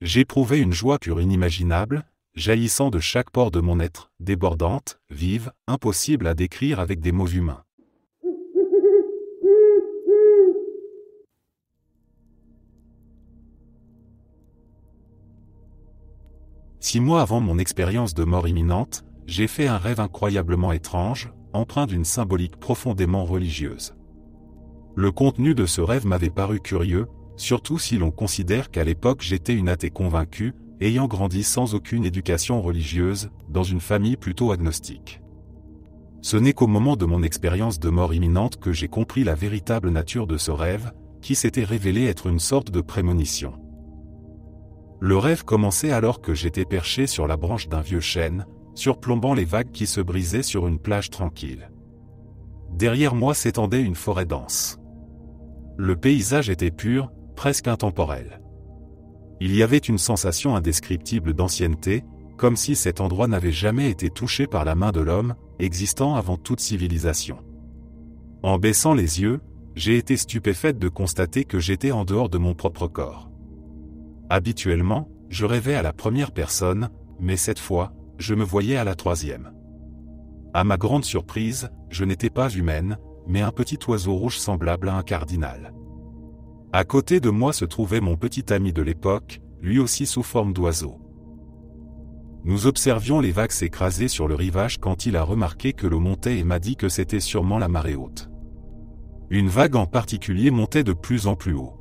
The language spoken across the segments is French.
J'éprouvais une joie pure inimaginable, jaillissant de chaque pore de mon être, débordante, vive, impossible à décrire avec des mots humains. Six mois avant mon expérience de mort imminente, j'ai fait un rêve incroyablement étrange, empreint d'une symbolique profondément religieuse. Le contenu de ce rêve m'avait paru curieux, surtout si l'on considère qu'à l'époque j'étais une athée convaincue, ayant grandi sans aucune éducation religieuse, dans une famille plutôt agnostique. Ce n'est qu'au moment de mon expérience de mort imminente que j'ai compris la véritable nature de ce rêve, qui s'était révélé être une sorte de prémonition. Le rêve commençait alors que j'étais perché sur la branche d'un vieux chêne, surplombant les vagues qui se brisaient sur une plage tranquille. Derrière moi s'étendait une forêt dense. Le paysage était pur, presque intemporel. Il y avait une sensation indescriptible d'ancienneté, comme si cet endroit n'avait jamais été touché par la main de l'homme, existant avant toute civilisation. En baissant les yeux, j'ai été stupéfaite de constater que j'étais en dehors de mon propre corps. Habituellement, je rêvais à la première personne, mais cette fois, je me voyais à la troisième. À ma grande surprise, je n'étais pas humaine, mais un petit oiseau rouge semblable à un cardinal. À côté de moi se trouvait mon petit ami de l'époque, lui aussi sous forme d'oiseau. Nous observions les vagues s'écraser sur le rivage quand il a remarqué que l'eau montait et m'a dit que c'était sûrement la marée haute. Une vague en particulier montait de plus en plus haut.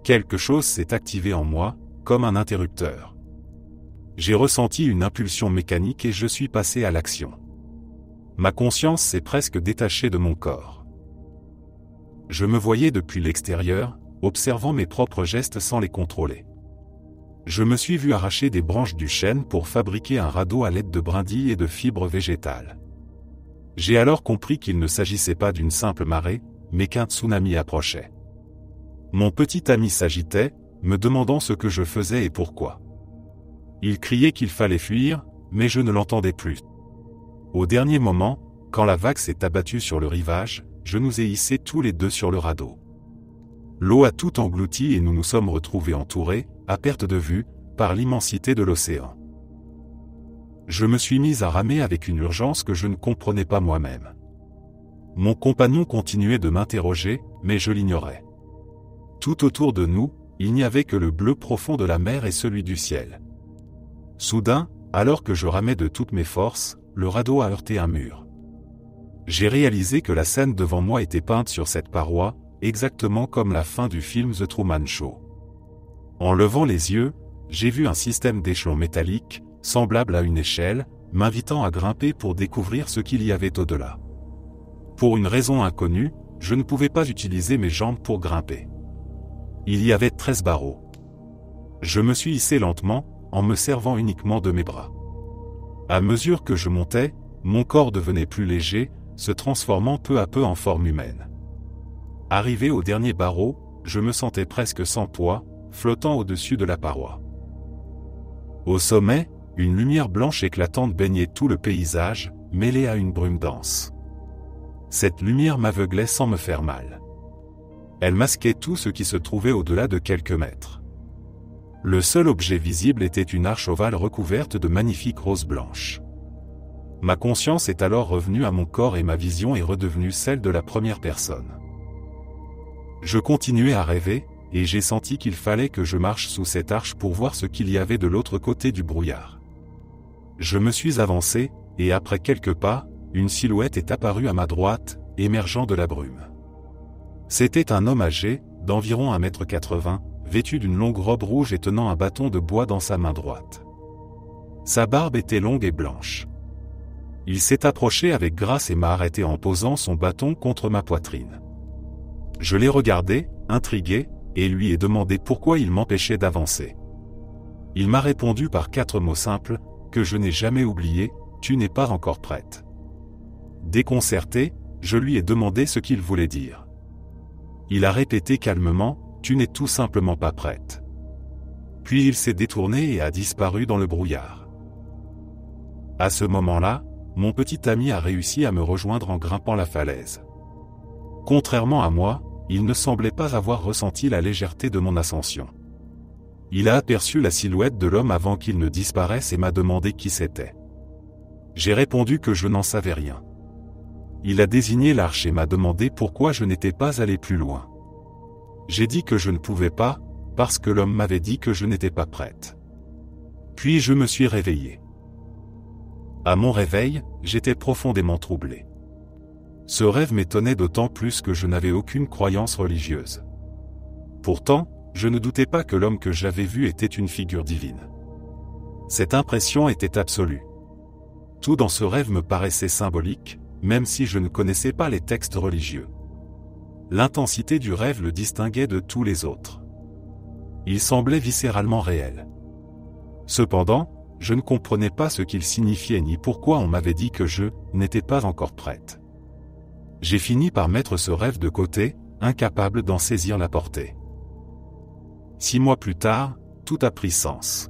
Quelque chose s'est activé en moi, comme un interrupteur. J'ai ressenti une impulsion mécanique et je suis passé à l'action. Ma conscience s'est presque détachée de mon corps. Je me voyais depuis l'extérieur, observant mes propres gestes sans les contrôler. Je me suis vu arracher des branches du chêne pour fabriquer un radeau à l'aide de brindilles et de fibres végétales. J'ai alors compris qu'il ne s'agissait pas d'une simple marée, mais qu'un tsunami approchait. Mon petit ami s'agitait, me demandant ce que je faisais et pourquoi. Il criait qu'il fallait fuir, mais je ne l'entendais plus. Au dernier moment, quand la vague s'est abattue sur le rivage, je nous ai hissés tous les deux sur le radeau. L'eau a tout englouti et nous nous sommes retrouvés entourés, à perte de vue, par l'immensité de l'océan. Je me suis mis à ramer avec une urgence que je ne comprenais pas moi-même. Mon compagnon continuait de m'interroger, mais je l'ignorais. Tout autour de nous, il n'y avait que le bleu profond de la mer et celui du ciel. Soudain, alors que je ramais de toutes mes forces, le radeau a heurté un mur. J'ai réalisé que la scène devant moi était peinte sur cette paroi, exactement comme la fin du film The Truman Show. En levant les yeux, j'ai vu un système d'échelons métalliques, semblable à une échelle, m'invitant à grimper pour découvrir ce qu'il y avait au-delà. Pour une raison inconnue, je ne pouvais pas utiliser mes jambes pour grimper. Il y avait 13 barreaux. Je me suis hissé lentement, en me servant uniquement de mes bras. À mesure que je montais, mon corps devenait plus léger, se transformant peu à peu en forme humaine. Arrivé au dernier barreau, je me sentais presque sans poids, flottant au-dessus de la paroi. Au sommet, une lumière blanche éclatante baignait tout le paysage, mêlée à une brume dense. Cette lumière m'aveuglait sans me faire mal. Elle masquait tout ce qui se trouvait au-delà de quelques mètres. Le seul objet visible était une arche ovale recouverte de magnifiques roses blanches. Ma conscience est alors revenue à mon corps et ma vision est redevenue celle de la première personne. Je continuais à rêver, et j'ai senti qu'il fallait que je marche sous cette arche pour voir ce qu'il y avait de l'autre côté du brouillard. Je me suis avancé, et après quelques pas, une silhouette est apparue à ma droite, émergeant de la brume. C'était un homme âgé, d'environ 1,80 m, vêtu d'une longue robe rouge et tenant un bâton de bois dans sa main droite. Sa barbe était longue et blanche. Il s'est approché avec grâce et m'a arrêté en posant son bâton contre ma poitrine. Je l'ai regardé, intrigué, et lui ai demandé pourquoi il m'empêchait d'avancer. Il m'a répondu par 4 mots simples, que je n'ai jamais oubliés, « Tu n'es pas encore prête ». Déconcerté, je lui ai demandé ce qu'il voulait dire. Il a répété calmement, « Tu n'es tout simplement pas prête ». Puis il s'est détourné et a disparu dans le brouillard. À ce moment-là, mon petit ami a réussi à me rejoindre en grimpant la falaise. Contrairement à moi, il ne semblait pas avoir ressenti la légèreté de mon ascension. Il a aperçu la silhouette de l'homme avant qu'il ne disparaisse et m'a demandé qui c'était. J'ai répondu que je n'en savais rien. Il a désigné l'arche et m'a demandé pourquoi je n'étais pas allé plus loin. J'ai dit que je ne pouvais pas, parce que l'homme m'avait dit que je n'étais pas prête. Puis je me suis réveillé. À mon réveil, j'étais profondément troublé. Ce rêve m'étonnait d'autant plus que je n'avais aucune croyance religieuse. Pourtant, je ne doutais pas que l'homme que j'avais vu était une figure divine. Cette impression était absolue. Tout dans ce rêve me paraissait symbolique, même si je ne connaissais pas les textes religieux. L'intensité du rêve le distinguait de tous les autres. Il semblait viscéralement réel. Cependant, je ne comprenais pas ce qu'il signifiait ni pourquoi on m'avait dit que je n'étais pas encore prête. J'ai fini par mettre ce rêve de côté, incapable d'en saisir la portée. 6 mois plus tard, tout a pris sens.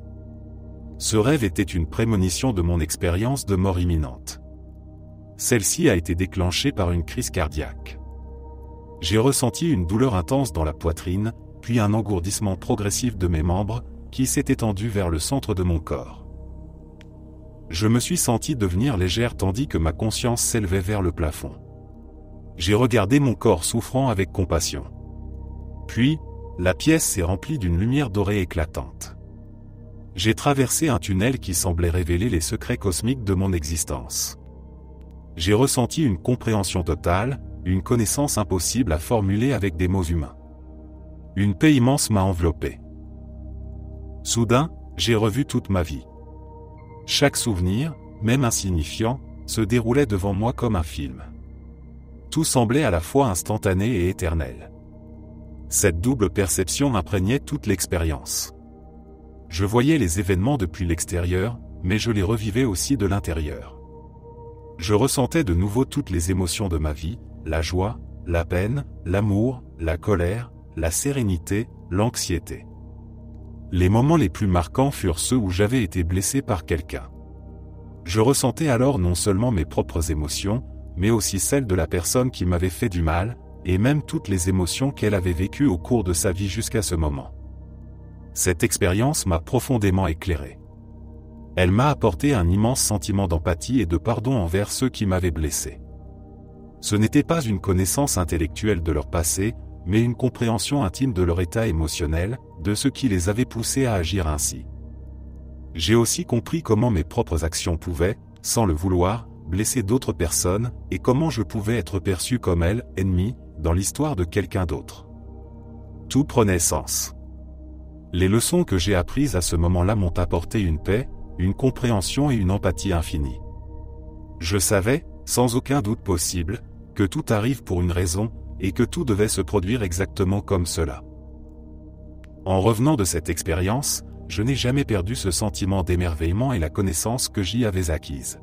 Ce rêve était une prémonition de mon expérience de mort imminente. Celle-ci a été déclenchée par une crise cardiaque. J'ai ressenti une douleur intense dans la poitrine, puis un engourdissement progressif de mes membres, qui s'est étendu vers le centre de mon corps. Je me suis senti devenir légère tandis que ma conscience s'élevait vers le plafond. J'ai regardé mon corps souffrant avec compassion. Puis, la pièce s'est remplie d'une lumière dorée éclatante. J'ai traversé un tunnel qui semblait révéler les secrets cosmiques de mon existence. J'ai ressenti une compréhension totale, une connaissance impossible à formuler avec des mots humains. Une paix immense m'a enveloppé. Soudain, j'ai revu toute ma vie. Chaque souvenir, même insignifiant, se déroulait devant moi comme un film. Tout semblait à la fois instantané et éternel. Cette double perception imprégnait toute l'expérience. Je voyais les événements depuis l'extérieur, mais je les revivais aussi de l'intérieur. Je ressentais de nouveau toutes les émotions de ma vie, la joie, la peine, l'amour, la colère, la sérénité, l'anxiété. Les moments les plus marquants furent ceux où j'avais été blessé par quelqu'un. Je ressentais alors non seulement mes propres émotions, mais aussi celles de la personne qui m'avait fait du mal, et même toutes les émotions qu'elle avait vécues au cours de sa vie jusqu'à ce moment. Cette expérience m'a profondément éclairé. Elle m'a apporté un immense sentiment d'empathie et de pardon envers ceux qui m'avaient blessé. Ce n'était pas une connaissance intellectuelle de leur passé, mais une compréhension intime de leur état émotionnel, de ce qui les avait poussés à agir ainsi. J'ai aussi compris comment mes propres actions pouvaient, sans le vouloir, blesser d'autres personnes, et comment je pouvais être perçu comme elles, ennemi, dans l'histoire de quelqu'un d'autre. Tout prenait sens. Les leçons que j'ai apprises à ce moment-là m'ont apporté une paix, une compréhension et une empathie infinie. Je savais, sans aucun doute possible, que tout arrive pour une raison, et que tout devait se produire exactement comme cela. En revenant de cette expérience, je n'ai jamais perdu ce sentiment d'émerveillement et la connaissance que j'y avais acquise.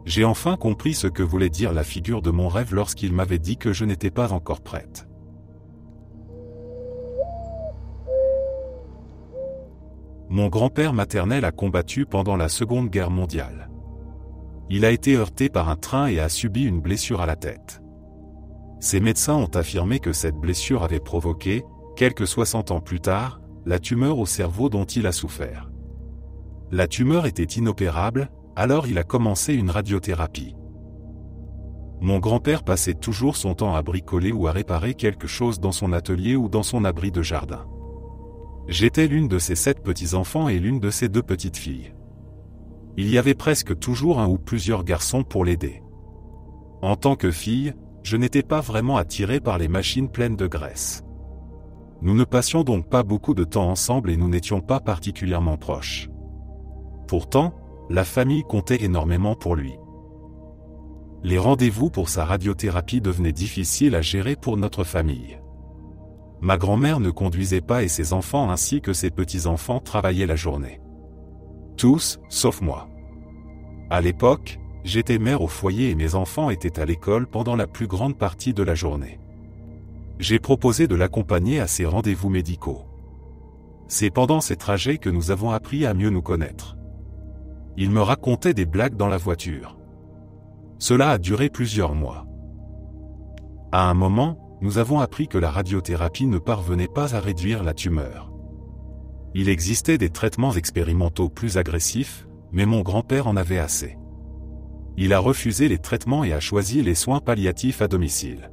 J'ai enfin compris ce que voulait dire la figure de mon rêve lorsqu'il m'avait dit que je n'étais pas encore prête. Mon grand-père maternel a combattu pendant la Seconde Guerre mondiale. Il a été heurté par un train et a subi une blessure à la tête. Ses médecins ont affirmé que cette blessure avait provoqué, quelques 60 ans plus tard, la tumeur au cerveau dont il a souffert. La tumeur était inopérable, alors il a commencé une radiothérapie. Mon grand-père passait toujours son temps à bricoler ou à réparer quelque chose dans son atelier ou dans son abri de jardin. J'étais l'une de ses 7 petits-enfants et l'une de ses 2 petites filles. Il y avait presque toujours un ou plusieurs garçons pour l'aider. En tant que fille, je n'étais pas vraiment attiré par les machines pleines de graisse. Nous ne passions donc pas beaucoup de temps ensemble et nous n'étions pas particulièrement proches. Pourtant, la famille comptait énormément pour lui. Les rendez-vous pour sa radiothérapie devenaient difficiles à gérer pour notre famille. Ma grand-mère ne conduisait pas et ses enfants ainsi que ses petits-enfants travaillaient la journée. Tous, sauf moi. À l'époque, j'étais mère au foyer et mes enfants étaient à l'école pendant la plus grande partie de la journée. J'ai proposé de l'accompagner à ses rendez-vous médicaux. C'est pendant ces trajets que nous avons appris à mieux nous connaître. Il me racontait des blagues dans la voiture. Cela a duré plusieurs mois. À un moment, nous avons appris que la radiothérapie ne parvenait pas à réduire la tumeur. Il existait des traitements expérimentaux plus agressifs, mais mon grand-père en avait assez. Il a refusé les traitements et a choisi les soins palliatifs à domicile.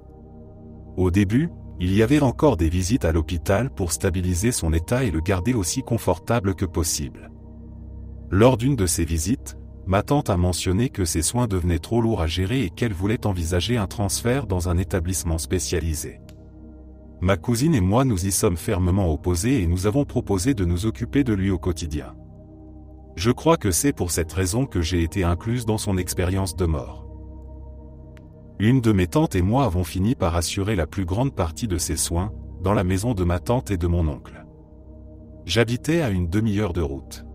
Au début, il y avait encore des visites à l'hôpital pour stabiliser son état et le garder aussi confortable que possible. Lors d'une de ces visites, ma tante a mentionné que ses soins devenaient trop lourds à gérer et qu'elle voulait envisager un transfert dans un établissement spécialisé. Ma cousine et moi nous y sommes fermement opposés et nous avons proposé de nous occuper de lui au quotidien. Je crois que c'est pour cette raison que j'ai été incluse dans son expérience de mort. Une de mes tantes et moi avons fini par assurer la plus grande partie de ses soins, dans la maison de ma tante et de mon oncle. J'habitais à une demi-heure de route.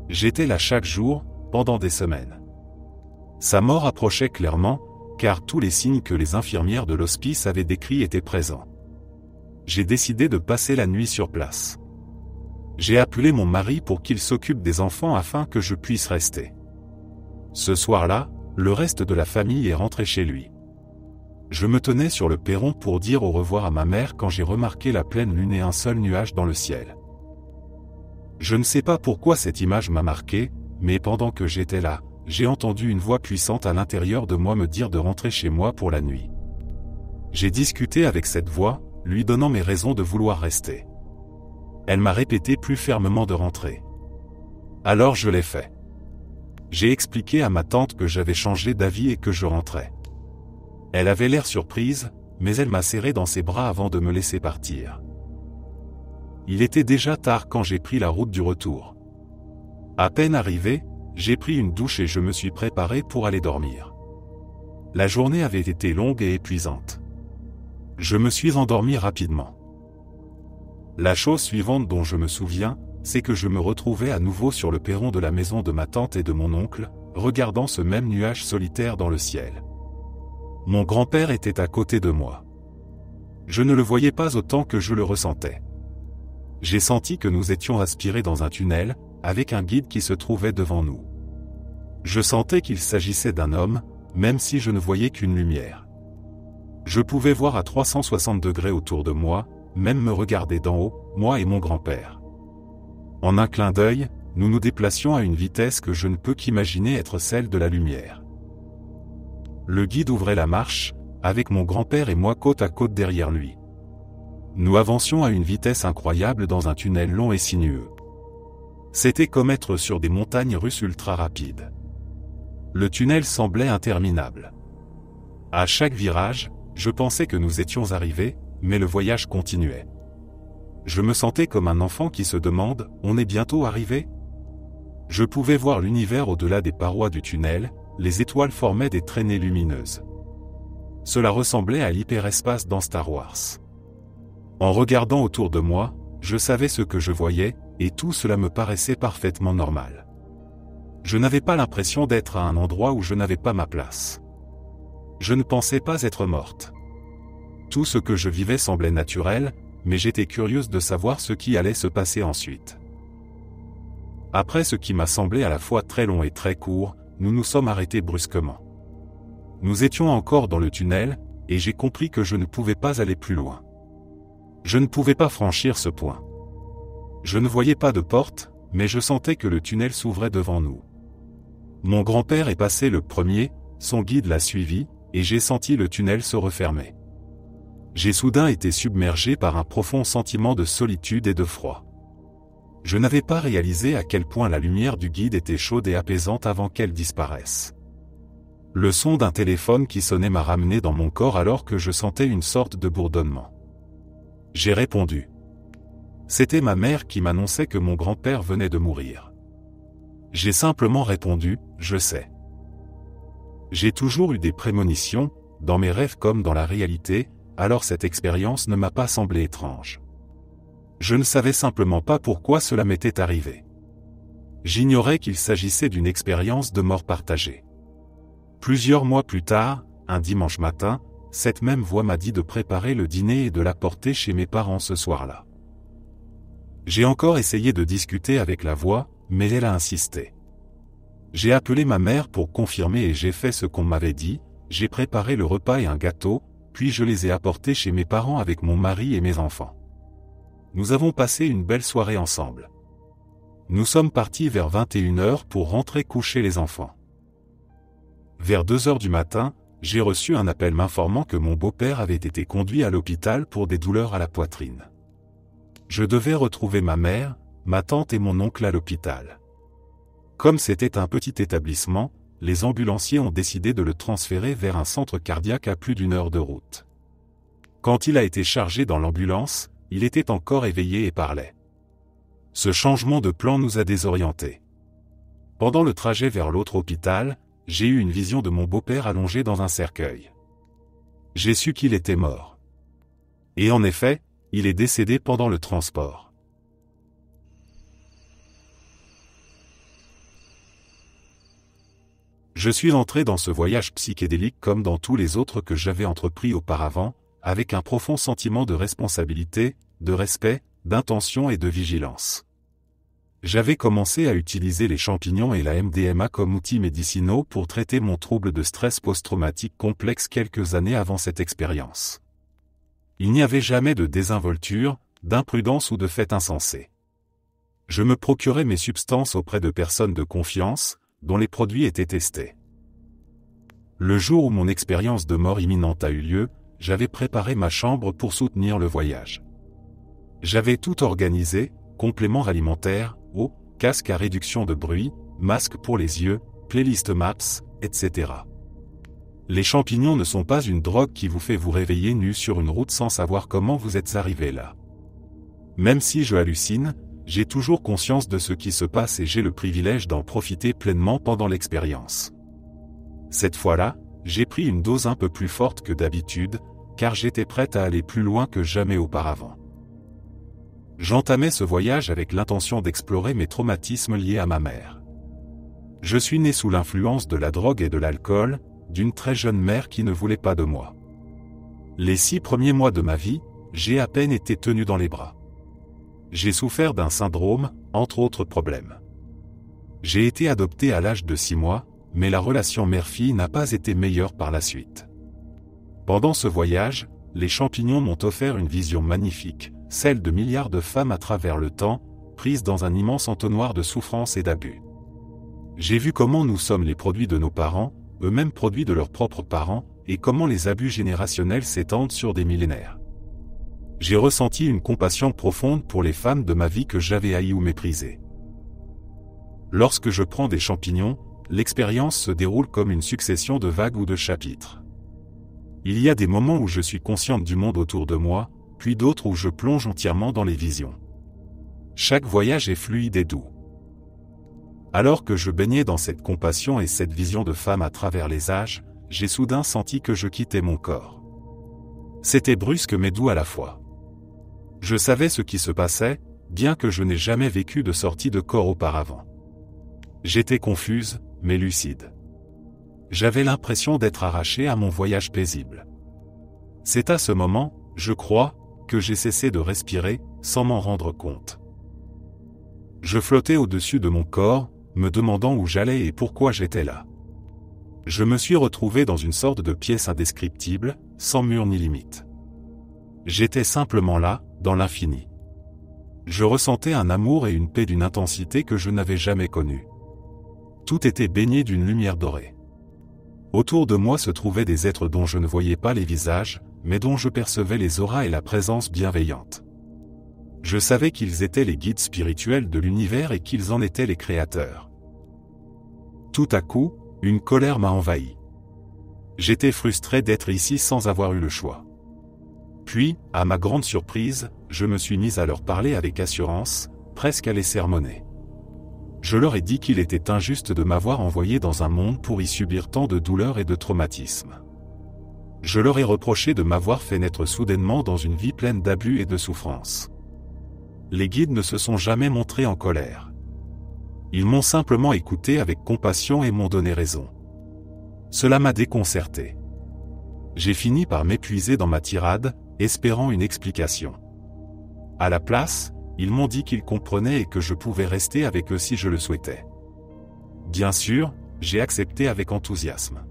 J'étais là chaque jour, pendant des semaines. Sa mort approchait clairement, car tous les signes que les infirmières de l'hospice avaient décrits étaient présents. J'ai décidé de passer la nuit sur place. J'ai appelé mon mari pour qu'il s'occupe des enfants afin que je puisse rester. Ce soir-là, le reste de la famille est rentré chez lui. Je me tenais sur le perron pour dire au revoir à ma mère quand j'ai remarqué la pleine lune et un seul nuage dans le ciel. Je ne sais pas pourquoi cette image m'a marqué, mais pendant que j'étais là, j'ai entendu une voix puissante à l'intérieur de moi me dire de rentrer chez moi pour la nuit. J'ai discuté avec cette voix, lui donnant mes raisons de vouloir rester. Elle m'a répété plus fermement de rentrer. Alors je l'ai fait. J'ai expliqué à ma tante que j'avais changé d'avis et que je rentrais. Elle avait l'air surprise, mais elle m'a serré dans ses bras avant de me laisser partir. Il était déjà tard quand j'ai pris la route du retour. À peine arrivé, j'ai pris une douche et je me suis préparé pour aller dormir. La journée avait été longue et épuisante. Je me suis endormi rapidement. La chose suivante dont je me souviens, c'est que je me retrouvais à nouveau sur le perron de la maison de ma tante et de mon oncle, regardant ce même nuage solitaire dans le ciel. Mon grand-père était à côté de moi. Je ne le voyais pas autant que je le ressentais. J'ai senti que nous étions aspirés dans un tunnel, avec un guide qui se trouvait devant nous. Je sentais qu'il s'agissait d'un homme, même si je ne voyais qu'une lumière. Je pouvais voir à 360 degrés autour de moi, même me regarder d'en haut, moi et mon grand-père. En un clin d'œil, nous nous déplacions à une vitesse que je ne peux qu'imaginer être celle de la lumière. Le guide ouvrait la marche, avec mon grand-père et moi côte à côte derrière lui. Nous avancions à une vitesse incroyable dans un tunnel long et sinueux. C'était comme être sur des montagnes russes ultra rapides. Le tunnel semblait interminable. À chaque virage, je pensais que nous étions arrivés, mais le voyage continuait. Je me sentais comme un enfant qui se demande « On est bientôt arrivé ?» Je pouvais voir l'univers au-delà des parois du tunnel, les étoiles formaient des traînées lumineuses. Cela ressemblait à l'hyperespace dans Star Wars. En regardant autour de moi, je savais ce que je voyais, et tout cela me paraissait parfaitement normal. Je n'avais pas l'impression d'être à un endroit où je n'avais pas ma place. Je ne pensais pas être morte. Tout ce que je vivais semblait naturel, mais j'étais curieuse de savoir ce qui allait se passer ensuite. Après ce qui m'a semblé à la fois très long et très court, nous nous sommes arrêtés brusquement. Nous étions encore dans le tunnel, et j'ai compris que je ne pouvais pas aller plus loin. Je ne pouvais pas franchir ce point. Je ne voyais pas de porte, mais je sentais que le tunnel s'ouvrait devant nous. Mon grand-père est passé le premier, son guide l'a suivi, et j'ai senti le tunnel se refermer. J'ai soudain été submergé par un profond sentiment de solitude et de froid. Je n'avais pas réalisé à quel point la lumière du guide était chaude et apaisante avant qu'elle disparaisse. Le son d'un téléphone qui sonnait m'a ramené dans mon corps alors que je sentais une sorte de bourdonnement. J'ai répondu. C'était ma mère qui m'annonçait que mon grand-père venait de mourir. J'ai simplement répondu, je sais. J'ai toujours eu des prémonitions, dans mes rêves comme dans la réalité, alors cette expérience ne m'a pas semblé étrange. Je ne savais simplement pas pourquoi cela m'était arrivé. J'ignorais qu'il s'agissait d'une expérience de mort partagée. Plusieurs mois plus tard, un dimanche matin, cette même voix m'a dit de préparer le dîner et de l'apporter chez mes parents ce soir-là. J'ai encore essayé de discuter avec la voix, mais elle a insisté. J'ai appelé ma mère pour confirmer et j'ai fait ce qu'on m'avait dit, j'ai préparé le repas et un gâteau, puis je les ai apportés chez mes parents avec mon mari et mes enfants. Nous avons passé une belle soirée ensemble. Nous sommes partis vers 21h pour rentrer coucher les enfants. Vers 2h du matin, j'ai reçu un appel m'informant que mon beau-père avait été conduit à l'hôpital pour des douleurs à la poitrine. Je devais retrouver ma mère, ma tante et mon oncle à l'hôpital. Comme c'était un petit établissement, les ambulanciers ont décidé de le transférer vers un centre cardiaque à plus d'1 heure de route. Quand il a été chargé dans l'ambulance, il était encore éveillé et parlait. Ce changement de plan nous a désorientés. Pendant le trajet vers l'autre hôpital, j'ai eu une vision de mon beau-père allongé dans un cercueil. J'ai su qu'il était mort. Et en effet, il est décédé pendant le transport. Je suis entré dans ce voyage psychédélique comme dans tous les autres que j'avais entrepris auparavant, avec un profond sentiment de responsabilité, de respect, d'intention et de vigilance. J'avais commencé à utiliser les champignons et la MDMA comme outils médicinaux pour traiter mon trouble de stress post-traumatique complexe quelques années avant cette expérience. Il n'y avait jamais de désinvolture, d'imprudence ou de fait insensé. Je me procurais mes substances auprès de personnes de confiance, dont les produits étaient testés. Le jour où mon expérience de mort imminente a eu lieu, j'avais préparé ma chambre pour soutenir le voyage. J'avais tout organisé, compléments alimentaires, eau, casque à réduction de bruit, masque pour les yeux, playlist Maps, etc. Les champignons ne sont pas une drogue qui vous fait vous réveiller nu sur une route sans savoir comment vous êtes arrivé là. Même si je hallucine, j'ai toujours conscience de ce qui se passe et j'ai le privilège d'en profiter pleinement pendant l'expérience. Cette fois-là, j'ai pris une dose un peu plus forte que d'habitude, car j'étais prête à aller plus loin que jamais auparavant. J'entamais ce voyage avec l'intention d'explorer mes traumatismes liés à ma mère. Je suis né sous l'influence de la drogue et de l'alcool, d'une très jeune mère qui ne voulait pas de moi. Les 6 premiers mois de ma vie, j'ai à peine été tenu dans les bras. J'ai souffert d'un syndrome, entre autres problèmes. J'ai été adopté à l'âge de 6 mois, mais la relation mère-fille n'a pas été meilleure par la suite. Pendant ce voyage, les champignons m'ont offert une vision magnifique, celle de milliards de femmes à travers le temps, prises dans un immense entonnoir de souffrance et d'abus. J'ai vu comment nous sommes les produits de nos parents, eux-mêmes produits de leurs propres parents, et comment les abus générationnels s'étendent sur des millénaires. J'ai ressenti une compassion profonde pour les femmes de ma vie que j'avais haïes ou méprisées. Lorsque je prends des champignons, l'expérience se déroule comme une succession de vagues ou de chapitres. Il y a des moments où je suis consciente du monde autour de moi, puis d'autres où je plonge entièrement dans les visions. Chaque voyage est fluide et doux. Alors que je baignais dans cette compassion et cette vision de femme à travers les âges, j'ai soudain senti que je quittais mon corps. C'était brusque mais doux à la fois. Je savais ce qui se passait, bien que je n'ai jamais vécu de sortie de corps auparavant. J'étais confuse, mais lucide. J'avais l'impression d'être arraché à mon voyage paisible. C'est à ce moment, je crois, que j'ai cessé de respirer, sans m'en rendre compte. Je flottais au-dessus de mon corps, me demandant où j'allais et pourquoi j'étais là. Je me suis retrouvé dans une sorte de pièce indescriptible, sans mur ni limite. J'étais simplement là, dans l'infini. Je ressentais un amour et une paix d'une intensité que je n'avais jamais connue. Tout était baigné d'une lumière dorée. Autour de moi se trouvaient des êtres dont je ne voyais pas les visages, mais dont je percevais les auras et la présence bienveillante. Je savais qu'ils étaient les guides spirituels de l'univers et qu'ils en étaient les créateurs. Tout à coup, une colère m'a envahi. J'étais frustré d'être ici sans avoir eu le choix. Puis, à ma grande surprise, je me suis mis à leur parler avec assurance, presque à les sermonner. Je leur ai dit qu'il était injuste de m'avoir envoyé dans un monde pour y subir tant de douleurs et de traumatismes. Je leur ai reproché de m'avoir fait naître soudainement dans une vie pleine d'abus et de souffrances. Les guides ne se sont jamais montrés en colère. Ils m'ont simplement écouté avec compassion et m'ont donné raison. Cela m'a déconcerté. J'ai fini par m'épuiser dans ma tirade, espérant une explication. À la place, ils m'ont dit qu'ils comprenaient et que je pouvais rester avec eux si je le souhaitais. Bien sûr, j'ai accepté avec enthousiasme.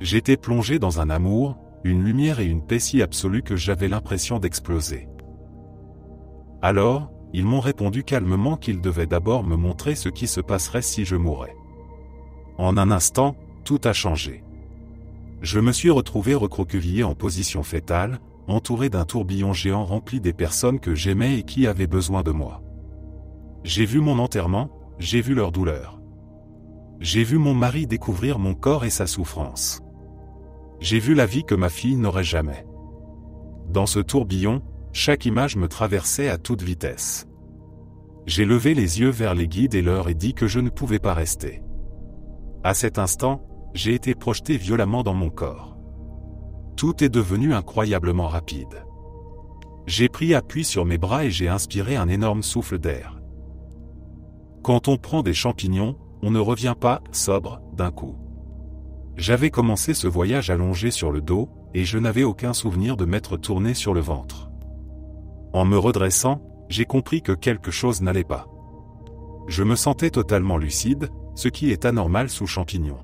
J'étais plongé dans un amour, une lumière et une paix si absolue que j'avais l'impression d'exploser. Alors, ils m'ont répondu calmement qu'ils devaient d'abord me montrer ce qui se passerait si je mourais. En un instant, tout a changé. Je me suis retrouvé recroquevillé en position fétale, entouré d'un tourbillon géant rempli des personnes que j'aimais et qui avaient besoin de moi. J'ai vu mon enterrement, j'ai vu leur douleur. J'ai vu mon mari découvrir mon corps et sa souffrance. J'ai vu la vie que ma fille n'aurait jamais. Dans ce tourbillon, chaque image me traversait à toute vitesse. J'ai levé les yeux vers les guides et leur ai dit que je ne pouvais pas rester. À cet instant, j'ai été projeté violemment dans mon corps. Tout est devenu incroyablement rapide. J'ai pris appui sur mes bras et j'ai inspiré un énorme souffle d'air. Quand on prend des champignons, on ne revient pas sobre d'un coup. J'avais commencé ce voyage allongé sur le dos, et je n'avais aucun souvenir de m'être tourné sur le ventre. En me redressant, j'ai compris que quelque chose n'allait pas. Je me sentais totalement lucide, ce qui est anormal sous champignons.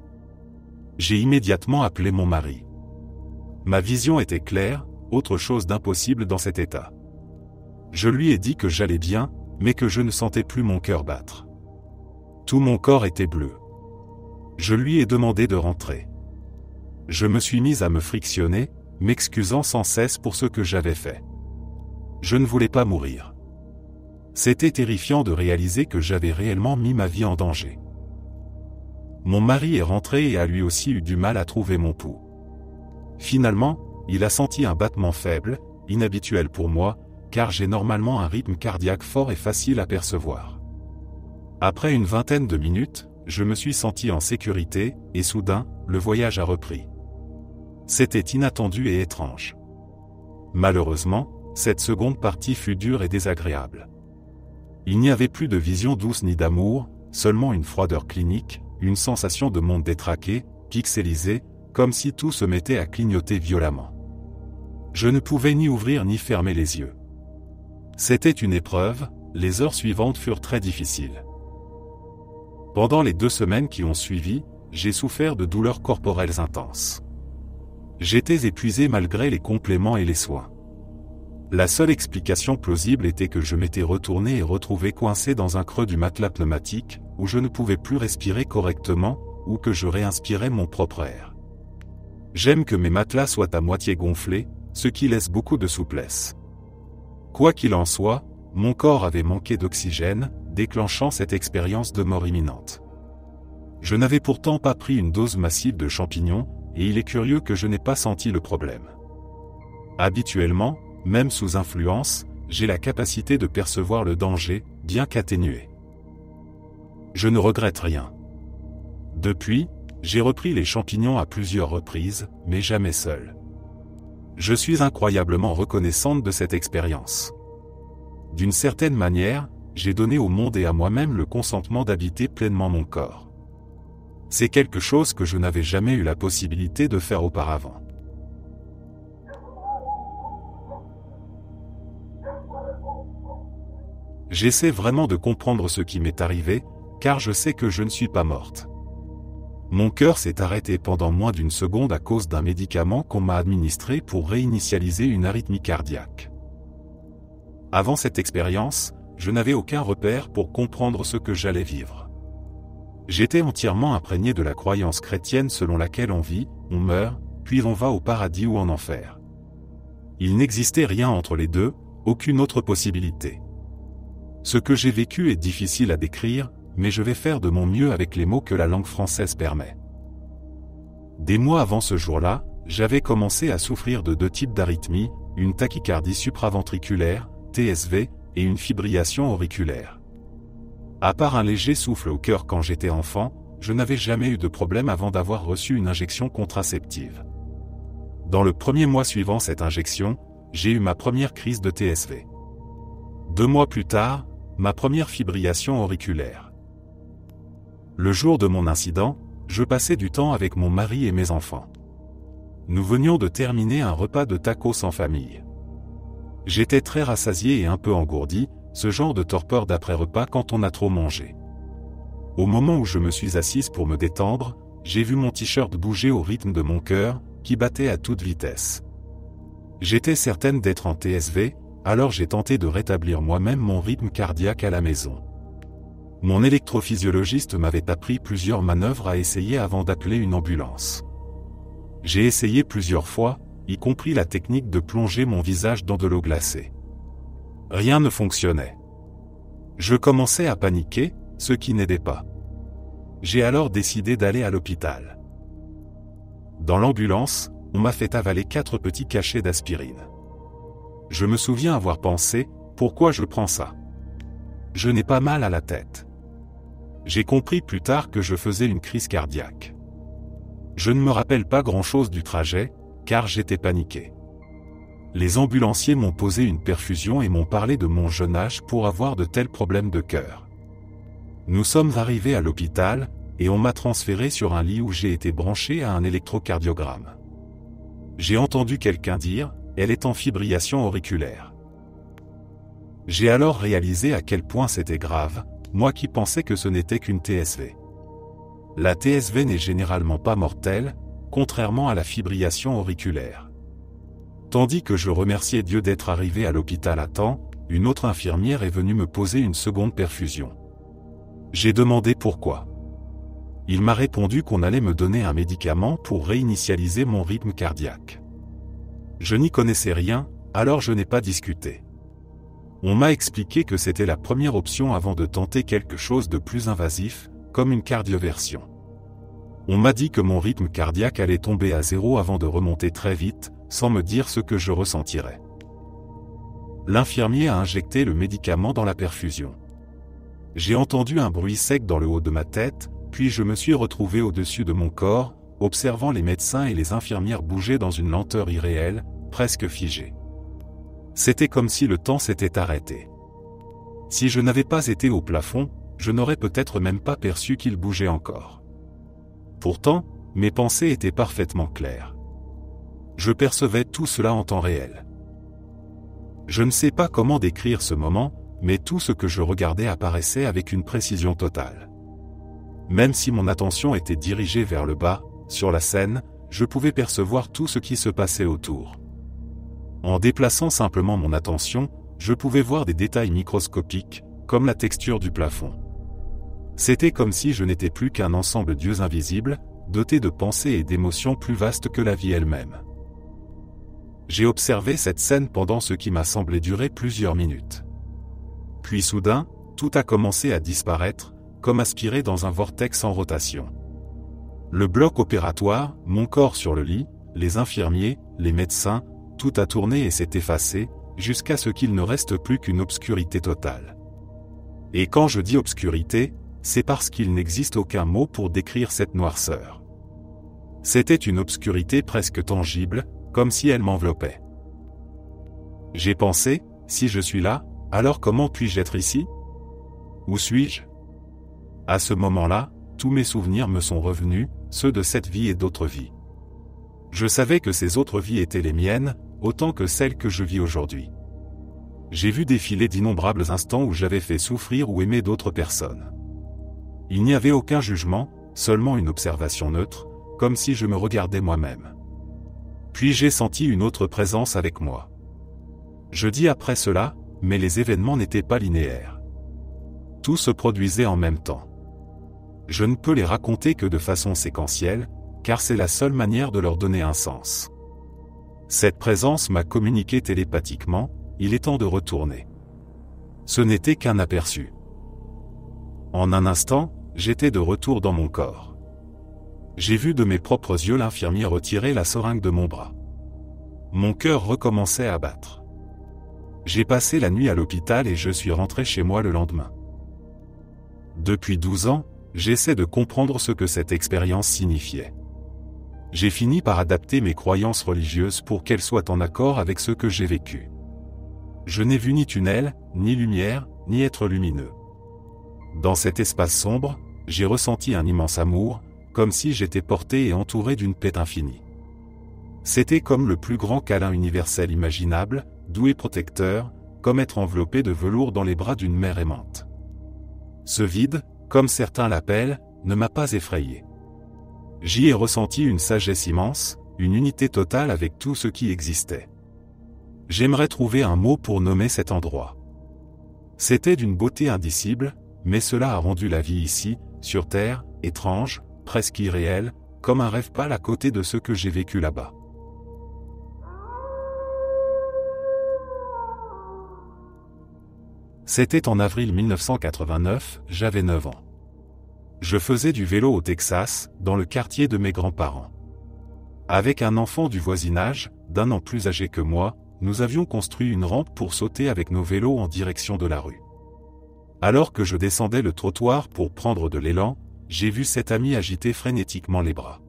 J'ai immédiatement appelé mon mari. Ma vision était claire, autre chose d'impossible dans cet état. Je lui ai dit que j'allais bien, mais que je ne sentais plus mon cœur battre. Tout mon corps était bleu. Je lui ai demandé de rentrer. Je me suis mis à me frictionner, m'excusant sans cesse pour ce que j'avais fait. Je ne voulais pas mourir. C'était terrifiant de réaliser que j'avais réellement mis ma vie en danger. Mon mari est rentré et a lui aussi eu du mal à trouver mon pouls. Finalement, il a senti un battement faible, inhabituel pour moi, car j'ai normalement un rythme cardiaque fort et facile à percevoir. Après une vingtaine de minutes, je me suis senti en sécurité, et soudain, le voyage a repris. C'était inattendu et étrange. Malheureusement, cette seconde partie fut dure et désagréable. Il n'y avait plus de vision douce ni d'amour, seulement une froideur clinique, une sensation de monde détraqué, pixelisé, comme si tout se mettait à clignoter violemment. Je ne pouvais ni ouvrir ni fermer les yeux. C'était une épreuve, les heures suivantes furent très difficiles. Pendant les 2 semaines qui ont suivi, j'ai souffert de douleurs corporelles intenses. J'étais épuisé malgré les compléments et les soins. La seule explication plausible était que je m'étais retourné et retrouvé coincé dans un creux du matelas pneumatique, où je ne pouvais plus respirer correctement, ou que je réinspirais mon propre air. J'aime que mes matelas soient à moitié gonflés, ce qui laisse beaucoup de souplesse. Quoi qu'il en soit, mon corps avait manqué d'oxygène, déclenchant cette expérience de mort imminente. Je n'avais pourtant pas pris une dose massive de champignons, et il est curieux que je n'ai pas senti le problème. Habituellement, même sous influence, j'ai la capacité de percevoir le danger, bien qu'atténué. Je ne regrette rien. Depuis, j'ai repris les champignons à plusieurs reprises, mais jamais seul. Je suis incroyablement reconnaissante de cette expérience. D'une certaine manière, j'ai donné au monde et à moi-même le consentement d'habiter pleinement mon corps. C'est quelque chose que je n'avais jamais eu la possibilité de faire auparavant. J'essaie vraiment de comprendre ce qui m'est arrivé, car je sais que je ne suis pas morte. Mon cœur s'est arrêté pendant moins d'1 seconde à cause d'un médicament qu'on m'a administré pour réinitialiser une arythmie cardiaque. Avant cette expérience, je n'avais aucun repère pour comprendre ce que j'allais vivre. J'étais entièrement imprégné de la croyance chrétienne selon laquelle on vit, on meurt, puis on va au paradis ou en enfer. Il n'existait rien entre les deux, aucune autre possibilité. Ce que j'ai vécu est difficile à décrire, mais je vais faire de mon mieux avec les mots que la langue française permet. Des mois avant ce jour-là, j'avais commencé à souffrir de 2 types d'arythmies, une tachycardie supraventriculaire, TSV, et une fibrillation auriculaire. À part un léger souffle au cœur quand j'étais enfant, je n'avais jamais eu de problème avant d'avoir reçu une injection contraceptive. Dans le premier mois suivant cette injection, j'ai eu ma première crise de TSV. 2 mois plus tard, ma première fibrillation auriculaire. Le jour de mon incident, je passais du temps avec mon mari et mes enfants. Nous venions de terminer un repas de tacos en famille. J'étais très rassasié et un peu engourdi, ce genre de torpeur d'après-repas quand on a trop mangé. Au moment où je me suis assise pour me détendre, j'ai vu mon t-shirt bouger au rythme de mon cœur, qui battait à toute vitesse. J'étais certaine d'être en TSV, alors j'ai tenté de rétablir moi-même mon rythme cardiaque à la maison. Mon électrophysiologiste m'avait appris plusieurs manœuvres à essayer avant d'appeler une ambulance. J'ai essayé plusieurs fois, y compris la technique de plonger mon visage dans de l'eau glacée. Rien ne fonctionnait. Je commençais à paniquer, ce qui n'aidait pas. J'ai alors décidé d'aller à l'hôpital. Dans l'ambulance, on m'a fait avaler 4 petits cachets d'aspirine. Je me souviens avoir pensé, pourquoi je prends ça? Je n'ai pas mal à la tête. J'ai compris plus tard que je faisais une crise cardiaque. Je ne me rappelle pas grand-chose du trajet, car j'étais paniqué. Les ambulanciers m'ont posé une perfusion et m'ont parlé de mon jeune âge pour avoir de tels problèmes de cœur. Nous sommes arrivés à l'hôpital, et on m'a transféré sur un lit où j'ai été branché à un électrocardiogramme. J'ai entendu quelqu'un dire, elle est en fibrillation auriculaire. J'ai alors réalisé à quel point c'était grave, moi qui pensais que ce n'était qu'une TSV. La TSV n'est généralement pas mortelle, contrairement à la fibrillation auriculaire. Tandis que je remerciais Dieu d'être arrivé à l'hôpital à temps, une autre infirmière est venue me poser une seconde perfusion. J'ai demandé pourquoi. Il m'a répondu qu'on allait me donner un médicament pour réinitialiser mon rythme cardiaque. Je n'y connaissais rien, alors je n'ai pas discuté. On m'a expliqué que c'était la première option avant de tenter quelque chose de plus invasif, comme une cardioversion. On m'a dit que mon rythme cardiaque allait tomber à 0 avant de remonter très vite, sans me dire ce que je ressentirais. L'infirmier a injecté le médicament dans la perfusion. J'ai entendu un bruit sec dans le haut de ma tête, puis je me suis retrouvé au-dessus de mon corps, observant les médecins et les infirmières bouger dans une lenteur irréelle, presque figée. C'était comme si le temps s'était arrêté. Si je n'avais pas été au plafond, je n'aurais peut-être même pas perçu qu'il bougeait encore. Pourtant, mes pensées étaient parfaitement claires. Je percevais tout cela en temps réel. Je ne sais pas comment décrire ce moment, mais tout ce que je regardais apparaissait avec une précision totale. Même si mon attention était dirigée vers le bas, sur la scène, je pouvais percevoir tout ce qui se passait autour. En déplaçant simplement mon attention, je pouvais voir des détails microscopiques, comme la texture du plafond. C'était comme si je n'étais plus qu'un ensemble d'yeux invisibles, doté de pensées et d'émotions plus vastes que la vie elle-même. J'ai observé cette scène pendant ce qui m'a semblé durer plusieurs minutes. Puis soudain, tout a commencé à disparaître, comme aspiré dans un vortex en rotation. Le bloc opératoire, mon corps sur le lit, les infirmiers, les médecins, tout a tourné et s'est effacé, jusqu'à ce qu'il ne reste plus qu'une obscurité totale. Et quand je dis obscurité, c'est parce qu'il n'existe aucun mot pour décrire cette noirceur. C'était une obscurité presque tangible, comme si elle m'enveloppait. J'ai pensé, si je suis là, alors comment puis-je être ici? Où suis-je? À ce moment-là, tous mes souvenirs me sont revenus, ceux de cette vie et d'autres vies. Je savais que ces autres vies étaient les miennes, autant que celles que je vis aujourd'hui. J'ai vu défiler d'innombrables instants où j'avais fait souffrir ou aimer d'autres personnes. Il n'y avait aucun jugement, seulement une observation neutre, comme si je me regardais moi-même. Puis j'ai senti une autre présence avec moi. Je dis après cela, mais les événements n'étaient pas linéaires. Tout se produisait en même temps. Je ne peux les raconter que de façon séquentielle, car c'est la seule manière de leur donner un sens. Cette présence m'a communiqué télépathiquement, il est temps de retourner. Ce n'était qu'un aperçu. En un instant, j'étais de retour dans mon corps. J'ai vu de mes propres yeux l'infirmier retirer la seringue de mon bras. Mon cœur recommençait à battre. J'ai passé la nuit à l'hôpital et je suis rentré chez moi le lendemain. Depuis 12 ans, j'essaie de comprendre ce que cette expérience signifiait. J'ai fini par adapter mes croyances religieuses pour qu'elles soient en accord avec ce que j'ai vécu. Je n'ai vu ni tunnel, ni lumière, ni être lumineux. Dans cet espace sombre, j'ai ressenti un immense amour, comme si j'étais porté et entouré d'une paix infinie. C'était comme le plus grand câlin universel imaginable, doux et protecteur, comme être enveloppé de velours dans les bras d'une mère aimante. Ce vide, comme certains l'appellent, ne m'a pas effrayé. J'y ai ressenti une sagesse immense, une unité totale avec tout ce qui existait. J'aimerais trouver un mot pour nommer cet endroit. C'était d'une beauté indicible, mais cela a rendu la vie ici, sur Terre, étrange, presque irréelle, comme un rêve pâle à côté de ce que j'ai vécu là-bas. C'était en avril 1989, j'avais 9 ans. Je faisais du vélo au Texas, dans le quartier de mes grands-parents. Avec un enfant du voisinage, d'1 an plus âgé que moi, nous avions construit une rampe pour sauter avec nos vélos en direction de la rue. Alors que je descendais le trottoir pour prendre de l'élan, j'ai vu cet ami agiter frénétiquement les bras.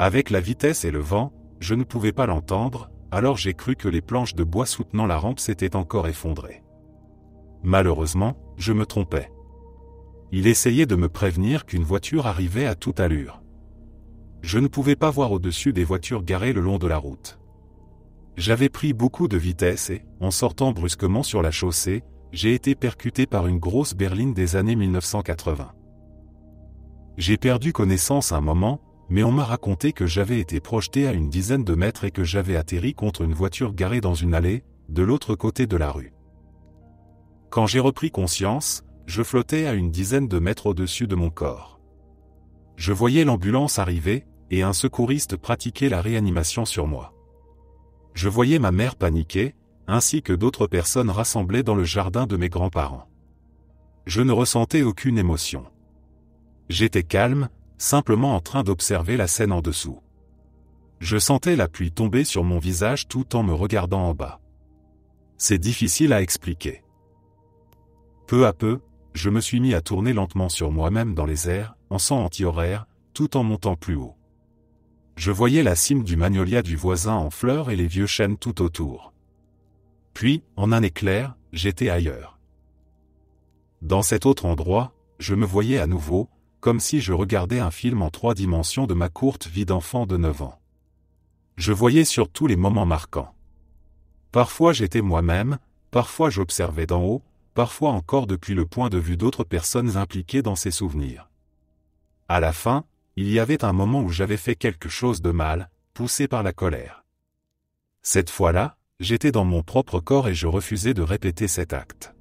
Avec la vitesse et le vent, je ne pouvais pas l'entendre, alors j'ai cru que les planches de bois soutenant la rampe s'étaient encore effondrées. Malheureusement, je me trompais. Il essayait de me prévenir qu'une voiture arrivait à toute allure. Je ne pouvais pas voir au-dessus des voitures garées le long de la route. J'avais pris beaucoup de vitesse et, en sortant brusquement sur la chaussée, j'ai été percuté par une grosse berline des années 1980. J'ai perdu connaissance un moment, mais on m'a raconté que j'avais été projeté à une dizaine de mètres et que j'avais atterri contre une voiture garée dans une allée, de l'autre côté de la rue. Quand j'ai repris conscience, je flottais à une dizaine de mètres au-dessus de mon corps. Je voyais l'ambulance arriver, et un secouriste pratiquer la réanimation sur moi. Je voyais ma mère paniquer, ainsi que d'autres personnes rassemblées dans le jardin de mes grands-parents. Je ne ressentais aucune émotion. J'étais calme, simplement en train d'observer la scène en dessous. Je sentais la pluie tomber sur mon visage tout en me regardant en bas. C'est difficile à expliquer. Peu à peu, je me suis mis à tourner lentement sur moi-même dans les airs, en sens anti-horaire, tout en montant plus haut. Je voyais la cime du magnolia du voisin en fleurs et les vieux chênes tout autour. Puis, en un éclair, j'étais ailleurs. Dans cet autre endroit, je me voyais à nouveau, comme si je regardais un film en 3 dimensions de ma courte vie d'enfant de 9 ans. Je voyais surtout les moments marquants. Parfois j'étais moi-même, parfois j'observais d'en haut, parfois encore depuis le point de vue d'autres personnes impliquées dans ces souvenirs. À la fin, il y avait un moment où j'avais fait quelque chose de mal, poussé par la colère. Cette fois-là, j'étais dans mon propre corps et je refusais de répéter cet acte.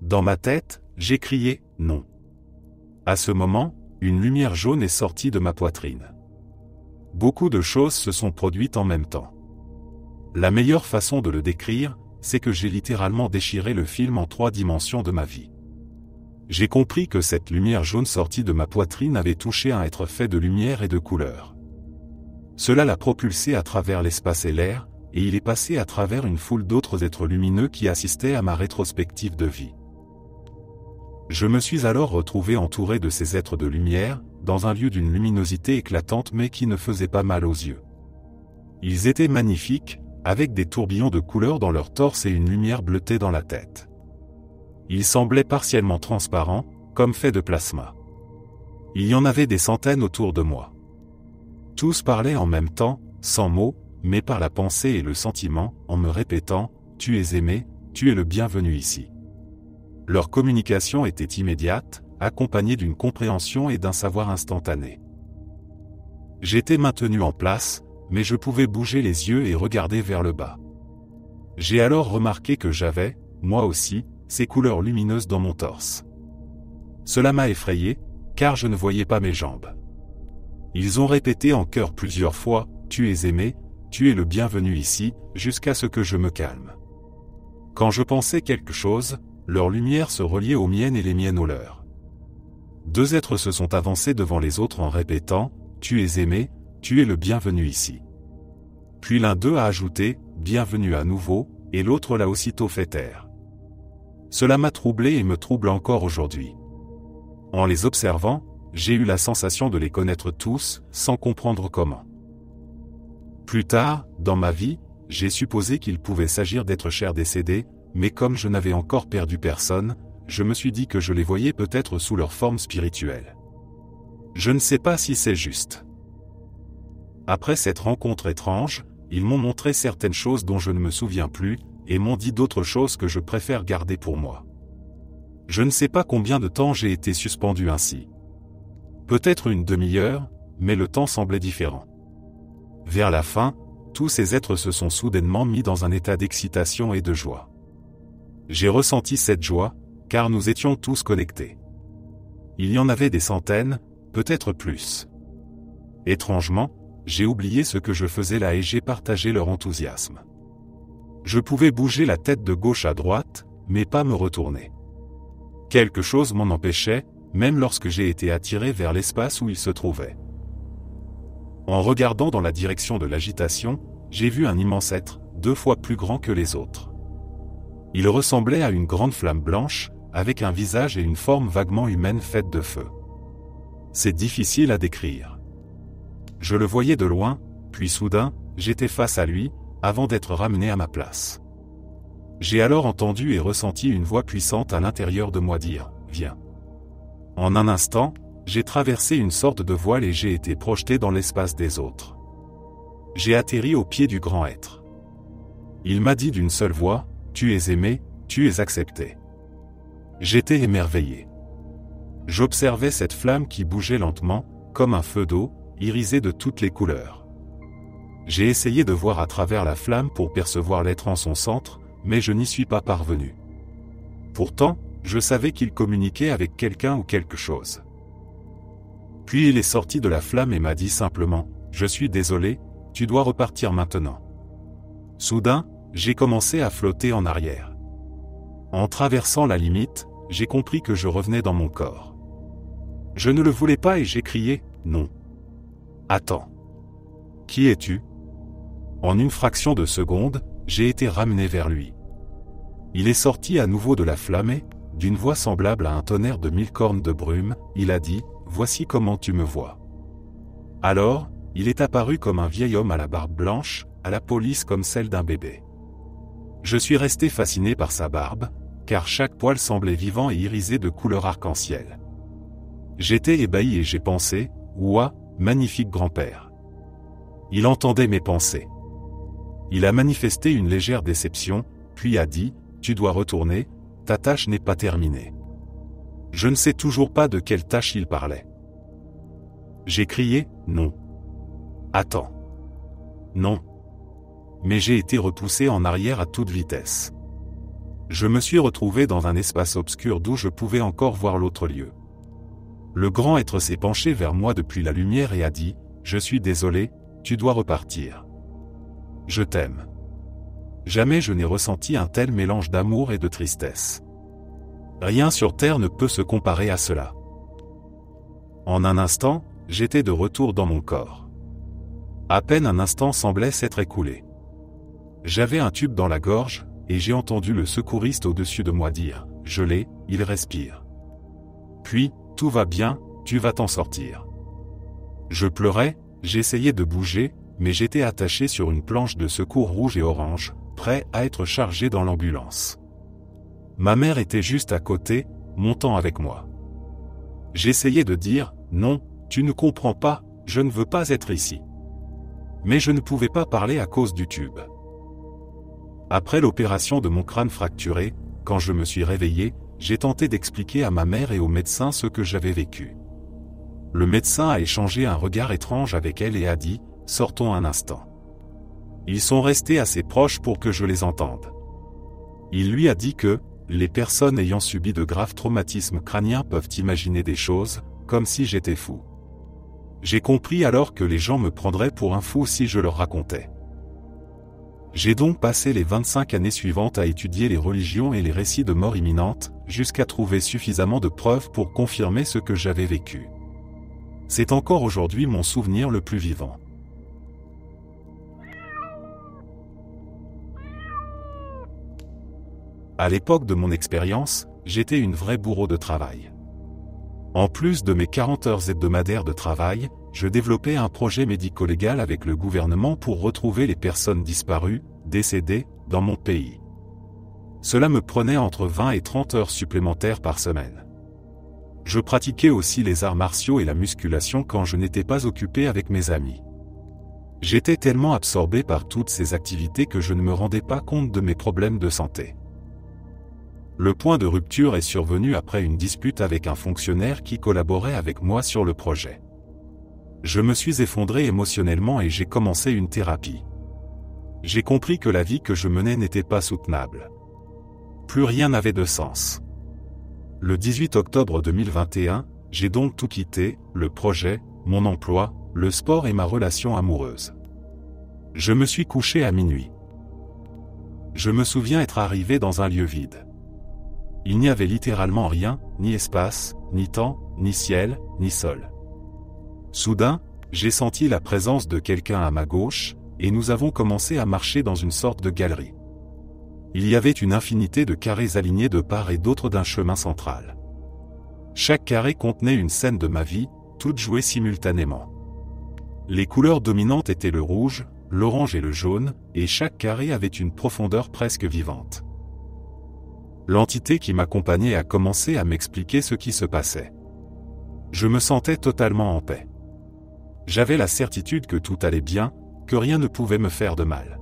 Dans ma tête, j'ai crié « non ». À ce moment, une lumière jaune est sortie de ma poitrine. Beaucoup de choses se sont produites en même temps. La meilleure façon de le décrire, c'est que j'ai littéralement déchiré le film en 3 dimensions de ma vie. J'ai compris que cette lumière jaune sortie de ma poitrine avait touché un être fait de lumière et de couleurs. Cela l'a propulsé à travers l'espace et l'air, et il est passé à travers une foule d'autres êtres lumineux qui assistaient à ma rétrospective de vie. Je me suis alors retrouvé entouré de ces êtres de lumière, dans un lieu d'une luminosité éclatante mais qui ne faisait pas mal aux yeux. Ils étaient magnifiques, avec des tourbillons de couleurs dans leur torse et une lumière bleutée dans la tête. Ils semblaient partiellement transparents, comme faits de plasma. Il y en avait des centaines autour de moi. Tous parlaient en même temps, sans mots, mais par la pensée et le sentiment, en me répétant « Tu es aimé, tu es le bienvenu ici ». Leur communication était immédiate, accompagnée d'une compréhension et d'un savoir instantané. J'étais maintenu en place, mais je pouvais bouger les yeux et regarder vers le bas. J'ai alors remarqué que j'avais, moi aussi, ces couleurs lumineuses dans mon torse. Cela m'a effrayé, car je ne voyais pas mes jambes. Ils ont répété en chœur plusieurs fois « Tu es aimé, tu es le bienvenu ici », jusqu'à ce que je me calme. Quand je pensais quelque chose, leur lumière se reliait aux miennes et les miennes aux leurs. 2 êtres se sont avancés devant les autres en répétant « Tu es aimé, tu es le bienvenu ici ». Puis l'un d'eux a ajouté « Bienvenue à nouveau » et l'autre l'a aussitôt fait taire. Cela m'a troublé et me trouble encore aujourd'hui. En les observant, j'ai eu la sensation de les connaître tous, sans comprendre comment. Plus tard, dans ma vie, j'ai supposé qu'il pouvait s'agir d'êtres chers décédés, mais comme je n'avais encore perdu personne, je me suis dit que je les voyais peut-être sous leur forme spirituelle. Je ne sais pas si c'est juste. Après cette rencontre étrange, ils m'ont montré certaines choses dont je ne me souviens plus, et m'ont dit d'autres choses que je préfère garder pour moi. Je ne sais pas combien de temps j'ai été suspendu ainsi. Peut-être une demi-heure, mais le temps semblait différent. Vers la fin, Tous ces êtres se sont soudainement mis dans un état d'excitation et de joie. J'ai ressenti cette joie, car nous étions tous connectés. Il y en avait des centaines, peut-être plus. Étrangement, j'ai oublié ce que je faisais là et j'ai partagé leur enthousiasme. Je pouvais bouger la tête de gauche à droite, mais pas me retourner. Quelque chose m'en empêchait, même lorsque j'ai été attiré vers l'espace où ils se trouvaient. En regardant dans la direction de l'agitation, j'ai vu un immense être, 2 fois plus grand que les autres. Il ressemblait à une grande flamme blanche, avec un visage et une forme vaguement humaine faite de feu. C'est difficile à décrire. Je le voyais de loin, puis soudain, j'étais face à lui, avant d'être ramené à ma place. J'ai alors entendu et ressenti une voix puissante à l'intérieur de moi dire « Viens ». En un instant, j'ai traversé une sorte de voile et j'ai été projeté dans l'espace des autres. J'ai atterri au pied du grand être. Il m'a dit d'une seule voix « Tu es aimé, tu es accepté ». J'étais émerveillé. J'observais cette flamme qui bougeait lentement, comme un feu d'eau, irisé de toutes les couleurs. J'ai essayé de voir à travers la flamme pour percevoir l'être en son centre, mais je n'y suis pas parvenu. Pourtant, je savais qu'il communiquait avec quelqu'un ou quelque chose. Puis il est sorti de la flamme et m'a dit simplement « Je suis désolé, tu dois repartir maintenant ». Soudain, j'ai commencé à flotter en arrière. En traversant la limite, j'ai compris que je revenais dans mon corps. Je ne le voulais pas et j'ai crié « Non ». Attends. Qui es-tu ? En une fraction de seconde, j'ai été ramené vers lui. Il est sorti à nouveau de la flamme et, d'une voix semblable à un tonnerre de 1000 cornes de brume, il a dit « Voici comment tu me vois ». Alors, il est apparu comme un vieil homme à la barbe blanche, à la peau lisse comme celle d'un bébé. Je suis resté fasciné par sa barbe, car chaque poil semblait vivant et irisé de couleur arc-en-ciel. J'étais ébahi et j'ai pensé « Ouah, magnifique grand-père ». Il entendait mes pensées. Il a manifesté une légère déception, puis a dit « Tu dois retourner, ta tâche n'est pas terminée ». Je ne sais toujours pas de quelle tâche il parlait. J'ai crié « Non ». Attends. Non. Mais j'ai été repoussé en arrière à toute vitesse. Je me suis retrouvé dans un espace obscur d'où je pouvais encore voir l'autre lieu. Le grand être s'est penché vers moi depuis la lumière et a dit « Je suis désolé, tu dois repartir. Je t'aime. » Jamais je n'ai ressenti un tel mélange d'amour et de tristesse. Rien sur terre ne peut se comparer à cela. En un instant, j'étais de retour dans mon corps. À peine un instant semblait s'être écoulé. J'avais un tube dans la gorge, et j'ai entendu le secouriste au-dessus de moi dire « Je l'ai, il respire. » Puis, « Tout va bien, tu vas t'en sortir. » Je pleurais, j'essayais de bouger, mais j'étais attaché sur une planche de secours rouge et orange, prêt à être chargé dans l'ambulance. Ma mère était juste à côté, montant avec moi. J'essayais de dire « Non, tu ne comprends pas, je ne veux pas être ici. » Mais je ne pouvais pas parler à cause du tube. Après l'opération de mon crâne fracturé, quand je me suis réveillé, j'ai tenté d'expliquer à ma mère et au médecin ce que j'avais vécu. Le médecin a échangé un regard étrange avec elle et a dit « Sortons un instant ». Ils sont restés assez proches pour que je les entende. Il lui a dit que les personnes ayant subi de graves traumatismes crâniens peuvent imaginer des choses, comme si j'étais fou. J'ai compris alors que les gens me prendraient pour un fou si je leur racontais. J'ai donc passé les 25 années suivantes à étudier les religions et les récits de mort imminente, jusqu'à trouver suffisamment de preuves pour confirmer ce que j'avais vécu. C'est encore aujourd'hui mon souvenir le plus vivant. À l'époque de mon expérience, j'étais une vraie bourreau de travail. En plus de mes 40 heures hebdomadaires de travail, je développais un projet médico-légal avec le gouvernement pour retrouver les personnes disparues, décédées, dans mon pays. Cela me prenait entre 20 et 30 heures supplémentaires par semaine. Je pratiquais aussi les arts martiaux et la musculation quand je n'étais pas occupé avec mes amis. J'étais tellement absorbé par toutes ces activités que je ne me rendais pas compte de mes problèmes de santé. Le point de rupture est survenu après une dispute avec un fonctionnaire qui collaborait avec moi sur le projet. Je me suis effondré émotionnellement et j'ai commencé une thérapie. J'ai compris que la vie que je menais n'était pas soutenable. Plus rien n'avait de sens. Le 18 octobre 2021, j'ai donc tout quitté, le projet, mon emploi, le sport et ma relation amoureuse. Je me suis couché à minuit. Je me souviens être arrivé dans un lieu vide. Il n'y avait littéralement rien, ni espace, ni temps, ni ciel, ni sol. Soudain, j'ai senti la présence de quelqu'un à ma gauche, et nous avons commencé à marcher dans une sorte de galerie. Il y avait une infinité de carrés alignés de part et d'autre d'un chemin central. Chaque carré contenait une scène de ma vie, toutes jouées simultanément. Les couleurs dominantes étaient le rouge, l'orange et le jaune, et chaque carré avait une profondeur presque vivante. L'entité qui m'accompagnait a commencé à m'expliquer ce qui se passait. Je me sentais totalement en paix. J'avais la certitude que tout allait bien, que rien ne pouvait me faire de mal.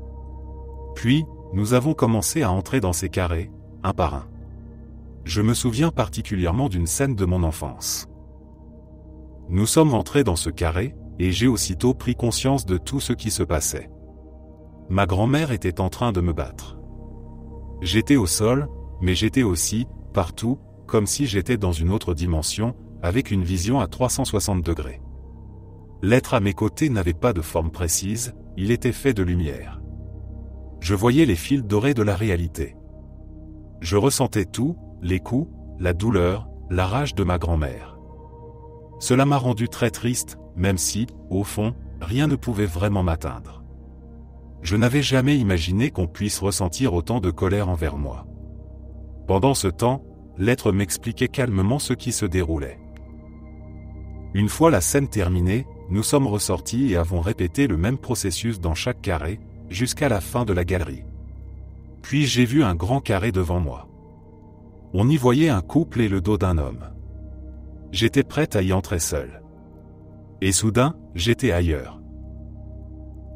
Puis, nous avons commencé à entrer dans ces carrés, un par un. Je me souviens particulièrement d'une scène de mon enfance. Nous sommes entrés dans ce carré, et j'ai aussitôt pris conscience de tout ce qui se passait. Ma grand-mère était en train de me battre. J'étais au sol, mais j'étais aussi, partout, comme si j'étais dans une autre dimension, avec une vision à 360 degrés. L'être à mes côtés n'avait pas de forme précise, il était fait de lumière. Je voyais les fils dorés de la réalité. Je ressentais tout, les coups, la douleur, la rage de ma grand-mère. Cela m'a rendu très triste, même si, au fond, rien ne pouvait vraiment m'atteindre. Je n'avais jamais imaginé qu'on puisse ressentir autant de colère envers moi. Pendant ce temps, l'être m'expliquait calmement ce qui se déroulait. Une fois la scène terminée, nous sommes ressortis et avons répété le même processus dans chaque carré, jusqu'à la fin de la galerie. Puis j'ai vu un grand carré devant moi. On y voyait un couple et le dos d'un homme. J'étais prête à y entrer seule. Et soudain, j'étais ailleurs.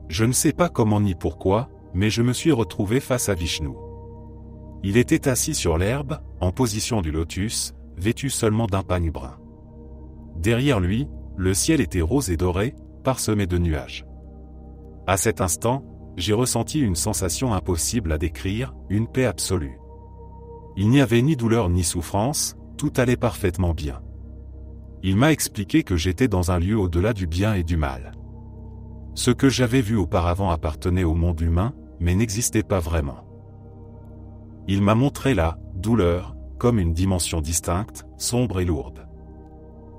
Je ne sais pas comment ni pourquoi, mais je me suis retrouvé face à Vishnu. Il était assis sur l'herbe, en position du lotus, vêtu seulement d'un pagne brun. Derrière lui, le ciel était rose et doré, parsemé de nuages. À cet instant, j'ai ressenti une sensation impossible à décrire, une paix absolue. Il n'y avait ni douleur ni souffrance, tout allait parfaitement bien. Il m'a expliqué que j'étais dans un lieu au-delà du bien et du mal. Ce que j'avais vu auparavant appartenait au monde humain, mais n'existait pas vraiment. Il m'a montré la douleur, comme une dimension distincte, sombre et lourde.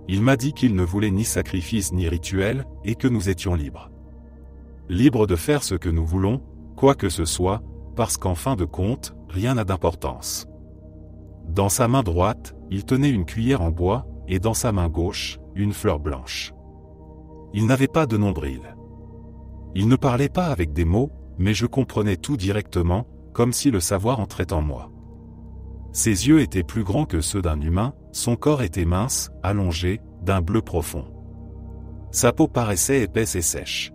Il m'a dit qu'il ne voulait ni sacrifice ni rituel, et que nous étions libres. Libres de faire ce que nous voulons, quoi que ce soit, parce qu'en fin de compte, rien n'a d'importance. Dans sa main droite, il tenait une cuillère en bois, et dans sa main gauche, une fleur blanche. Il n'avait pas de nombril. Il ne parlait pas avec des mots, mais je comprenais tout directement, comme si le savoir entrait en moi. Ses yeux étaient plus grands que ceux d'un humain, son corps était mince, allongé, d'un bleu profond. Sa peau paraissait épaisse et sèche.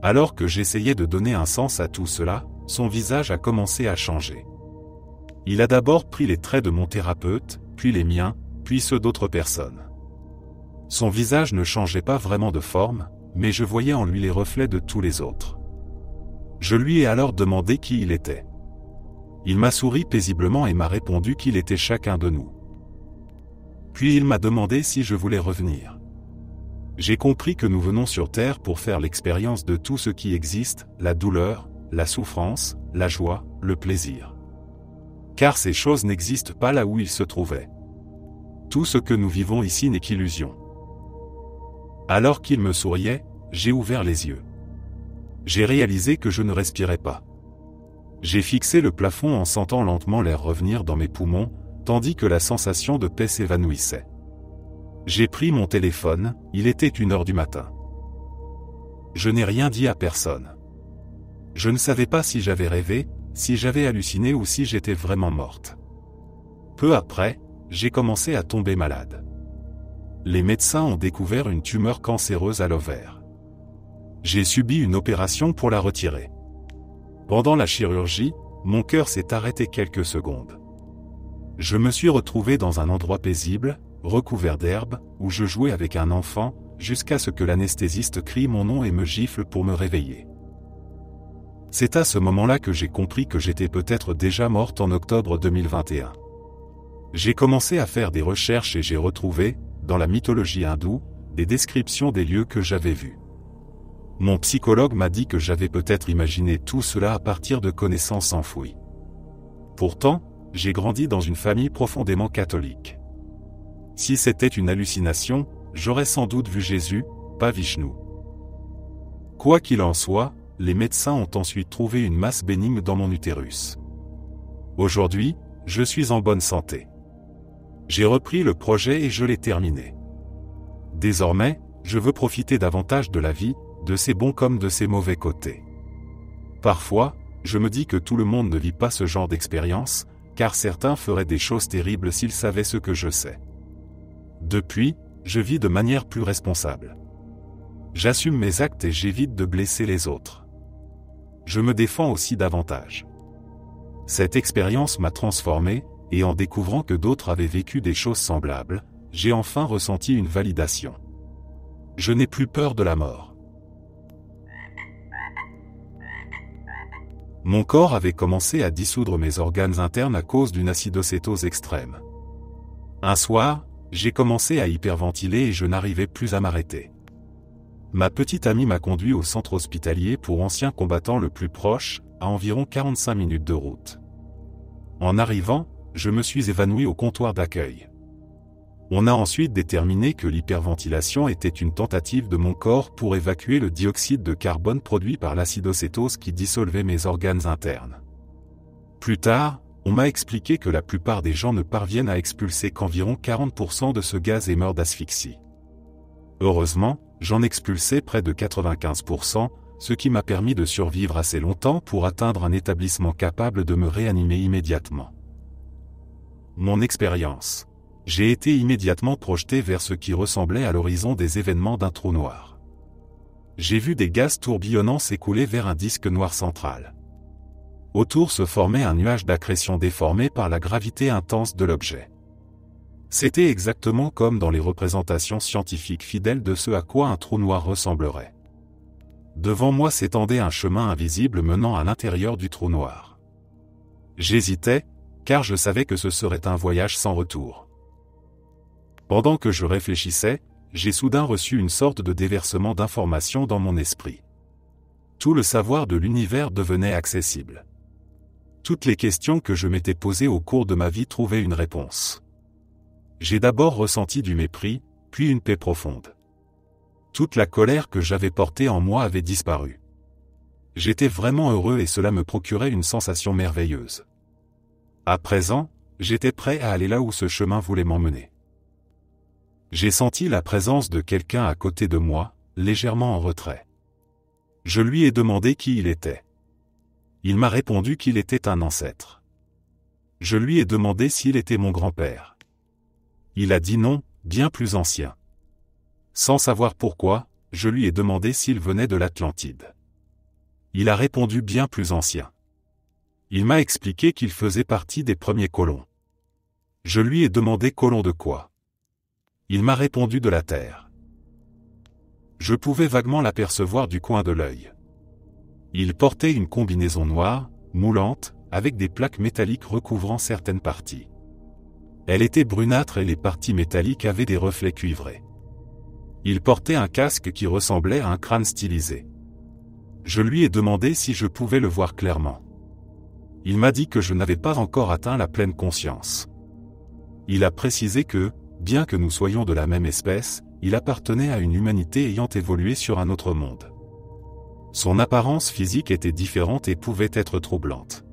Alors que j'essayais de donner un sens à tout cela, son visage a commencé à changer. Il a d'abord pris les traits de mon thérapeute, puis les miens, puis ceux d'autres personnes. Son visage ne changeait pas vraiment de forme, mais je voyais en lui les reflets de tous les autres. Je lui ai alors demandé qui il était. Il m'a souri paisiblement et m'a répondu qu'il était chacun de nous. Puis il m'a demandé si je voulais revenir. J'ai compris que nous venons sur Terre pour faire l'expérience de tout ce qui existe, la douleur, la souffrance, la joie, le plaisir. Car ces choses n'existent pas là où ils se trouvaient. Tout ce que nous vivons ici n'est qu'illusion. Alors qu'il me souriait, j'ai ouvert les yeux. J'ai réalisé que je ne respirais pas. J'ai fixé le plafond en sentant lentement l'air revenir dans mes poumons, tandis que la sensation de paix s'évanouissait. J'ai pris mon téléphone, il était 1h du matin. Je n'ai rien dit à personne. Je ne savais pas si j'avais rêvé, si j'avais halluciné ou si j'étais vraiment morte. Peu après, j'ai commencé à tomber malade. Les médecins ont découvert une tumeur cancéreuse à l'ovaire. J'ai subi une opération pour la retirer. Pendant la chirurgie, mon cœur s'est arrêté quelques secondes. Je me suis retrouvé dans un endroit paisible, recouvert d'herbe, où je jouais avec un enfant, jusqu'à ce que l'anesthésiste crie mon nom et me gifle pour me réveiller. C'est à ce moment-là que j'ai compris que j'étais peut-être déjà morte en octobre 2021. J'ai commencé à faire des recherches et j'ai retrouvé, dans la mythologie hindoue, des descriptions des lieux que j'avais vus. Mon psychologue m'a dit que j'avais peut-être imaginé tout cela à partir de connaissances enfouies. Pourtant, j'ai grandi dans une famille profondément catholique. Si c'était une hallucination, j'aurais sans doute vu Jésus, pas Vishnu. Quoi qu'il en soit, les médecins ont ensuite trouvé une masse bénigne dans mon utérus. Aujourd'hui, je suis en bonne santé. J'ai repris le projet et je l'ai terminé. Désormais, je veux profiter davantage de la vie, de ses bons comme de ses mauvais côtés. Parfois, je me dis que tout le monde ne vit pas ce genre d'expérience, car certains feraient des choses terribles s'ils savaient ce que je sais. Depuis, je vis de manière plus responsable. J'assume mes actes et j'évite de blesser les autres. Je me défends aussi davantage. Cette expérience m'a transformé, et en découvrant que d'autres avaient vécu des choses semblables, j'ai enfin ressenti une validation. Je n'ai plus peur de la mort. Mon corps avait commencé à dissoudre mes organes internes à cause d'une acidocétose extrême. Un soir, j'ai commencé à hyperventiler et je n'arrivais plus à m'arrêter. Ma petite amie m'a conduit au centre hospitalier pour anciens combattants le plus proche, à environ 45 minutes de route. En arrivant, je me suis évanoui au comptoir d'accueil. On a ensuite déterminé que l'hyperventilation était une tentative de mon corps pour évacuer le dioxyde de carbone produit par l'acidocétose qui dissolvait mes organes internes. Plus tard, on m'a expliqué que la plupart des gens ne parviennent à expulser qu'environ 40% de ce gaz et meurent d'asphyxie. Heureusement, j'en expulsais près de 95%, ce qui m'a permis de survivre assez longtemps pour atteindre un établissement capable de me réanimer immédiatement. Mon expérience. J'ai été immédiatement projeté vers ce qui ressemblait à l'horizon des événements d'un trou noir. J'ai vu des gaz tourbillonnants s'écouler vers un disque noir central. Autour se formait un nuage d'accrétion déformé par la gravité intense de l'objet. C'était exactement comme dans les représentations scientifiques fidèles de ce à quoi un trou noir ressemblerait. Devant moi s'étendait un chemin invisible menant à l'intérieur du trou noir. J'hésitais, car je savais que ce serait un voyage sans retour. Pendant que je réfléchissais, j'ai soudain reçu une sorte de déversement d'informations dans mon esprit. Tout le savoir de l'univers devenait accessible. Toutes les questions que je m'étais posées au cours de ma vie trouvaient une réponse. J'ai d'abord ressenti du mépris, puis une paix profonde. Toute la colère que j'avais portée en moi avait disparu. J'étais vraiment heureux et cela me procurait une sensation merveilleuse. À présent, j'étais prêt à aller là où ce chemin voulait m'emmener. J'ai senti la présence de quelqu'un à côté de moi, légèrement en retrait. Je lui ai demandé qui il était. Il m'a répondu qu'il était un ancêtre. Je lui ai demandé s'il était mon grand-père. Il a dit non, bien plus ancien. Sans savoir pourquoi, je lui ai demandé s'il venait de l'Atlantide. Il a répondu bien plus ancien. Il m'a expliqué qu'il faisait partie des premiers colons. Je lui ai demandé colons de quoi. Il m'a répondu de la Terre. Je pouvais vaguement l'apercevoir du coin de l'œil. Il portait une combinaison noire, moulante, avec des plaques métalliques recouvrant certaines parties. Elle était brunâtre et les parties métalliques avaient des reflets cuivrés. Il portait un casque qui ressemblait à un crâne stylisé. Je lui ai demandé si je pouvais le voir clairement. Il m'a dit que je n'avais pas encore atteint la pleine conscience. Il a précisé que, bien que nous soyons de la même espèce, il appartenait à une humanité ayant évolué sur un autre monde. Son apparence physique était différente et pouvait être troublante.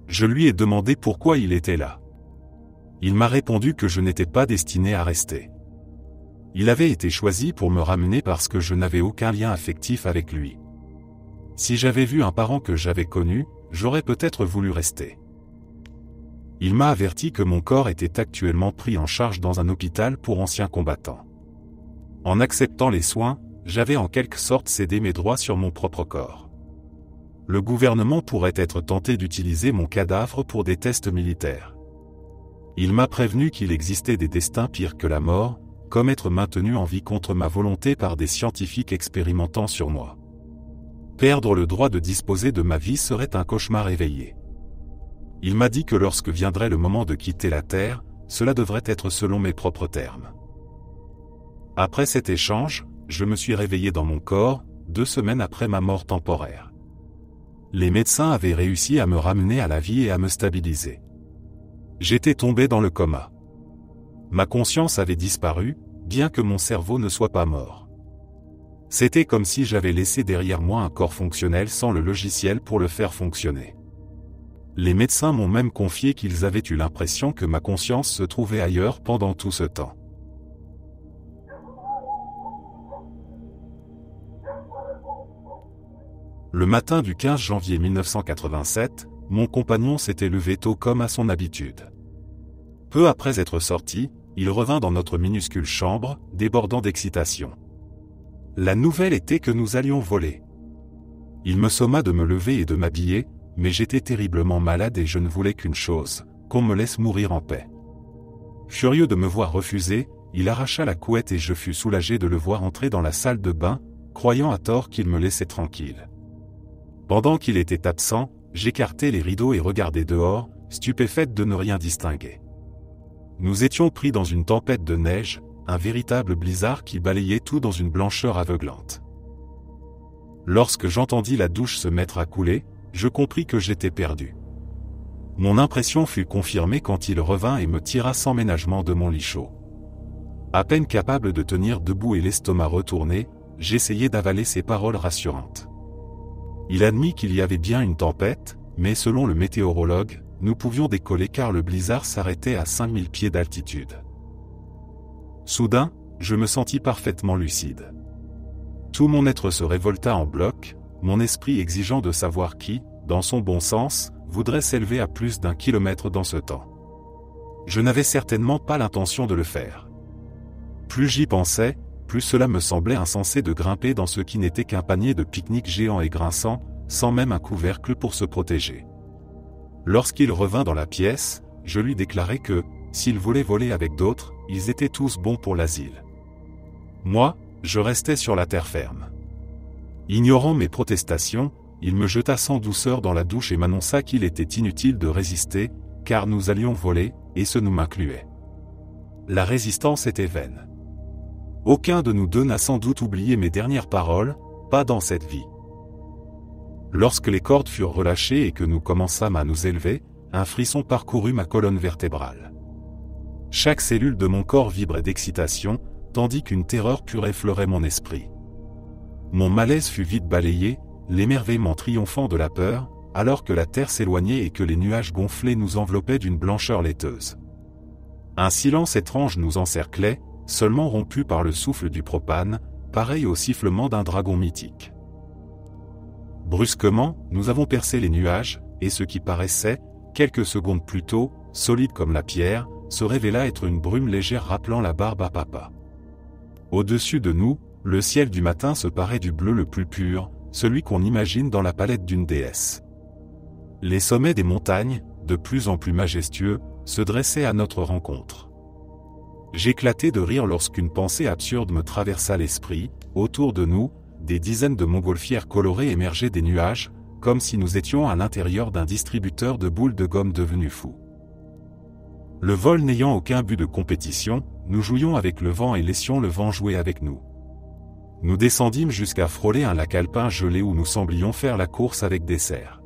Je lui ai demandé pourquoi il était là. Il m'a répondu que je n'étais pas destiné à rester. Il avait été choisi pour me ramener parce que je n'avais aucun lien affectif avec lui. Si j'avais vu un parent que j'avais connu, j'aurais peut-être voulu rester. Il m'a averti que mon corps était actuellement pris en charge dans un hôpital pour anciens combattants. En acceptant les soins, j'avais en quelque sorte cédé mes droits sur mon propre corps. Le gouvernement pourrait être tenté d'utiliser mon cadavre pour des tests militaires. Il m'a prévenu qu'il existait des destins pires que la mort, comme être maintenu en vie contre ma volonté par des scientifiques expérimentant sur moi. Perdre le droit de disposer de ma vie serait un cauchemar éveillé. Il m'a dit que lorsque viendrait le moment de quitter la Terre, cela devrait être selon mes propres termes. Après cet échange, je me suis réveillé dans mon corps, 2 semaines après ma mort temporaire. Les médecins avaient réussi à me ramener à la vie et à me stabiliser. J'étais tombé dans le coma. Ma conscience avait disparu, bien que mon cerveau ne soit pas mort. C'était comme si j'avais laissé derrière moi un corps fonctionnel sans le logiciel pour le faire fonctionner. Les médecins m'ont même confié qu'ils avaient eu l'impression que ma conscience se trouvait ailleurs pendant tout ce temps. Le matin du 15 janvier 1987, mon compagnon s'était levé tôt comme à son habitude. Peu après être sorti, il revint dans notre minuscule chambre, débordant d'excitation. La nouvelle était que nous allions voler. Il me somma de me lever et de m'habiller, mais j'étais terriblement malade et je ne voulais qu'une chose, qu'on me laisse mourir en paix. Furieux de me voir refuser, il arracha la couette et je fus soulagé de le voir entrer dans la salle de bain, croyant à tort qu'il me laissait tranquille. Pendant qu'il était absent, j'écartais les rideaux et regardais dehors, stupéfaite de ne rien distinguer. Nous étions pris dans une tempête de neige, un véritable blizzard qui balayait tout dans une blancheur aveuglante. Lorsque j'entendis la douche se mettre à couler, je compris que j'étais perdu. Mon impression fut confirmée quand il revint et me tira sans ménagement de mon lit chaud. À peine capable de tenir debout et l'estomac retourné, j'essayais d'avaler ses paroles rassurantes. Il admit qu'il y avait bien une tempête, mais selon le météorologue, nous pouvions décoller car le blizzard s'arrêtait à 5000 pieds d'altitude. Soudain, je me sentis parfaitement lucide. Tout mon être se révolta en bloc, mon esprit exigeant de savoir qui, dans son bon sens, voudrait s'élever à plus d'1 kilomètre dans ce temps. Je n'avais certainement pas l'intention de le faire. Plus j'y pensais, plus cela me semblait insensé de grimper dans ce qui n'était qu'un panier de pique-nique géant et grinçant, sans même un couvercle pour se protéger. Lorsqu'il revint dans la pièce, je lui déclarai que, s'il voulait voler avec d'autres, ils étaient tous bons pour l'asile. Moi, je restais sur la terre ferme. Ignorant mes protestations, il me jeta sans douceur dans la douche et m'annonça qu'il était inutile de résister, car nous allions voler, et ce nous m'incluait. La résistance était vaine. Aucun de nous deux n'a sans doute oublié mes dernières paroles, pas dans cette vie. Lorsque les cordes furent relâchées et que nous commençâmes à nous élever, un frisson parcourut ma colonne vertébrale. Chaque cellule de mon corps vibrait d'excitation, tandis qu'une terreur pure effleurait mon esprit. Mon malaise fut vite balayé, l'émerveillement triomphant de la peur, alors que la terre s'éloignait et que les nuages gonflés nous enveloppaient d'une blancheur laiteuse. Un silence étrange nous encerclait, seulement rompu par le souffle du propane, pareil au sifflement d'un dragon mythique. Brusquement, nous avons percé les nuages, et ce qui paraissait, quelques secondes plus tôt, solide comme la pierre, se révéla être une brume légère rappelant la barbe à papa. Au-dessus de nous, le ciel du matin se parait du bleu le plus pur, celui qu'on imagine dans la palette d'une déesse. Les sommets des montagnes, de plus en plus majestueux, se dressaient à notre rencontre. J'éclatai de rire lorsqu'une pensée absurde me traversa l'esprit. Autour de nous, des dizaines de montgolfières colorées émergeaient des nuages, comme si nous étions à l'intérieur d'un distributeur de boules de gomme devenu fou. Le vol n'ayant aucun but de compétition, nous jouions avec le vent et laissions le vent jouer avec nous. Nous descendîmes jusqu'à frôler un lac alpin gelé où nous semblions faire la course avec des cerfs.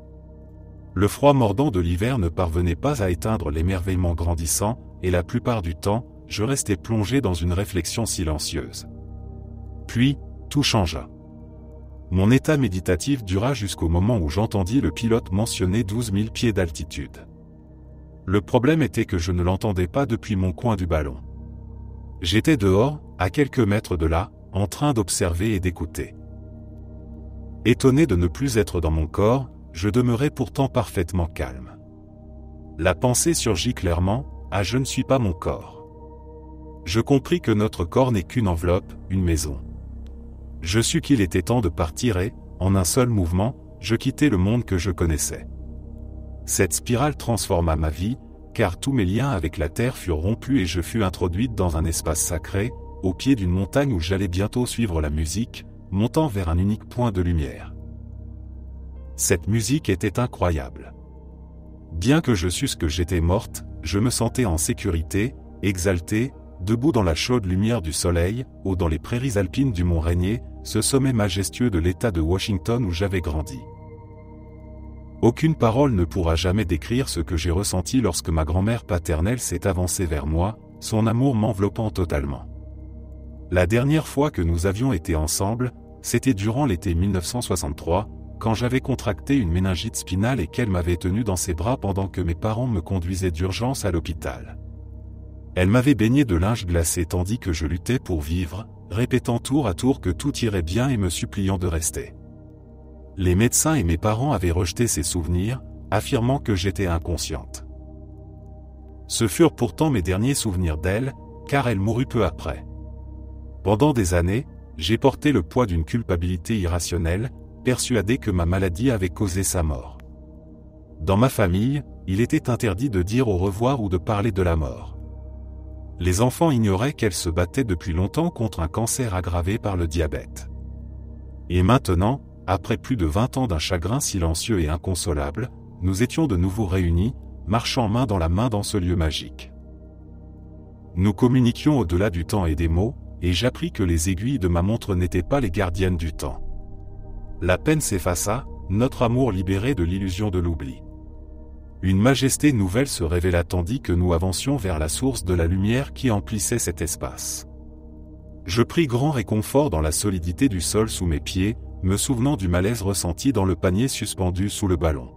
Le froid mordant de l'hiver ne parvenait pas à éteindre l'émerveillement grandissant, et la plupart du temps, je restais plongé dans une réflexion silencieuse. Puis, tout changea. Mon état méditatif dura jusqu'au moment où j'entendis le pilote mentionner 12 000 pieds d'altitude. Le problème était que je ne l'entendais pas depuis mon coin du ballon. J'étais dehors, à quelques mètres de là, en train d'observer et d'écouter. Étonné de ne plus être dans mon corps, je demeurais pourtant parfaitement calme. La pensée surgit clairement, « Ah, je ne suis pas mon corps. » Je compris que notre corps n'est qu'une enveloppe, une maison. Je sus qu'il était temps de partir et, en un seul mouvement, je quittai le monde que je connaissais. Cette spirale transforma ma vie, car tous mes liens avec la terre furent rompus et je fus introduite dans un espace sacré, au pied d'une montagne où j'allais bientôt suivre la musique, montant vers un unique point de lumière. Cette musique était incroyable. Bien que je susse que j'étais morte, je me sentais en sécurité, exalté, debout dans la chaude lumière du soleil, ou dans les prairies alpines du mont Rainier, ce sommet majestueux de l'État de Washington où j'avais grandi. Aucune parole ne pourra jamais décrire ce que j'ai ressenti lorsque ma grand-mère paternelle s'est avancée vers moi, son amour m'enveloppant totalement. La dernière fois que nous avions été ensemble, c'était durant l'été 1963, quand j'avais contracté une méningite spinale et qu'elle m'avait tenu dans ses bras pendant que mes parents me conduisaient d'urgence à l'hôpital. Elle m'avait baigné de linge glacé tandis que je luttais pour vivre, répétant tour à tour que tout irait bien et me suppliant de rester. Les médecins et mes parents avaient rejeté ces souvenirs, affirmant que j'étais inconsciente. Ce furent pourtant mes derniers souvenirs d'elle, car elle mourut peu après. Pendant des années, j'ai porté le poids d'une culpabilité irrationnelle, persuadé que ma maladie avait causé sa mort. Dans ma famille, il était interdit de dire au revoir ou de parler de la mort. Les enfants ignoraient qu'elle se battait depuis longtemps contre un cancer aggravé par le diabète. Et maintenant, après plus de 20 ans d'un chagrin silencieux et inconsolable, nous étions de nouveau réunis, marchant main dans la main dans ce lieu magique. Nous communiquions au-delà du temps et des mots, et j'appris que les aiguilles de ma montre n'étaient pas les gardiennes du temps. La peine s'effaça, notre amour libéré de l'illusion de l'oubli. Une majesté nouvelle se révéla tandis que nous avancions vers la source de la lumière qui emplissait cet espace. Je pris grand réconfort dans la solidité du sol sous mes pieds, me souvenant du malaise ressenti dans le panier suspendu sous le ballon.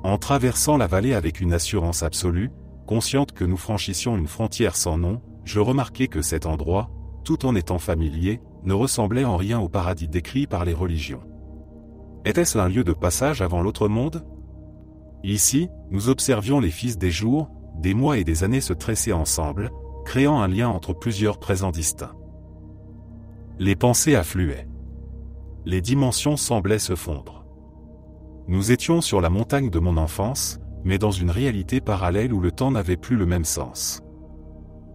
En traversant la vallée avec une assurance absolue, consciente que nous franchissions une frontière sans nom, je remarquai que cet endroit, tout en étant familier, ne ressemblait en rien au paradis décrit par les religions. Était-ce un lieu de passage avant l'autre monde ? Ici, nous observions les fils des jours, des mois et des années se tresser ensemble, créant un lien entre plusieurs présents distincts. Les pensées affluaient. Les dimensions semblaient se fondre. Nous étions sur la montagne de mon enfance, mais dans une réalité parallèle où le temps n'avait plus le même sens.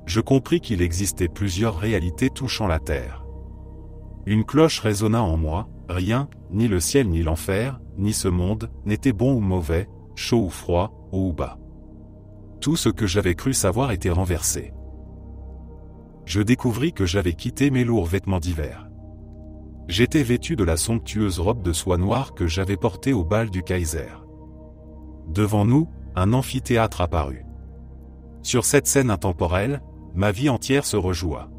Je compris qu'il existait plusieurs réalités touchant la terre. Une cloche résonna en moi, rien, ni le ciel ni l'enfer, ni ce monde, n'était bon ou mauvais, chaud ou froid, haut ou bas. Tout ce que j'avais cru savoir était renversé. Je découvris que j'avais quitté mes lourds vêtements d'hiver. J'étais vêtu de la somptueuse robe de soie noire que j'avais portée au bal du Kaiser. Devant nous, un amphithéâtre apparut. Sur cette scène intemporelle, ma vie entière se rejoua.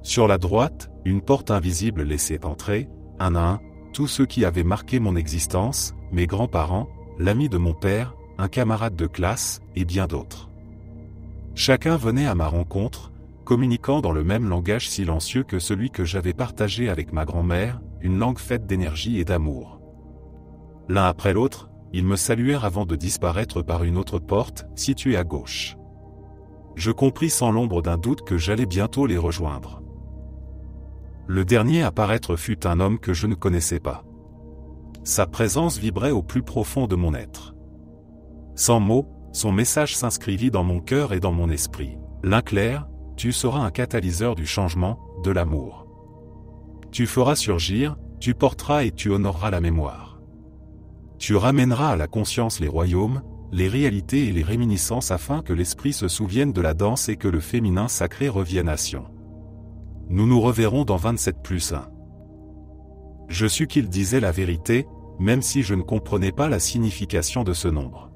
Sur la droite, une porte invisible laissait entrer, un à un, tous ceux qui avaient marqué mon existence, mes grands-parents, l'ami de mon père, un camarade de classe, et bien d'autres. Chacun venait à ma rencontre, communiquant dans le même langage silencieux que celui que j'avais partagé avec ma grand-mère, une langue faite d'énergie et d'amour. L'un après l'autre, ils me saluèrent avant de disparaître par une autre porte, située à gauche. Je compris sans l'ombre d'un doute que j'allais bientôt les rejoindre. Le dernier à paraître fut un homme que je ne connaissais pas. Sa présence vibrait au plus profond de mon être. Sans mots, son message s'inscrivit dans mon cœur et dans mon esprit. L'un clair, tu seras un catalyseur du changement, de l'amour. Tu feras surgir, tu porteras et tu honoreras la mémoire. Tu ramèneras à la conscience les royaumes, les réalités et les réminiscences afin que l'esprit se souvienne de la danse et que le féminin sacré revienne à Sion. Nous nous reverrons dans 27+1. Je sus qu'il disait la vérité, même si je ne comprenais pas la signification de ce nombre.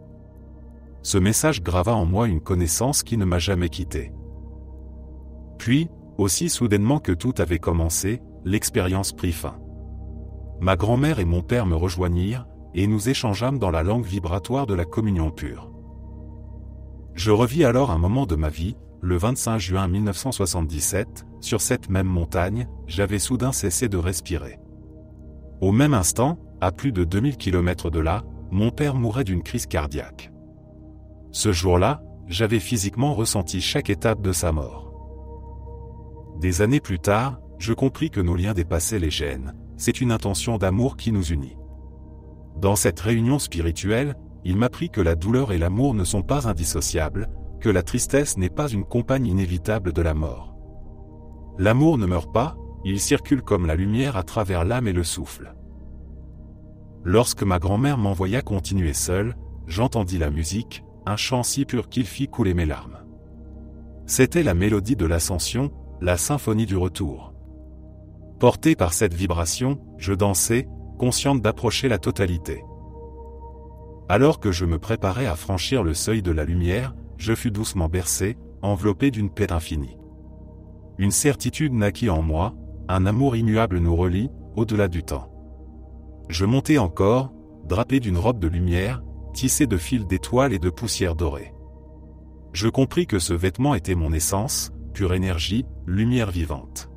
Ce message grava en moi une connaissance qui ne m'a jamais quitté. Puis, aussi soudainement que tout avait commencé, l'expérience prit fin. Ma grand-mère et mon père me rejoignirent, et nous échangeâmes dans la langue vibratoire de la communion pure. Je revis alors un moment de ma vie, le 25 juin 1977, sur cette même montagne, j'avais soudain cessé de respirer. Au même instant, à plus de 2000 km de là, mon père mourait d'une crise cardiaque. Ce jour-là, j'avais physiquement ressenti chaque étape de sa mort. Des années plus tard, je compris que nos liens dépassaient les gènes, c'est une intention d'amour qui nous unit. Dans cette réunion spirituelle, il m'apprit que la douleur et l'amour ne sont pas indissociables, que la tristesse n'est pas une compagne inévitable de la mort. L'amour ne meurt pas, il circule comme la lumière à travers l'âme et le souffle. Lorsque ma grand-mère m'envoya continuer seule, j'entendis la musique, un chant si pur qu'il fit couler mes larmes. C'était la mélodie de l'ascension, la symphonie du retour. Porté par cette vibration, je dansais, consciente d'approcher la totalité. Alors que je me préparais à franchir le seuil de la lumière, je fus doucement bercé, enveloppé d'une paix infinie. Une certitude naquit en moi, un amour immuable nous relie, au-delà du temps. Je montai encore, drapé d'une robe de lumière, tissée de fils d'étoiles et de poussière dorée. Je compris que ce vêtement était mon essence, pure énergie, lumière vivante.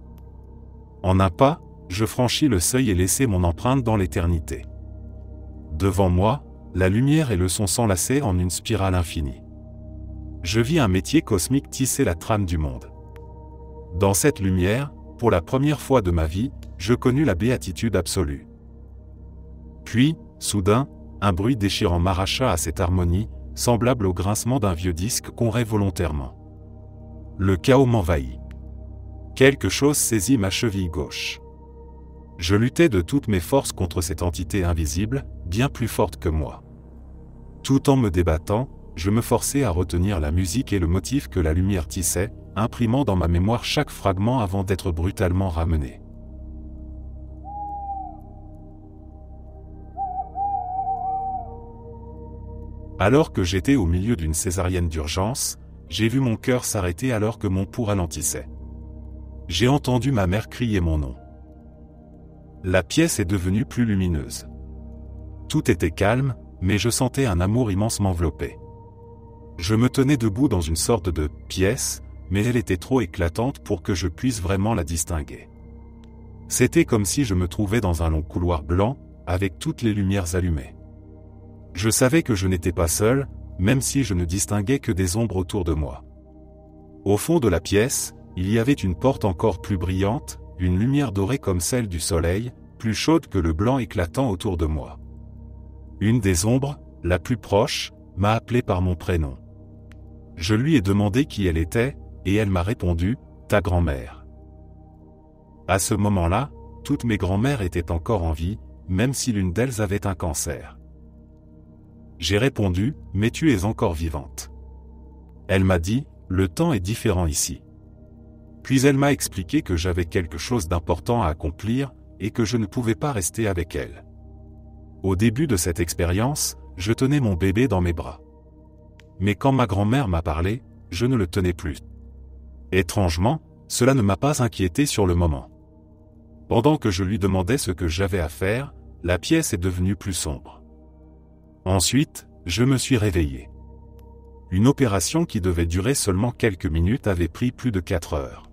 En un pas, je franchis le seuil et laissai mon empreinte dans l'éternité. Devant moi, la lumière et le son s'enlaçaient en une spirale infinie. Je vis un métier cosmique tisser la trame du monde. Dans cette lumière, pour la première fois de ma vie, je connus la béatitude absolue. Puis, soudain, un bruit déchirant m'arracha à cette harmonie, semblable au grincement d'un vieux disque qu'on raye volontairement. Le chaos m'envahit. Quelque chose saisit ma cheville gauche. Je luttais de toutes mes forces contre cette entité invisible, bien plus forte que moi. Tout en me débattant, je me forçais à retenir la musique et le motif que la lumière tissait, imprimant dans ma mémoire chaque fragment avant d'être brutalement ramené. Alors que j'étais au milieu d'une césarienne d'urgence, j'ai vu mon cœur s'arrêter alors que mon pouls ralentissait. J'ai entendu ma mère crier mon nom. La pièce est devenue plus lumineuse. Tout était calme, mais je sentais un amour immense m'envelopper. Je me tenais debout dans une sorte de pièce, mais elle était trop éclatante pour que je puisse vraiment la distinguer. C'était comme si je me trouvais dans un long couloir blanc, avec toutes les lumières allumées. Je savais que je n'étais pas seul, même si je ne distinguais que des ombres autour de moi. Au fond de la pièce, il y avait une porte encore plus brillante, une lumière dorée comme celle du soleil, plus chaude que le blanc éclatant autour de moi. Une des ombres, la plus proche, m'a appelé par mon prénom. Je lui ai demandé qui elle était, et elle m'a répondu, « Ta grand-mère ». À ce moment-là, toutes mes grand-mères étaient encore en vie, même si l'une d'elles avait un cancer. J'ai répondu, « Mais tu es encore vivante ». Elle m'a dit, « Le temps est différent ici ». Puis elle m'a expliqué que j'avais quelque chose d'important à accomplir, et que je ne pouvais pas rester avec elle. Au début de cette expérience, je tenais mon bébé dans mes bras. Mais quand ma grand-mère m'a parlé, je ne le tenais plus. Étrangement, cela ne m'a pas inquiété sur le moment. Pendant que je lui demandais ce que j'avais à faire, la pièce est devenue plus sombre. Ensuite, je me suis réveillé. Une opération qui devait durer seulement quelques minutes avait pris plus de 4 heures.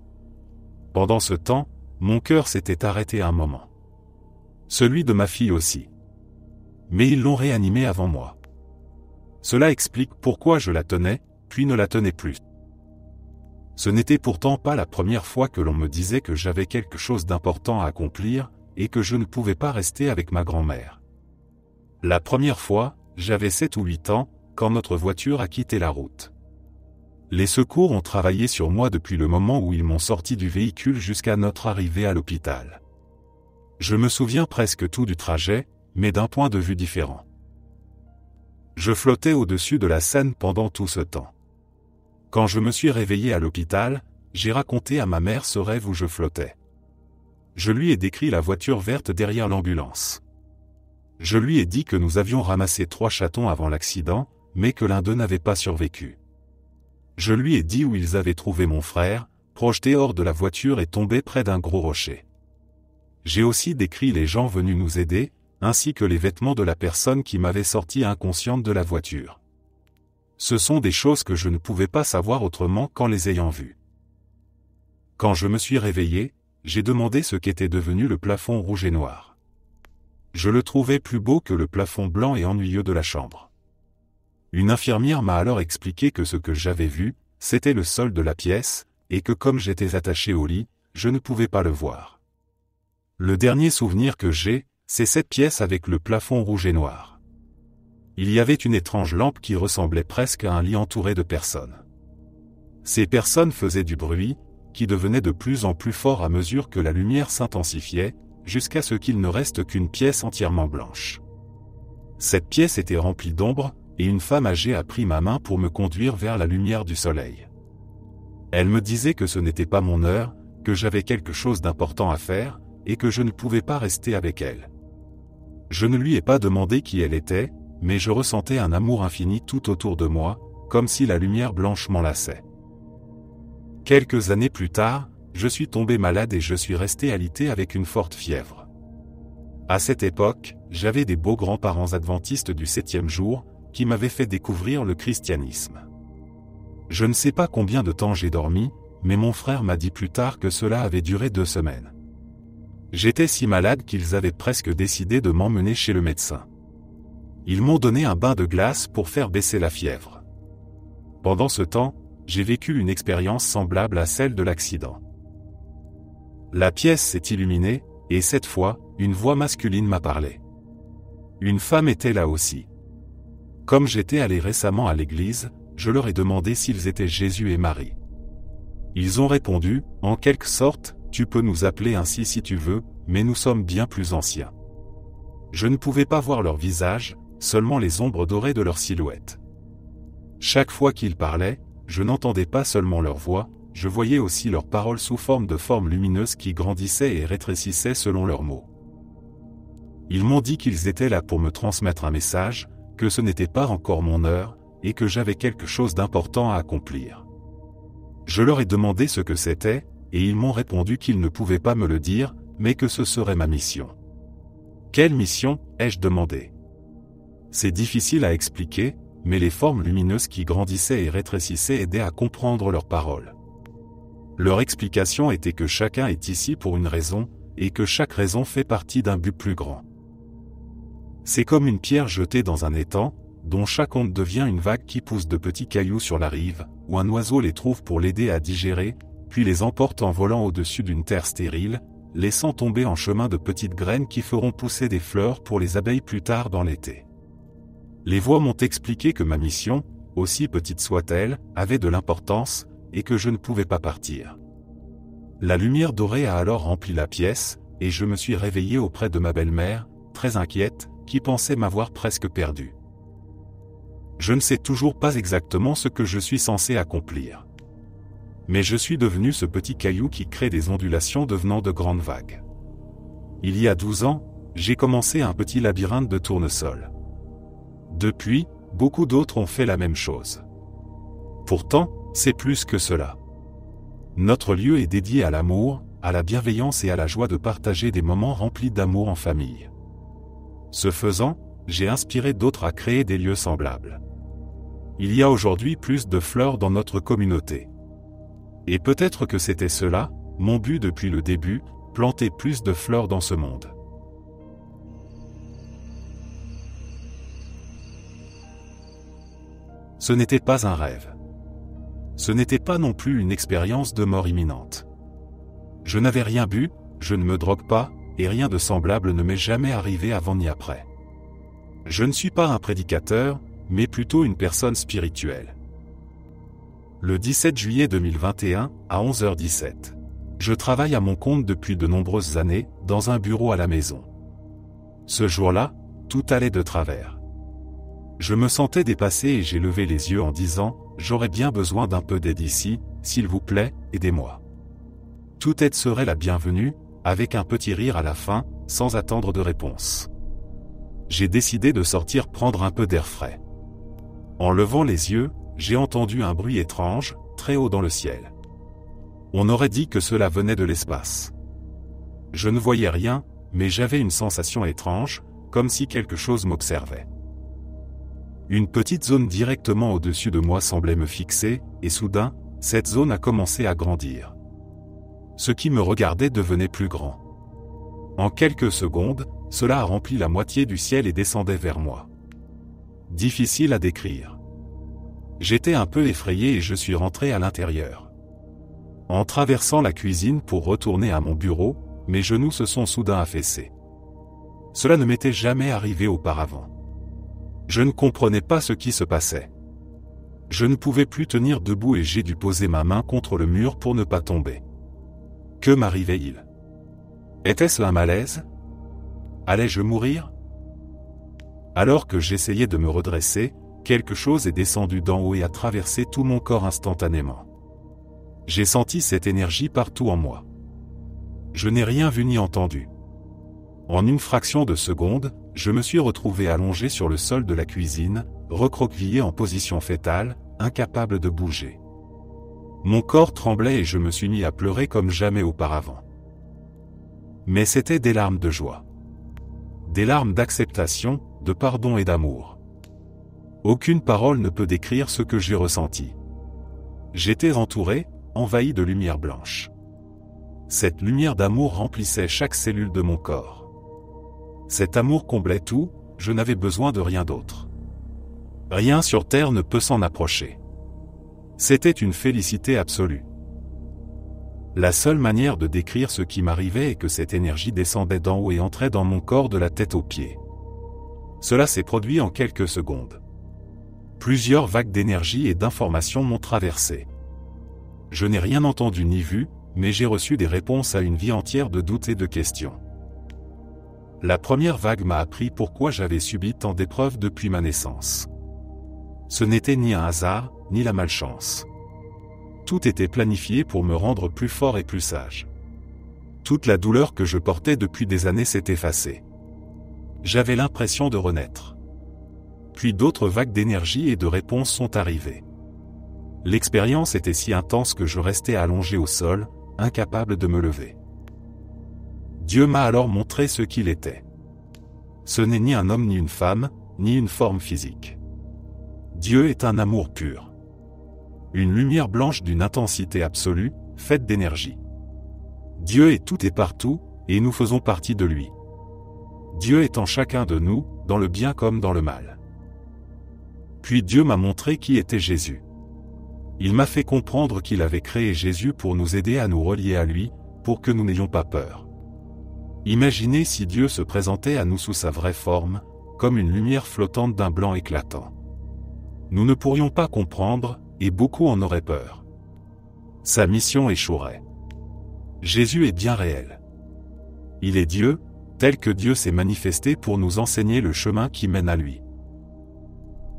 Pendant ce temps, mon cœur s'était arrêté un moment. Celui de ma fille aussi. Mais ils l'ont réanimée avant moi. Cela explique pourquoi je la tenais, puis ne la tenais plus. Ce n'était pourtant pas la première fois que l'on me disait que j'avais quelque chose d'important à accomplir, et que je ne pouvais pas rester avec ma grand-mère. La première fois, j'avais 7 ou 8 ans, quand notre voiture a quitté la route. Les secours ont travaillé sur moi depuis le moment où ils m'ont sorti du véhicule jusqu'à notre arrivée à l'hôpital. Je me souviens presque tout du trajet, mais d'un point de vue différent. Je flottais au-dessus de la Seine pendant tout ce temps. Quand je me suis réveillé à l'hôpital, j'ai raconté à ma mère ce rêve où je flottais. Je lui ai décrit la voiture verte derrière l'ambulance. Je lui ai dit que nous avions ramassé 3 chatons avant l'accident, mais que l'un d'eux n'avait pas survécu. Je lui ai dit où ils avaient trouvé mon frère, projeté hors de la voiture et tombé près d'un gros rocher. J'ai aussi décrit les gens venus nous aider, ainsi que les vêtements de la personne qui m'avait sorti inconsciente de la voiture. Ce sont des choses que je ne pouvais pas savoir autrement qu'en les ayant vues. Quand je me suis réveillé, j'ai demandé ce qu'était devenu le plafond rouge et noir. Je le trouvais plus beau que le plafond blanc et ennuyeux de la chambre. Une infirmière m'a alors expliqué que ce que j'avais vu, c'était le sol de la pièce, et que comme j'étais attaché au lit, je ne pouvais pas le voir. Le dernier souvenir que j'ai, c'est cette pièce avec le plafond rouge et noir. Il y avait une étrange lampe qui ressemblait presque à un lit entouré de personnes. Ces personnes faisaient du bruit, qui devenait de plus en plus fort à mesure que la lumière s'intensifiait, jusqu'à ce qu'il ne reste qu'une pièce entièrement blanche. Cette pièce était remplie d'ombre, et une femme âgée a pris ma main pour me conduire vers la lumière du soleil. Elle me disait que ce n'était pas mon heure, que j'avais quelque chose d'important à faire, et que je ne pouvais pas rester avec elle. Je ne lui ai pas demandé qui elle était, mais je ressentais un amour infini tout autour de moi, comme si la lumière blanche m'enlaçait. Quelques années plus tard, je suis tombé malade et je suis resté alité avec une forte fièvre. À cette époque, j'avais des beaux grands-parents adventistes du 7e jour, qui m'avaient fait découvrir le christianisme. Je ne sais pas combien de temps j'ai dormi, mais mon frère m'a dit plus tard que cela avait duré 2 semaines. J'étais si malade qu'ils avaient presque décidé de m'emmener chez le médecin. Ils m'ont donné un bain de glace pour faire baisser la fièvre. Pendant ce temps, j'ai vécu une expérience semblable à celle de l'accident. La pièce s'est illuminée, et cette fois, une voix masculine m'a parlé. Une femme était là aussi. Comme j'étais allé récemment à l'église, je leur ai demandé s'ils étaient Jésus et Marie. Ils ont répondu, en quelque sorte, tu peux nous appeler ainsi si tu veux, mais nous sommes bien plus anciens. Je ne pouvais pas voir leur visage, seulement les ombres dorées de leur silhouette. Chaque fois qu'ils parlaient, je n'entendais pas seulement leur voix, je voyais aussi leurs paroles sous forme de formes lumineuses qui grandissaient et rétrécissaient selon leurs mots. Ils m'ont dit qu'ils étaient là pour me transmettre un message, que ce n'était pas encore mon heure, et que j'avais quelque chose d'important à accomplir. Je leur ai demandé ce que c'était, et ils m'ont répondu qu'ils ne pouvaient pas me le dire, mais que ce serait ma mission. Quelle mission, ai-je demandé? C'est difficile à expliquer, mais les formes lumineuses qui grandissaient et rétrécissaient aidaient à comprendre leurs paroles. Leur explication était que chacun est ici pour une raison, et que chaque raison fait partie d'un but plus grand. C'est comme une pierre jetée dans un étang, dont chaque onde devient une vague qui pousse de petits cailloux sur la rive, où un oiseau les trouve pour l'aider à digérer, puis les emporte en volant au-dessus d'une terre stérile, laissant tomber en chemin de petites graines qui feront pousser des fleurs pour les abeilles plus tard dans l'été. Les voix m'ont expliqué que ma mission, aussi petite soit-elle, avait de l'importance, et que je ne pouvais pas partir. La lumière dorée a alors rempli la pièce, et je me suis réveillé auprès de ma belle-mère, très inquiète, qui pensait m'avoir presque perdu. Je ne sais toujours pas exactement ce que je suis censé accomplir. Mais je suis devenu ce petit caillou qui crée des ondulations devenant de grandes vagues. Il y a 12 ans, j'ai commencé un petit labyrinthe de tournesol. Depuis, beaucoup d'autres ont fait la même chose. Pourtant, c'est plus que cela. Notre lieu est dédié à l'amour, à la bienveillance et à la joie de partager des moments remplis d'amour en famille. Ce faisant, j'ai inspiré d'autres à créer des lieux semblables. Il y a aujourd'hui plus de fleurs dans notre communauté. Et peut-être que c'était cela, mon but depuis le début, planter plus de fleurs dans ce monde. Ce n'était pas un rêve. Ce n'était pas non plus une expérience de mort imminente. Je n'avais rien bu, je ne me drogue pas, et rien de semblable ne m'est jamais arrivé avant ni après. Je ne suis pas un prédicateur, mais plutôt une personne spirituelle. Le 17 juillet 2021, à 11h17. Je travaille à mon compte depuis de nombreuses années, dans un bureau à la maison. Ce jour-là, tout allait de travers. Je me sentais dépassé et j'ai levé les yeux en disant « J'aurais bien besoin d'un peu d'aide ici, s'il vous plaît, aidez-moi ». Toute aide serait la bienvenue, avec un petit rire à la fin, sans attendre de réponse. J'ai décidé de sortir prendre un peu d'air frais. En levant les yeux, j'ai entendu un bruit étrange, très haut dans le ciel. On aurait dit que cela venait de l'espace. Je ne voyais rien, mais j'avais une sensation étrange, comme si quelque chose m'observait. Une petite zone directement au-dessus de moi semblait me fixer, et soudain, cette zone a commencé à grandir. Ce qui me regardait devenait plus grand. En quelques secondes, cela a rempli la moitié du ciel et descendait vers moi. Difficile à décrire. J'étais un peu effrayé et je suis rentré à l'intérieur. En traversant la cuisine pour retourner à mon bureau, mes genoux se sont soudain affaissés. Cela ne m'était jamais arrivé auparavant. Je ne comprenais pas ce qui se passait. Je ne pouvais plus tenir debout et j'ai dû poser ma main contre le mur pour ne pas tomber. Que m'arrivait-il? Était-ce un malaise? Allais-je mourir? Alors que j'essayais de me redresser, quelque chose est descendu d'en haut et a traversé tout mon corps instantanément. J'ai senti cette énergie partout en moi. Je n'ai rien vu ni entendu. En une fraction de seconde, je me suis retrouvé allongé sur le sol de la cuisine, recroquevillé en position fétale, incapable de bouger. Mon corps tremblait et je me suis mis à pleurer comme jamais auparavant. Mais c'étaient des larmes de joie. Des larmes d'acceptation, de pardon et d'amour. Aucune parole ne peut décrire ce que j'ai ressenti. J'étais entouré, envahi de lumière blanche. Cette lumière d'amour remplissait chaque cellule de mon corps. Cet amour comblait tout, je n'avais besoin de rien d'autre. Rien sur terre ne peut s'en approcher. C'était une félicité absolue. La seule manière de décrire ce qui m'arrivait est que cette énergie descendait d'en haut et entrait dans mon corps de la tête aux pieds. Cela s'est produit en quelques secondes. Plusieurs vagues d'énergie et d'informations m'ont traversé. Je n'ai rien entendu ni vu, mais j'ai reçu des réponses à une vie entière de doutes et de questions. La première vague m'a appris pourquoi j'avais subi tant d'épreuves depuis ma naissance. Ce n'était ni un hasard, ni la malchance. Tout était planifié pour me rendre plus fort et plus sage. Toute la douleur que je portais depuis des années s'est effacée. J'avais l'impression de renaître. Puis d'autres vagues d'énergie et de réponses sont arrivées. L'expérience était si intense que je restais allongé au sol, incapable de me lever. Dieu m'a alors montré ce qu'il était. Ce n'est ni un homme ni une femme, ni une forme physique. Dieu est un amour pur. Une lumière blanche d'une intensité absolue, faite d'énergie. Dieu est tout et partout, et nous faisons partie de lui. Dieu est en chacun de nous, dans le bien comme dans le mal. Puis Dieu m'a montré qui était Jésus. Il m'a fait comprendre qu'il avait créé Jésus pour nous aider à nous relier à lui, pour que nous n'ayons pas peur. Imaginez si Dieu se présentait à nous sous sa vraie forme, comme une lumière flottante d'un blanc éclatant. Nous ne pourrions pas comprendre, et beaucoup en auraient peur. Sa mission échouerait. Jésus est bien réel. Il est Dieu, tel que Dieu s'est manifesté pour nous enseigner le chemin qui mène à lui.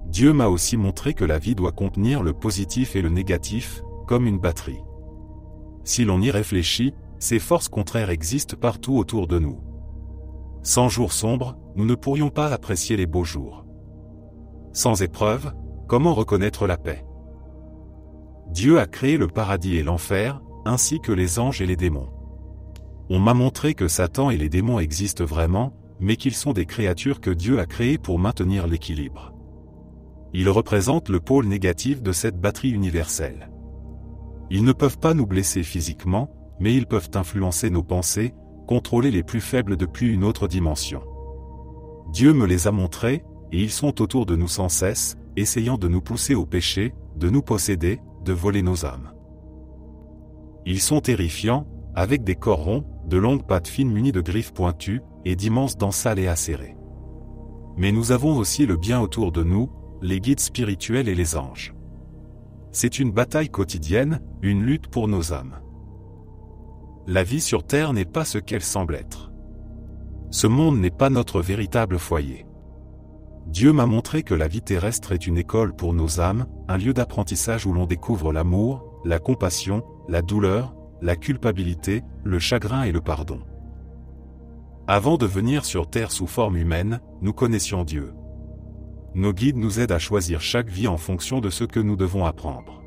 Dieu m'a aussi montré que la vie doit contenir le positif et le négatif, comme une batterie. Si l'on y réfléchit, ces forces contraires existent partout autour de nous. Sans jours sombres, nous ne pourrions pas apprécier les beaux jours. Sans épreuve, comment reconnaître la paix? Dieu a créé le paradis et l'enfer, ainsi que les anges et les démons. On m'a montré que Satan et les démons existent vraiment, mais qu'ils sont des créatures que Dieu a créées pour maintenir l'équilibre. Ils représentent le pôle négatif de cette batterie universelle. Ils ne peuvent pas nous blesser physiquement, mais ils peuvent influencer nos pensées, contrôler les plus faibles depuis une autre dimension. Dieu me les a montrés, et ils sont autour de nous sans cesse, essayant de nous pousser au péché, de nous posséder, de voler nos âmes. Ils sont terrifiants, avec des corps ronds, de longues pattes fines munies de griffes pointues, et d'immenses dents sales et acérées. Mais nous avons aussi le bien autour de nous, les guides spirituels et les anges. C'est une bataille quotidienne, une lutte pour nos âmes. La vie sur Terre n'est pas ce qu'elle semble être. Ce monde n'est pas notre véritable foyer. Dieu m'a montré que la vie terrestre est une école pour nos âmes, un lieu d'apprentissage où l'on découvre l'amour, la compassion, la douleur, la culpabilité, le chagrin et le pardon. Avant de venir sur Terre sous forme humaine, nous connaissions Dieu. Nos guides nous aident à choisir chaque vie en fonction de ce que nous devons apprendre.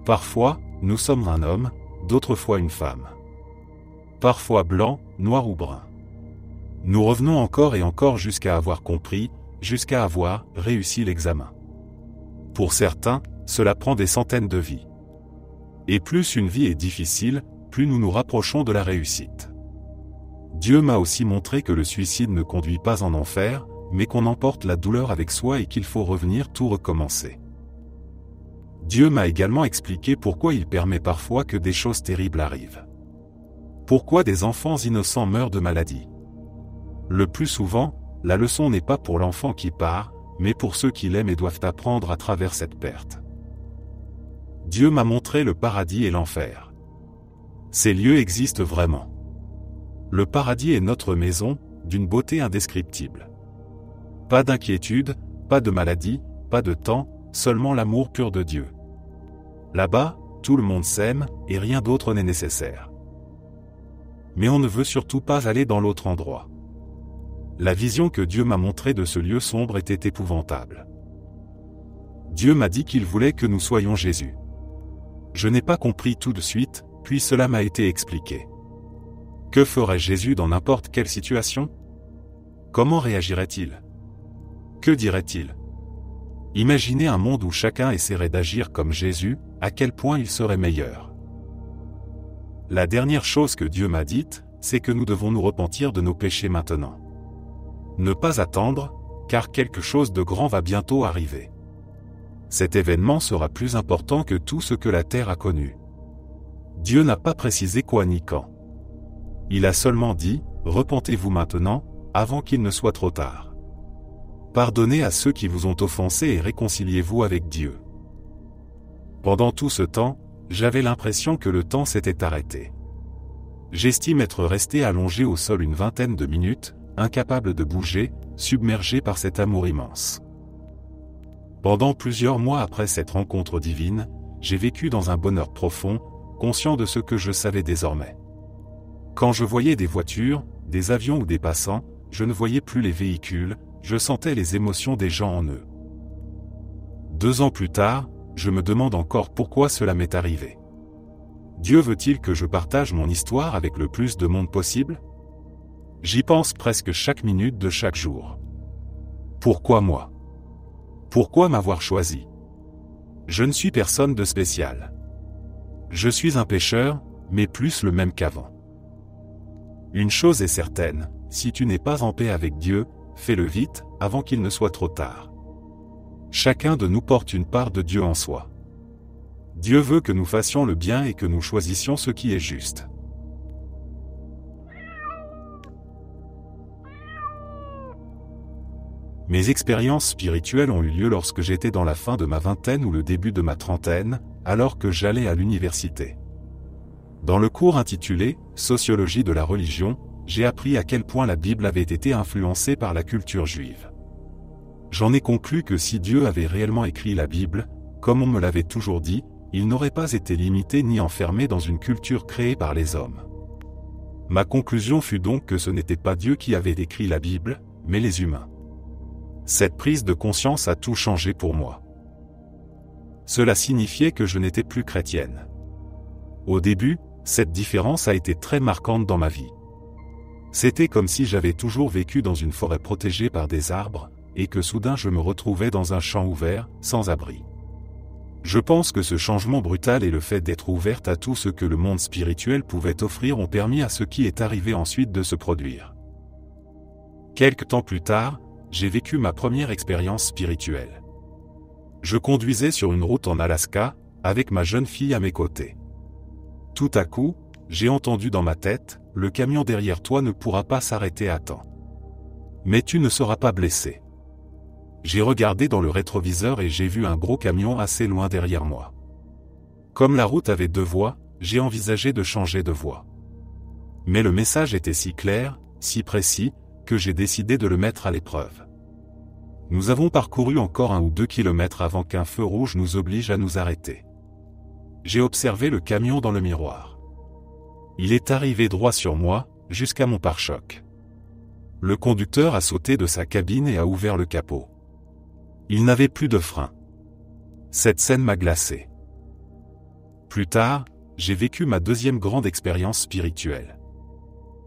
Parfois, nous sommes un homme, d'autres fois une femme. Parfois blanc, noir ou brun. Nous revenons encore et encore jusqu'à avoir compris, jusqu'à avoir réussi l'examen. Pour certains, cela prend des centaines de vies. Et plus une vie est difficile, plus nous nous rapprochons de la réussite. Dieu m'a aussi montré que le suicide ne conduit pas en enfer, mais qu'on emporte la douleur avec soi et qu'il faut revenir tout recommencer. Dieu m'a également expliqué pourquoi il permet parfois que des choses terribles arrivent. Pourquoi des enfants innocents meurent de maladie. Le plus souvent, la leçon n'est pas pour l'enfant qui part, mais pour ceux qui l'aiment et doivent apprendre à travers cette perte. Dieu m'a montré le paradis et l'enfer. Ces lieux existent vraiment. Le paradis est notre maison, d'une beauté indescriptible. Pas d'inquiétude, pas de maladie, pas de temps, seulement l'amour pur de Dieu. Là-bas, tout le monde s'aime, et rien d'autre n'est nécessaire. Mais on ne veut surtout pas aller dans l'autre endroit. La vision que Dieu m'a montrée de ce lieu sombre était épouvantable. Dieu m'a dit qu'il voulait que nous soyons Jésus. Je n'ai pas compris tout de suite, puis cela m'a été expliqué. Que ferait Jésus dans n'importe quelle situation? Comment réagirait-il? Que dirait-il? Imaginez un monde où chacun essaierait d'agir comme Jésus, à quel point il serait meilleur. La dernière chose que Dieu m'a dite, c'est que nous devons nous repentir de nos péchés maintenant. Ne pas attendre, car quelque chose de grand va bientôt arriver. Cet événement sera plus important que tout ce que la terre a connu. Dieu n'a pas précisé quoi ni quand. Il a seulement dit, repentez-vous maintenant, avant qu'il ne soit trop tard. Pardonnez à ceux qui vous ont offensé et réconciliez-vous avec Dieu. Pendant tout ce temps, j'avais l'impression que le temps s'était arrêté. J'estime être resté allongé au sol une vingtaine de minutes, incapable de bouger, submergé par cet amour immense. Pendant plusieurs mois après cette rencontre divine, j'ai vécu dans un bonheur profond, conscient de ce que je savais désormais. Quand je voyais des voitures, des avions ou des passants, je ne voyais plus les véhicules, je sentais les émotions des gens en eux. 2 ans plus tard, je me demande encore pourquoi cela m'est arrivé. Dieu veut-il que je partage mon histoire avec le plus de monde possible? J'y pense presque chaque minute de chaque jour. Pourquoi moi? Pourquoi m'avoir choisi? Je ne suis personne de spécial. Je suis un pécheur, mais plus le même qu'avant. Une chose est certaine, si tu n'es pas en paix avec Dieu, fais-le vite, avant qu'il ne soit trop tard. Chacun de nous porte une part de Dieu en soi. Dieu veut que nous fassions le bien et que nous choisissions ce qui est juste. Mes expériences spirituelles ont eu lieu lorsque j'étais dans la fin de ma vingtaine ou le début de ma trentaine, alors que j'allais à l'université. Dans le cours intitulé « Sociologie de la religion », j'ai appris à quel point la Bible avait été influencée par la culture juive. J'en ai conclu que si Dieu avait réellement écrit la Bible, comme on me l'avait toujours dit, il n'aurait pas été limité ni enfermé dans une culture créée par les hommes. Ma conclusion fut donc que ce n'était pas Dieu qui avait écrit la Bible, mais les humains. Cette prise de conscience a tout changé pour moi. Cela signifiait que je n'étais plus chrétienne. Au début, cette différence a été très marquante dans ma vie. C'était comme si j'avais toujours vécu dans une forêt protégée par des arbres, et que soudain je me retrouvais dans un champ ouvert, sans abri. Je pense que ce changement brutal et le fait d'être ouverte à tout ce que le monde spirituel pouvait offrir ont permis à ce qui est arrivé ensuite de se produire. Quelque temps plus tard, j'ai vécu ma première expérience spirituelle. Je conduisais sur une route en Alaska, avec ma jeune fille à mes côtés. Tout à coup, j'ai entendu dans ma tête, « Le camion derrière toi ne pourra pas s'arrêter à temps. Mais tu ne seras pas blessé. » J'ai regardé dans le rétroviseur et j'ai vu un gros camion assez loin derrière moi. Comme la route avait 2 voies, j'ai envisagé de changer de voie. Mais le message était si clair, si précis, que j'ai décidé de le mettre à l'épreuve. Nous avons parcouru encore 1 ou 2 kilomètres avant qu'un feu rouge nous oblige à nous arrêter. J'ai observé le camion dans le miroir. Il est arrivé droit sur moi, jusqu'à mon pare-choc. Le conducteur a sauté de sa cabine et a ouvert le capot. Il n'avait plus de frein. Cette scène m'a glacé. Plus tard, j'ai vécu ma 2e grande expérience spirituelle.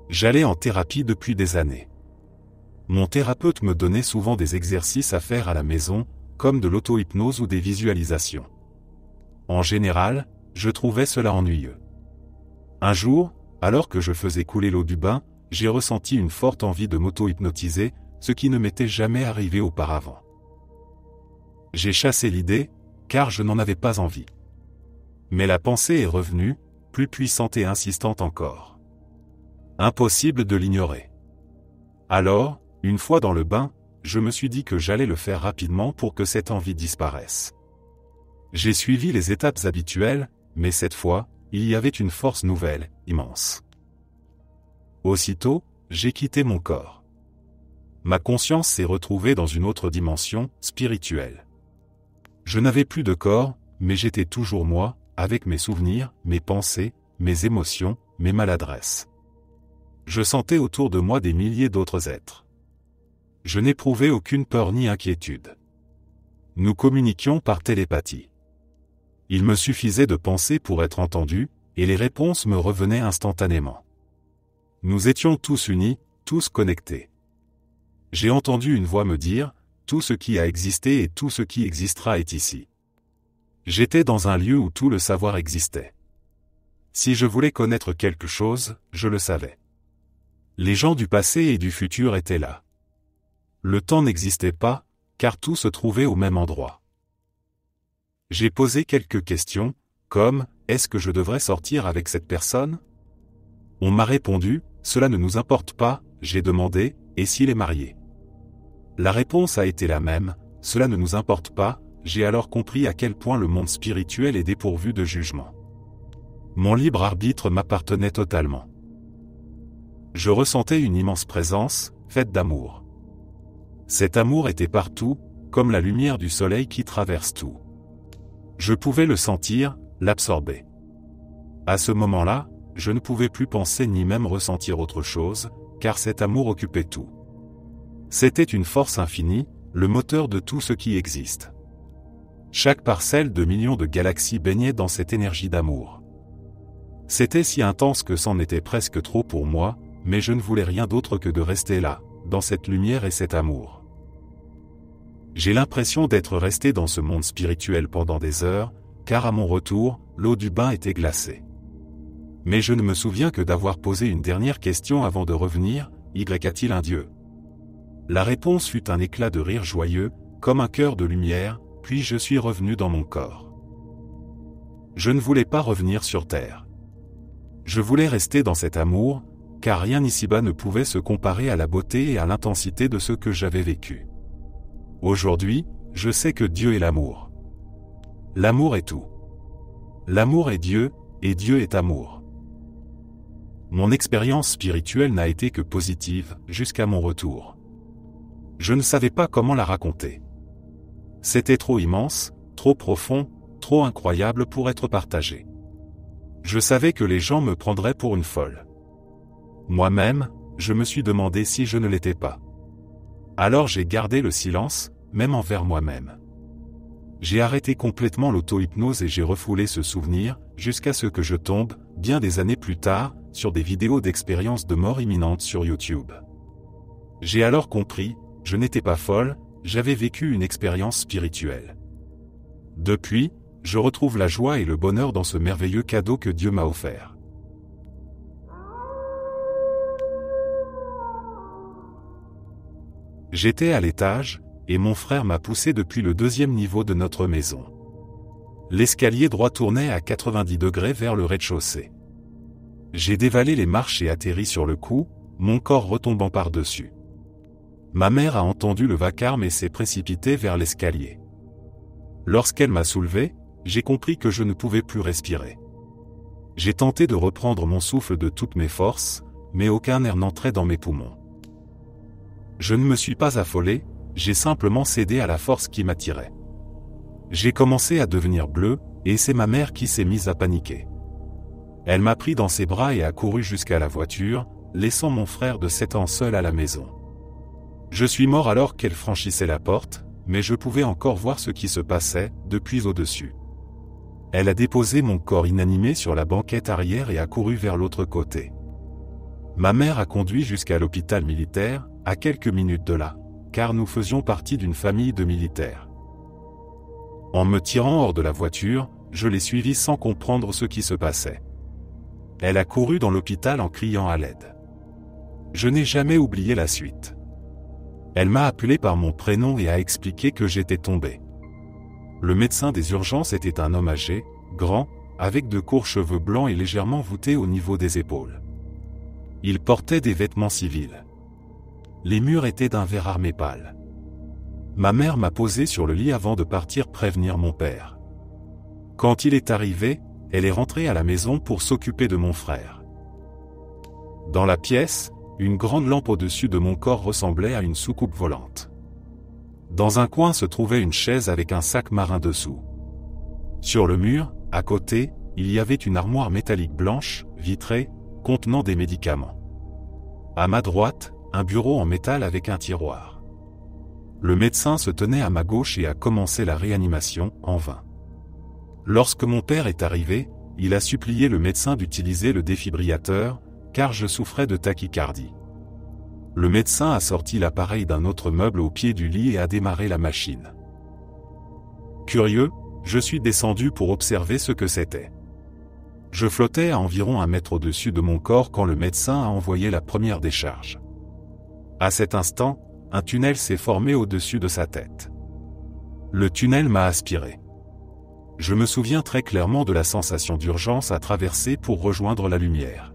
J'allais en thérapie depuis des années. Mon thérapeute me donnait souvent des exercices à faire à la maison, comme de l'auto-hypnose ou des visualisations. En général, je trouvais cela ennuyeux. Un jour, alors que je faisais couler l'eau du bain, j'ai ressenti une forte envie de m'auto-hypnotiser, ce qui ne m'était jamais arrivé auparavant. J'ai chassé l'idée, car je n'en avais pas envie. Mais la pensée est revenue, plus puissante et insistante encore. Impossible de l'ignorer. Alors, une fois dans le bain, je me suis dit que j'allais le faire rapidement pour que cette envie disparaisse. J'ai suivi les étapes habituelles, mais cette fois, il y avait une force nouvelle, immense. Aussitôt, j'ai quitté mon corps. ma conscience s'est retrouvée dans une autre dimension, spirituelle. Je n'avais plus de corps, mais j'étais toujours moi, avec mes souvenirs, mes pensées, mes émotions, mes maladresses. Je sentais autour de moi des milliers d'autres êtres. Je n'éprouvais aucune peur ni inquiétude. Nous communiquions par télépathie. Il me suffisait de penser pour être entendu, et les réponses me revenaient instantanément. Nous étions tous unis, tous connectés. J'ai entendu une voix me dire, « Tout ce qui a existé et tout ce qui existera est ici. » J'étais dans un lieu où tout le savoir existait. Si je voulais connaître quelque chose, je le savais. Les gens du passé et du futur étaient là. Le temps n'existait pas, car tout se trouvait au même endroit. J'ai posé quelques questions, comme « Est-ce que je devrais sortir avec cette personne ?» On m'a répondu « Cela ne nous importe pas », j'ai demandé « Et s'il est marié ?» La réponse a été la même « Cela ne nous importe pas », j'ai alors compris à quel point le monde spirituel est dépourvu de jugement. Mon libre arbitre m'appartenait totalement. Je ressentais une immense présence, faite d'amour. Cet amour était partout, comme la lumière du soleil qui traverse tout. Je pouvais le sentir, l'absorber. À ce moment-là, je ne pouvais plus penser ni même ressentir autre chose, car cet amour occupait tout. C'était une force infinie, le moteur de tout ce qui existe. Chaque parcelle de millions de galaxies baignait dans cette énergie d'amour. C'était si intense que c'en était presque trop pour moi, mais je ne voulais rien d'autre que de rester là, dans cette lumière et cet amour. J'ai l'impression d'être resté dans ce monde spirituel pendant des heures, car à mon retour, l'eau du bain était glacée. Mais je ne me souviens que d'avoir posé une dernière question avant de revenir, y a-t-il un Dieu ? La réponse fut un éclat de rire joyeux, comme un cœur de lumière, puis je suis revenu dans mon corps. Je ne voulais pas revenir sur terre. Je voulais rester dans cet amour, car rien ici-bas ne pouvait se comparer à la beauté et à l'intensité de ce que j'avais vécu. Aujourd'hui, je sais que Dieu est l'amour. L'amour est tout. L'amour est Dieu, et Dieu est amour. Mon expérience spirituelle n'a été que positive, jusqu'à mon retour. Je ne savais pas comment la raconter. C'était trop immense, trop profond, trop incroyable pour être partagé. Je savais que les gens me prendraient pour une folle. Moi-même, je me suis demandé si je ne l'étais pas. Alors j'ai gardé le silence, même envers moi-même. J'ai arrêté complètement l'auto-hypnose et j'ai refoulé ce souvenir, jusqu'à ce que je tombe, bien des années plus tard, sur des vidéos d'expériences de mort imminente sur YouTube. J'ai alors compris, je n'étais pas folle, j'avais vécu une expérience spirituelle. Depuis, je retrouve la joie et le bonheur dans ce merveilleux cadeau que Dieu m'a offert. J'étais à l'étage, et mon frère m'a poussé depuis le 2e niveau de notre maison. L'escalier droit tournait à 90 degrés vers le rez-de-chaussée. J'ai dévalé les marches et atterri sur le cou, mon corps retombant par-dessus. Ma mère a entendu le vacarme et s'est précipitée vers l'escalier. Lorsqu'elle m'a soulevé, j'ai compris que je ne pouvais plus respirer. J'ai tenté de reprendre mon souffle de toutes mes forces, mais aucun air n'entrait dans mes poumons. Je ne me suis pas affolé, j'ai simplement cédé à la force qui m'attirait. J'ai commencé à devenir bleu, et c'est ma mère qui s'est mise à paniquer. Elle m'a pris dans ses bras et a couru jusqu'à la voiture, laissant mon frère de 7 ans seul à la maison. Je suis mort alors qu'elle franchissait la porte, mais je pouvais encore voir ce qui se passait, depuis au-dessus. Elle a déposé mon corps inanimé sur la banquette arrière et a couru vers l'autre côté. Ma mère a conduit jusqu'à l'hôpital militaire, à quelques minutes de là, car nous faisions partie d'une famille de militaires. En me tirant hors de la voiture, je l'ai suivie sans comprendre ce qui se passait. Elle a couru dans l'hôpital en criant à l'aide. Je n'ai jamais oublié la suite. Elle m'a appelé par mon prénom et a expliqué que j'étais tombé. Le médecin des urgences était un homme âgé, grand, avec de courts cheveux blancs et légèrement voûtés au niveau des épaules. Il portait des vêtements civils. Les murs étaient d'un vert armé pâle. Ma mère m'a posé sur le lit avant de partir prévenir mon père. Quand il est arrivé, elle est rentrée à la maison pour s'occuper de mon frère. Dans la pièce, une grande lampe au-dessus de mon corps ressemblait à une soucoupe volante. Dans un coin se trouvait une chaise avec un sac marin dessous. Sur le mur, à côté, il y avait une armoire métallique blanche, vitrée, contenant des médicaments. À ma droite, un bureau en métal avec un tiroir. Le médecin se tenait à ma gauche et a commencé la réanimation, en vain. Lorsque mon père est arrivé, il a supplié le médecin d'utiliser le défibrillateur, car je souffrais de tachycardie. Le médecin a sorti l'appareil d'un autre meuble au pied du lit et a démarré la machine. Curieux, je suis descendu pour observer ce que c'était. Je flottais à environ 1 mètre au-dessus de mon corps quand le médecin a envoyé la première décharge. À cet instant, un tunnel s'est formé au-dessus de sa tête. Le tunnel m'a aspiré. Je me souviens très clairement de la sensation d'urgence à traverser pour rejoindre la lumière.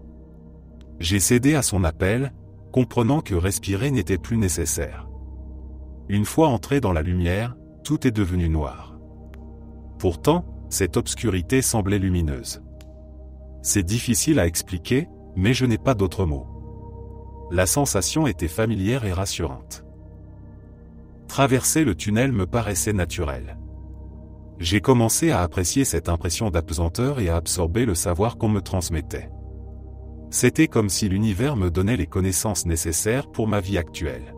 J'ai cédé à son appel, comprenant que respirer n'était plus nécessaire. Une fois entré dans la lumière, tout est devenu noir. Pourtant, cette obscurité semblait lumineuse. C'est difficile à expliquer, mais je n'ai pas d'autres mots. La sensation était familière et rassurante. Traverser le tunnel me paraissait naturel. J'ai commencé à apprécier cette impression d'apesanteur et à absorber le savoir qu'on me transmettait. C'était comme si l'univers me donnait les connaissances nécessaires pour ma vie actuelle.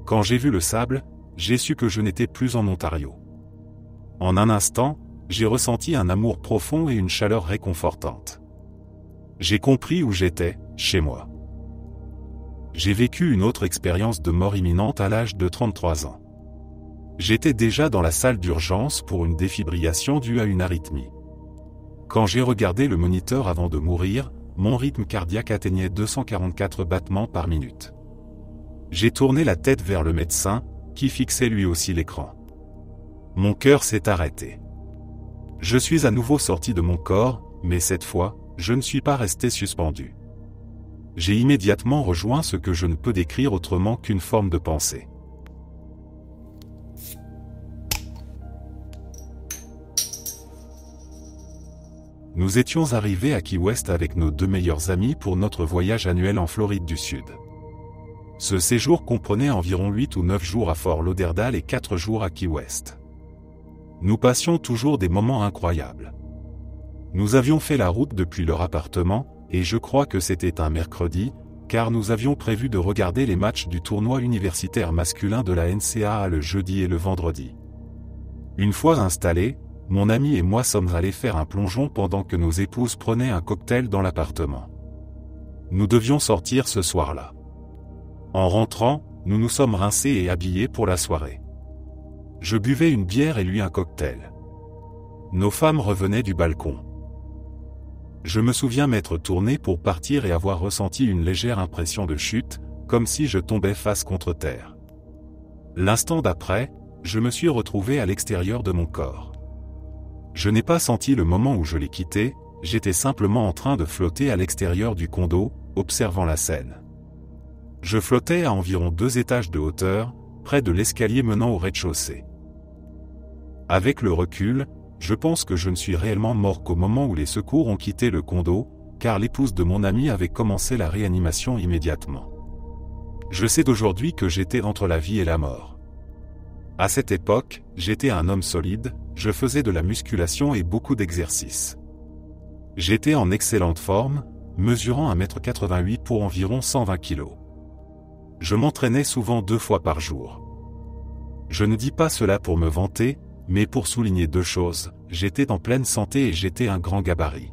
Quand j'ai vu le sable, j'ai su que je n'étais plus en Ontario. En un instant, j'ai ressenti un amour profond et une chaleur réconfortante. J'ai compris où j'étais, chez moi. J'ai vécu une autre expérience de mort imminente à l'âge de 33 ans. J'étais déjà dans la salle d'urgence pour une défibrillation due à une arythmie. Quand j'ai regardé le moniteur avant de mourir, mon rythme cardiaque atteignait 244 battements par minute. J'ai tourné la tête vers le médecin, qui fixait lui aussi l'écran. Mon cœur s'est arrêté. Je suis à nouveau sorti de mon corps, mais cette fois, je ne suis pas resté suspendu. J'ai immédiatement rejoint ce que je ne peux décrire autrement qu'une forme de pensée. Nous étions arrivés à Key West avec nos 2 meilleurs amis pour notre voyage annuel en Floride du Sud. Ce séjour comprenait environ 8 ou 9 jours à Fort Lauderdale et 4 jours à Key West. Nous passions toujours des moments incroyables. Nous avions fait la route depuis leur appartement, et je crois que c'était un mercredi, car nous avions prévu de regarder les matchs du tournoi universitaire masculin de la NCAA le jeudi et le vendredi. Une fois installés, mon ami et moi sommes allés faire un plongeon pendant que nos épouses prenaient un cocktail dans l'appartement. Nous devions sortir ce soir-là. En rentrant, nous nous sommes rincés et habillés pour la soirée. Je buvais une bière et lui un cocktail. Nos femmes revenaient du balcon. Je me souviens m'être tourné pour partir et avoir ressenti une légère impression de chute, comme si je tombais face contre terre. L'instant d'après, je me suis retrouvé à l'extérieur de mon corps. Je n'ai pas senti le moment où je l'ai quitté, j'étais simplement en train de flotter à l'extérieur du condo, observant la scène. Je flottais à environ 2 étages de hauteur, près de l'escalier menant au rez-de-chaussée. Avec le recul, je pense que je ne suis réellement mort qu'au moment où les secours ont quitté le condo, car l'épouse de mon ami avait commencé la réanimation immédiatement. Je sais d'aujourd'hui que j'étais entre la vie et la mort. À cette époque, j'étais un homme solide, je faisais de la musculation et beaucoup d'exercices. J'étais en excellente forme, mesurant 1,88 m pour environ 120 kg. Je m'entraînais souvent 2 fois par jour. Je ne dis pas cela pour me vanter, mais pour souligner 2 choses, j'étais en pleine santé et j'étais un grand gabarit.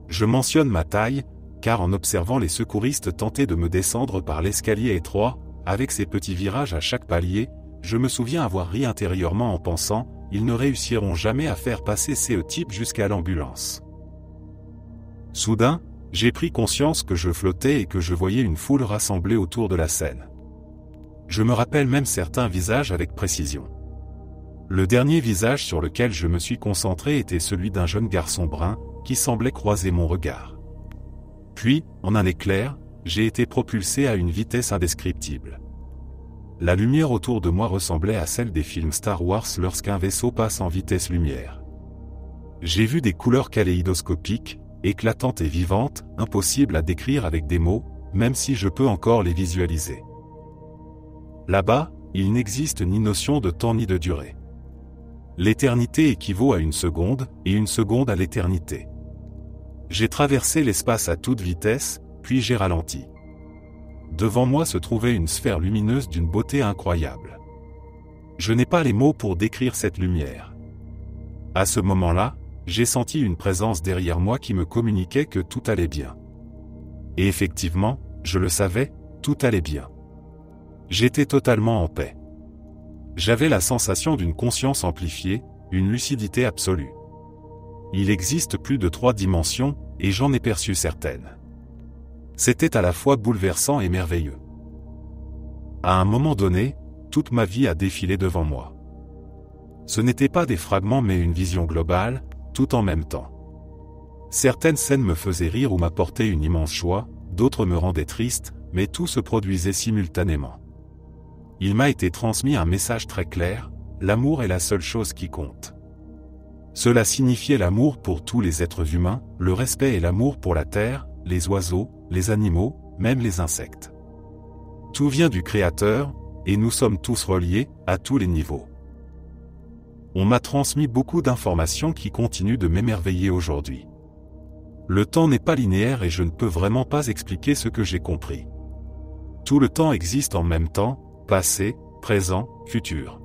Je mentionne ma taille, car en observant les secouristes tenter de me descendre par l'escalier étroit, avec ses petits virages à chaque palier, je me souviens avoir ri intérieurement en pensant, ils ne réussiront jamais à faire passer ces types jusqu'à l'ambulance. Soudain, j'ai pris conscience que je flottais et que je voyais une foule rassemblée autour de la scène. Je me rappelle même certains visages avec précision. Le dernier visage sur lequel je me suis concentré était celui d'un jeune garçon brun, qui semblait croiser mon regard. Puis, en un éclair, j'ai été propulsé à une vitesse indescriptible. La lumière autour de moi ressemblait à celle des films Star Wars lorsqu'un vaisseau passe en vitesse lumière. J'ai vu des couleurs kaléidoscopiques, éclatantes et vivantes, impossibles à décrire avec des mots, même si je peux encore les visualiser. Là-bas, il n'existe ni notion de temps ni de durée. L'éternité équivaut à une seconde, et une seconde à l'éternité. J'ai traversé l'espace à toute vitesse, puis j'ai ralenti. Devant moi se trouvait une sphère lumineuse d'une beauté incroyable. Je n'ai pas les mots pour décrire cette lumière. À ce moment-là, j'ai senti une présence derrière moi qui me communiquait que tout allait bien. Et effectivement, je le savais, tout allait bien. J'étais totalement en paix. J'avais la sensation d'une conscience amplifiée, une lucidité absolue. Il existe plus de 3 dimensions, et j'en ai perçu certaines. C'était à la fois bouleversant et merveilleux. À un moment donné, toute ma vie a défilé devant moi. Ce n'étaient pas des fragments mais une vision globale, tout en même temps. Certaines scènes me faisaient rire ou m'apportaient une immense joie, d'autres me rendaient triste, mais tout se produisait simultanément. Il m'a été transmis un message très clair, l'amour est la seule chose qui compte. Cela signifiait l'amour pour tous les êtres humains, le respect et l'amour pour la terre, les oiseaux, les animaux, même les insectes. Tout vient du Créateur, et nous sommes tous reliés, à tous les niveaux. On m'a transmis beaucoup d'informations qui continuent de m'émerveiller aujourd'hui. Le temps n'est pas linéaire et je ne peux vraiment pas expliquer ce que j'ai compris. Tout le temps existe en même temps, passé, présent, futur.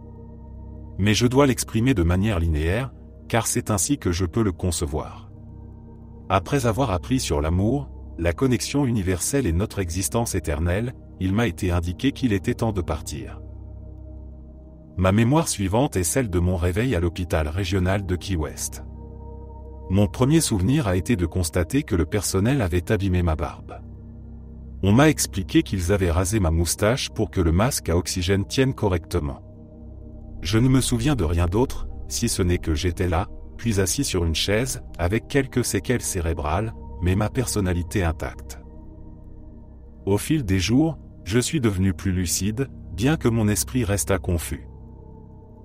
Mais je dois l'exprimer de manière linéaire, car c'est ainsi que je peux le concevoir. Après avoir appris sur l'amour, la connexion universelle et notre existence éternelle, il m'a été indiqué qu'il était temps de partir. Ma mémoire suivante est celle de mon réveil à l'hôpital régional de Key West. Mon premier souvenir a été de constater que le personnel avait abîmé ma barbe. On m'a expliqué qu'ils avaient rasé ma moustache pour que le masque à oxygène tienne correctement. Je ne me souviens de rien d'autre, si ce n'est que j'étais là, puis assis sur une chaise, avec quelques séquelles cérébrales, mais ma personnalité intacte. Au fil des jours, je suis devenu plus lucide, bien que mon esprit restât confus.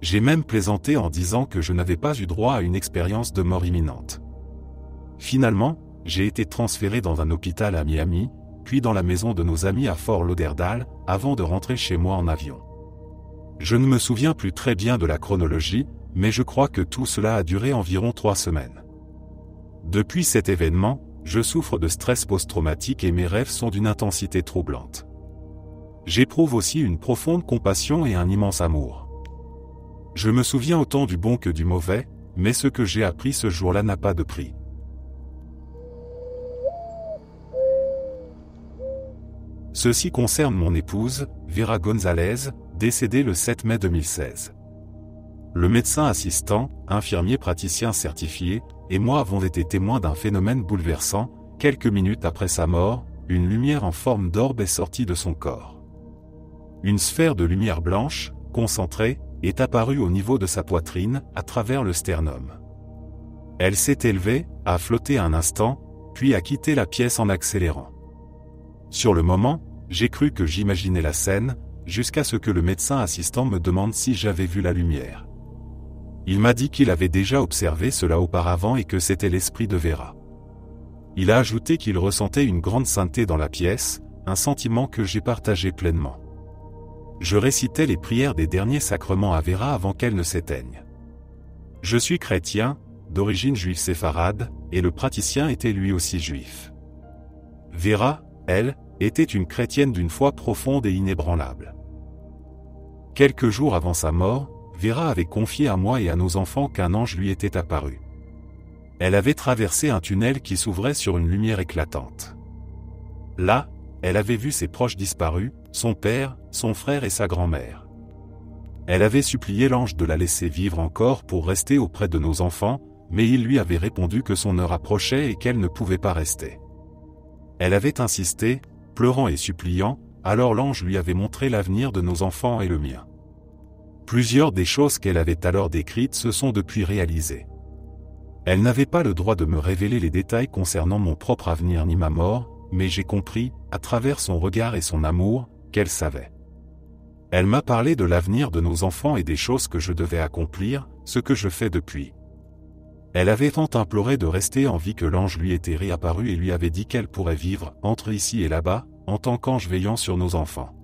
J'ai même plaisanté en disant que je n'avais pas eu droit à une expérience de mort imminente. Finalement, j'ai été transféré dans un hôpital à Miami, puis dans la maison de nos amis à Fort Lauderdale, avant de rentrer chez moi en avion. Je ne me souviens plus très bien de la chronologie, mais je crois que tout cela a duré environ 3 semaines. Depuis cet événement, je souffre de stress post-traumatique et mes rêves sont d'une intensité troublante. J'éprouve aussi une profonde compassion et un immense amour. Je me souviens autant du bon que du mauvais, mais ce que j'ai appris ce jour-là n'a pas de prix. Ceci concerne mon épouse, Vera Gonzalez, décédée le 7 mai 2016. Le médecin assistant, infirmier praticien certifié, et moi avons été témoins d'un phénomène bouleversant. Quelques minutes après sa mort, une lumière en forme d'orbe est sortie de son corps. Une sphère de lumière blanche, concentrée, est apparue au niveau de sa poitrine, à travers le sternum. Elle s'est élevée, a flotté un instant, puis a quitté la pièce en accélérant. Sur le moment, j'ai cru que j'imaginais la scène, jusqu'à ce que le médecin assistant me demande si j'avais vu la lumière. Il m'a dit qu'il avait déjà observé cela auparavant et que c'était l'esprit de Vera. Il a ajouté qu'il ressentait une grande sainteté dans la pièce, un sentiment que j'ai partagé pleinement. Je récitais les prières des derniers sacrements à Vera avant qu'elle ne s'éteigne. Je suis chrétien, d'origine juive séfarade, et le praticien était lui aussi juif. Vera, elle, était une chrétienne d'une foi profonde et inébranlable. Quelques jours avant sa mort, Vera avait confié à moi et à nos enfants qu'un ange lui était apparu. Elle avait traversé un tunnel qui s'ouvrait sur une lumière éclatante. Là, elle avait vu ses proches disparus, son père, son frère et sa grand-mère. Elle avait supplié l'ange de la laisser vivre encore pour rester auprès de nos enfants, mais il lui avait répondu que son heure approchait et qu'elle ne pouvait pas rester. Elle avait insisté, pleurant et suppliant, alors l'ange lui avait montré l'avenir de nos enfants et le mien. Plusieurs des choses qu'elle avait alors décrites se sont depuis réalisées. Elle n'avait pas le droit de me révéler les détails concernant mon propre avenir ni ma mort, mais j'ai compris, à travers son regard et son amour, qu'elle savait. Elle m'a parlé de l'avenir de nos enfants et des choses que je devais accomplir, ce que je fais depuis. Elle avait tant imploré de rester en vie que l'ange lui était réapparu et lui avait dit qu'elle pourrait vivre, entre ici et là-bas, en tant qu'ange veillant sur nos enfants.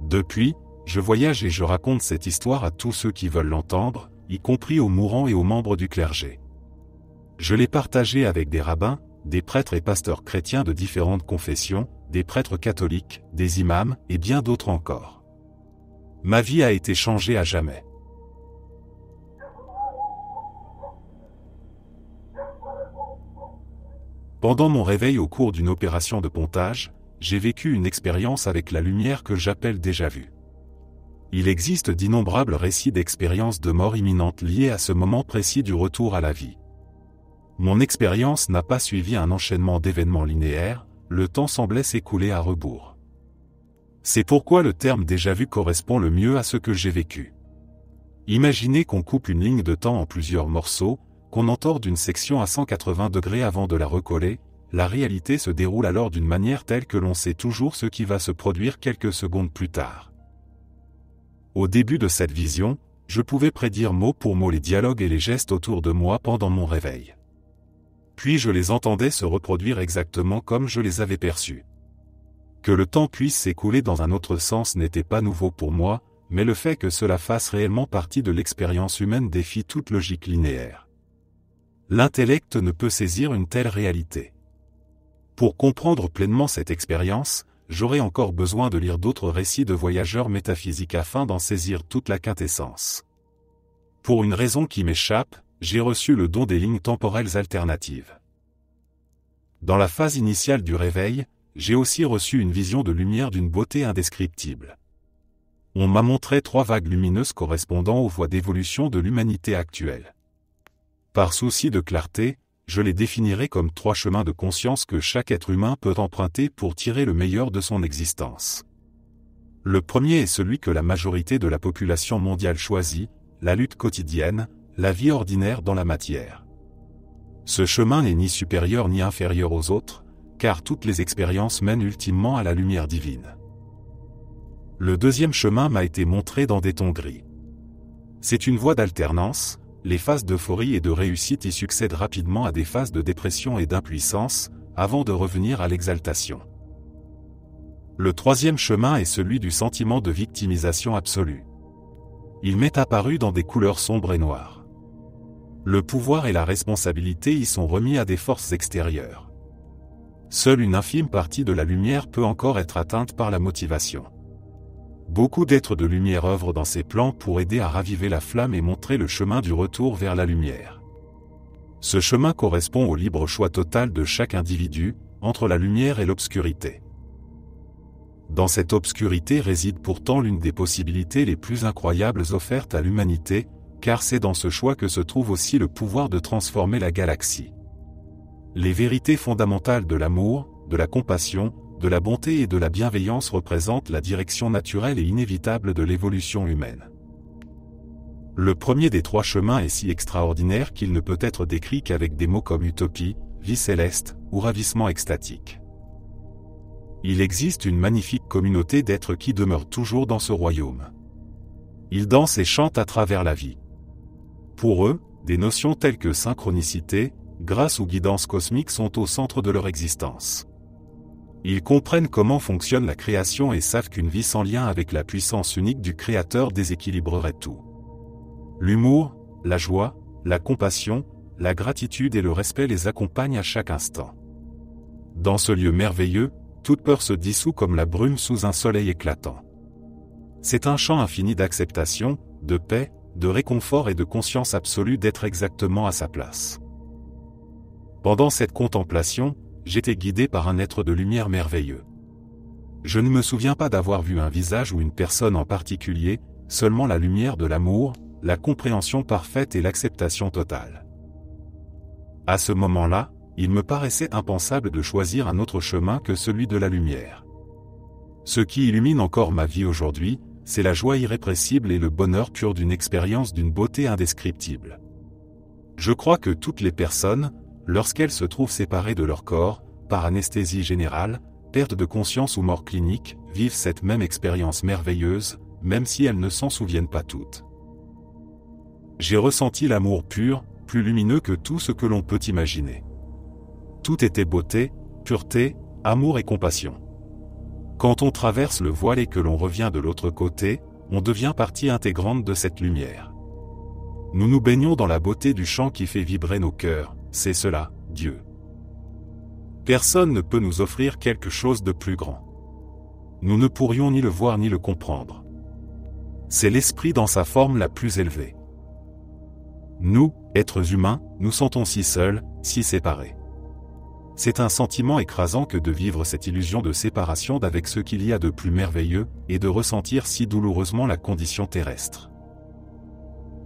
Depuis, je voyage et je raconte cette histoire à tous ceux qui veulent l'entendre, y compris aux mourants et aux membres du clergé. Je l'ai partagée avec des rabbins, des prêtres et pasteurs chrétiens de différentes confessions, des prêtres catholiques, des imams et bien d'autres encore. Ma vie a été changée à jamais. Pendant mon réveil au cours d'une opération de pontage, j'ai vécu une expérience avec la lumière que j'appelle déjà-vu. Il existe d'innombrables récits d'expériences de mort imminente liées à ce moment précis du retour à la vie. Mon expérience n'a pas suivi un enchaînement d'événements linéaires, le temps semblait s'écouler à rebours. C'est pourquoi le terme déjà-vu correspond le mieux à ce que j'ai vécu. Imaginez qu'on coupe une ligne de temps en plusieurs morceaux, qu'on entorde une section à 180 degrés avant de la recoller, la réalité se déroule alors d'une manière telle que l'on sait toujours ce qui va se produire quelques secondes plus tard. Au début de cette vision, je pouvais prédire mot pour mot les dialogues et les gestes autour de moi pendant mon réveil. Puis je les entendais se reproduire exactement comme je les avais perçus. Que le temps puisse s'écouler dans un autre sens n'était pas nouveau pour moi, mais le fait que cela fasse réellement partie de l'expérience humaine défie toute logique linéaire. L'intellect ne peut saisir une telle réalité. Pour comprendre pleinement cette expérience, j'aurais encore besoin de lire d'autres récits de voyageurs métaphysiques afin d'en saisir toute la quintessence. Pour une raison qui m'échappe, j'ai reçu le don des lignes temporelles alternatives. Dans la phase initiale du réveil, j'ai aussi reçu une vision de lumière d'une beauté indescriptible. On m'a montré 3 vagues lumineuses correspondant aux voies d'évolution de l'humanité actuelle. Par souci de clarté, je les définirai comme 3 chemins de conscience que chaque être humain peut emprunter pour tirer le meilleur de son existence. Le premier est celui que la majorité de la population mondiale choisit, la lutte quotidienne, la vie ordinaire dans la matière. Ce chemin n'est ni supérieur ni inférieur aux autres, car toutes les expériences mènent ultimement à la lumière divine. Le deuxième chemin m'a été montré dans des tons gris. C'est une voie d'alternance, les phases d'euphorie et de réussite y succèdent rapidement à des phases de dépression et d'impuissance, avant de revenir à l'exaltation. Le troisième chemin est celui du sentiment de victimisation absolue. Il m'est apparu dans des couleurs sombres et noires. Le pouvoir et la responsabilité y sont remis à des forces extérieures. Seule une infime partie de la lumière peut encore être atteinte par la motivation. Beaucoup d'êtres de lumière œuvrent dans ces plans pour aider à raviver la flamme et montrer le chemin du retour vers la lumière. Ce chemin correspond au libre choix total de chaque individu, entre la lumière et l'obscurité. Dans cette obscurité réside pourtant l'une des possibilités les plus incroyables offertes à l'humanité, car c'est dans ce choix que se trouve aussi le pouvoir de transformer la galaxie. Les vérités fondamentales de l'amour, de la compassion, de la bonté et de la bienveillance représentent la direction naturelle et inévitable de l'évolution humaine. Le premier des 3 chemins est si extraordinaire qu'il ne peut être décrit qu'avec des mots comme utopie, vie céleste ou ravissement extatique. Il existe une magnifique communauté d'êtres qui demeurent toujours dans ce royaume. Ils dansent et chantent à travers la vie. Pour eux, des notions telles que synchronicité, grâce ou guidance cosmique sont au centre de leur existence. Ils comprennent comment fonctionne la création et savent qu'une vie sans lien avec la puissance unique du Créateur déséquilibrerait tout. L'humour, la joie, la compassion, la gratitude et le respect les accompagnent à chaque instant. Dans ce lieu merveilleux, toute peur se dissout comme la brume sous un soleil éclatant. C'est un champ infini d'acceptation, de paix, de réconfort et de conscience absolue d'être exactement à sa place. Pendant cette contemplation, j'étais guidé par un être de lumière merveilleux. Je ne me souviens pas d'avoir vu un visage ou une personne en particulier, seulement la lumière de l'amour, la compréhension parfaite et l'acceptation totale. À ce moment-là, il me paraissait impensable de choisir un autre chemin que celui de la lumière. Ce qui illumine encore ma vie aujourd'hui, c'est la joie irrépressible et le bonheur pur d'une expérience d'une beauté indescriptible. Je crois que toutes les personnes, lorsqu'elles se trouvent séparées de leur corps, par anesthésie générale, perte de conscience ou mort clinique, vivent cette même expérience merveilleuse, même si elles ne s'en souviennent pas toutes. J'ai ressenti l'amour pur, plus lumineux que tout ce que l'on peut imaginer. Tout était beauté, pureté, amour et compassion. Quand on traverse le voile et que l'on revient de l'autre côté, on devient partie intégrante de cette lumière. Nous nous baignons dans la beauté du chant qui fait vibrer nos cœurs, c'est cela, Dieu. Personne ne peut nous offrir quelque chose de plus grand. Nous ne pourrions ni le voir ni le comprendre. C'est l'esprit dans sa forme la plus élevée. Nous, êtres humains, nous sentons si seuls, si séparés. C'est un sentiment écrasant que de vivre cette illusion de séparation d'avec ce qu'il y a de plus merveilleux, et de ressentir si douloureusement la condition terrestre.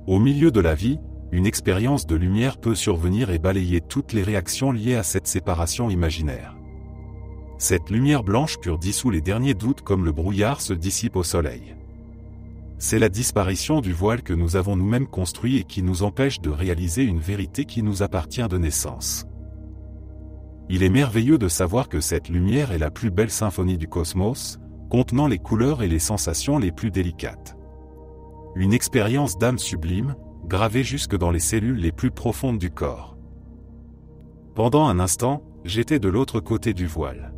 Au milieu de la vie, une expérience de lumière peut survenir et balayer toutes les réactions liées à cette séparation imaginaire. Cette lumière blanche pure dissout les derniers doutes comme le brouillard se dissipe au soleil. C'est la disparition du voile que nous avons nous-mêmes construit et qui nous empêche de réaliser une vérité qui nous appartient de naissance. Il est merveilleux de savoir que cette lumière est la plus belle symphonie du cosmos, contenant les couleurs et les sensations les plus délicates. Une expérience d'âme sublime, gravée jusque dans les cellules les plus profondes du corps. Pendant un instant, j'étais de l'autre côté du voile.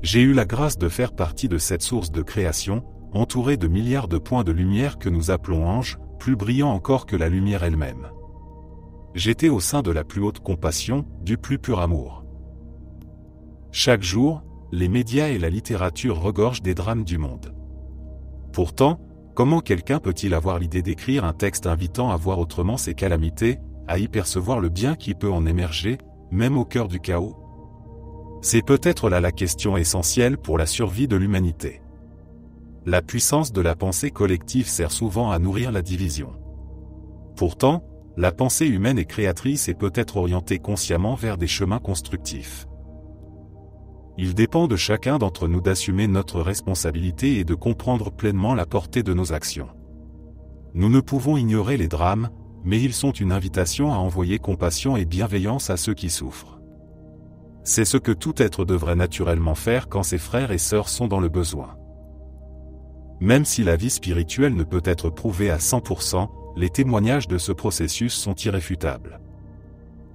J'ai eu la grâce de faire partie de cette source de création, entourée de milliards de points de lumière que nous appelons anges, plus brillants encore que la lumière elle-même. J'étais au sein de la plus haute compassion, du plus pur amour. Chaque jour, les médias et la littérature regorgent des drames du monde. Pourtant, comment quelqu'un peut-il avoir l'idée d'écrire un texte invitant à voir autrement ces calamités, à y percevoir le bien qui peut en émerger, même au cœur du chaos? C'est peut-être là la question essentielle pour la survie de l'humanité. La puissance de la pensée collective sert souvent à nourrir la division. Pourtant, la pensée humaine est créatrice et peut être orientée consciemment vers des chemins constructifs. Il dépend de chacun d'entre nous d'assumer notre responsabilité et de comprendre pleinement la portée de nos actions. Nous ne pouvons ignorer les drames, mais ils sont une invitation à envoyer compassion et bienveillance à ceux qui souffrent. C'est ce que tout être devrait naturellement faire quand ses frères et sœurs sont dans le besoin. Même si la vie spirituelle ne peut être prouvée à 100%, les témoignages de ce processus sont irréfutables.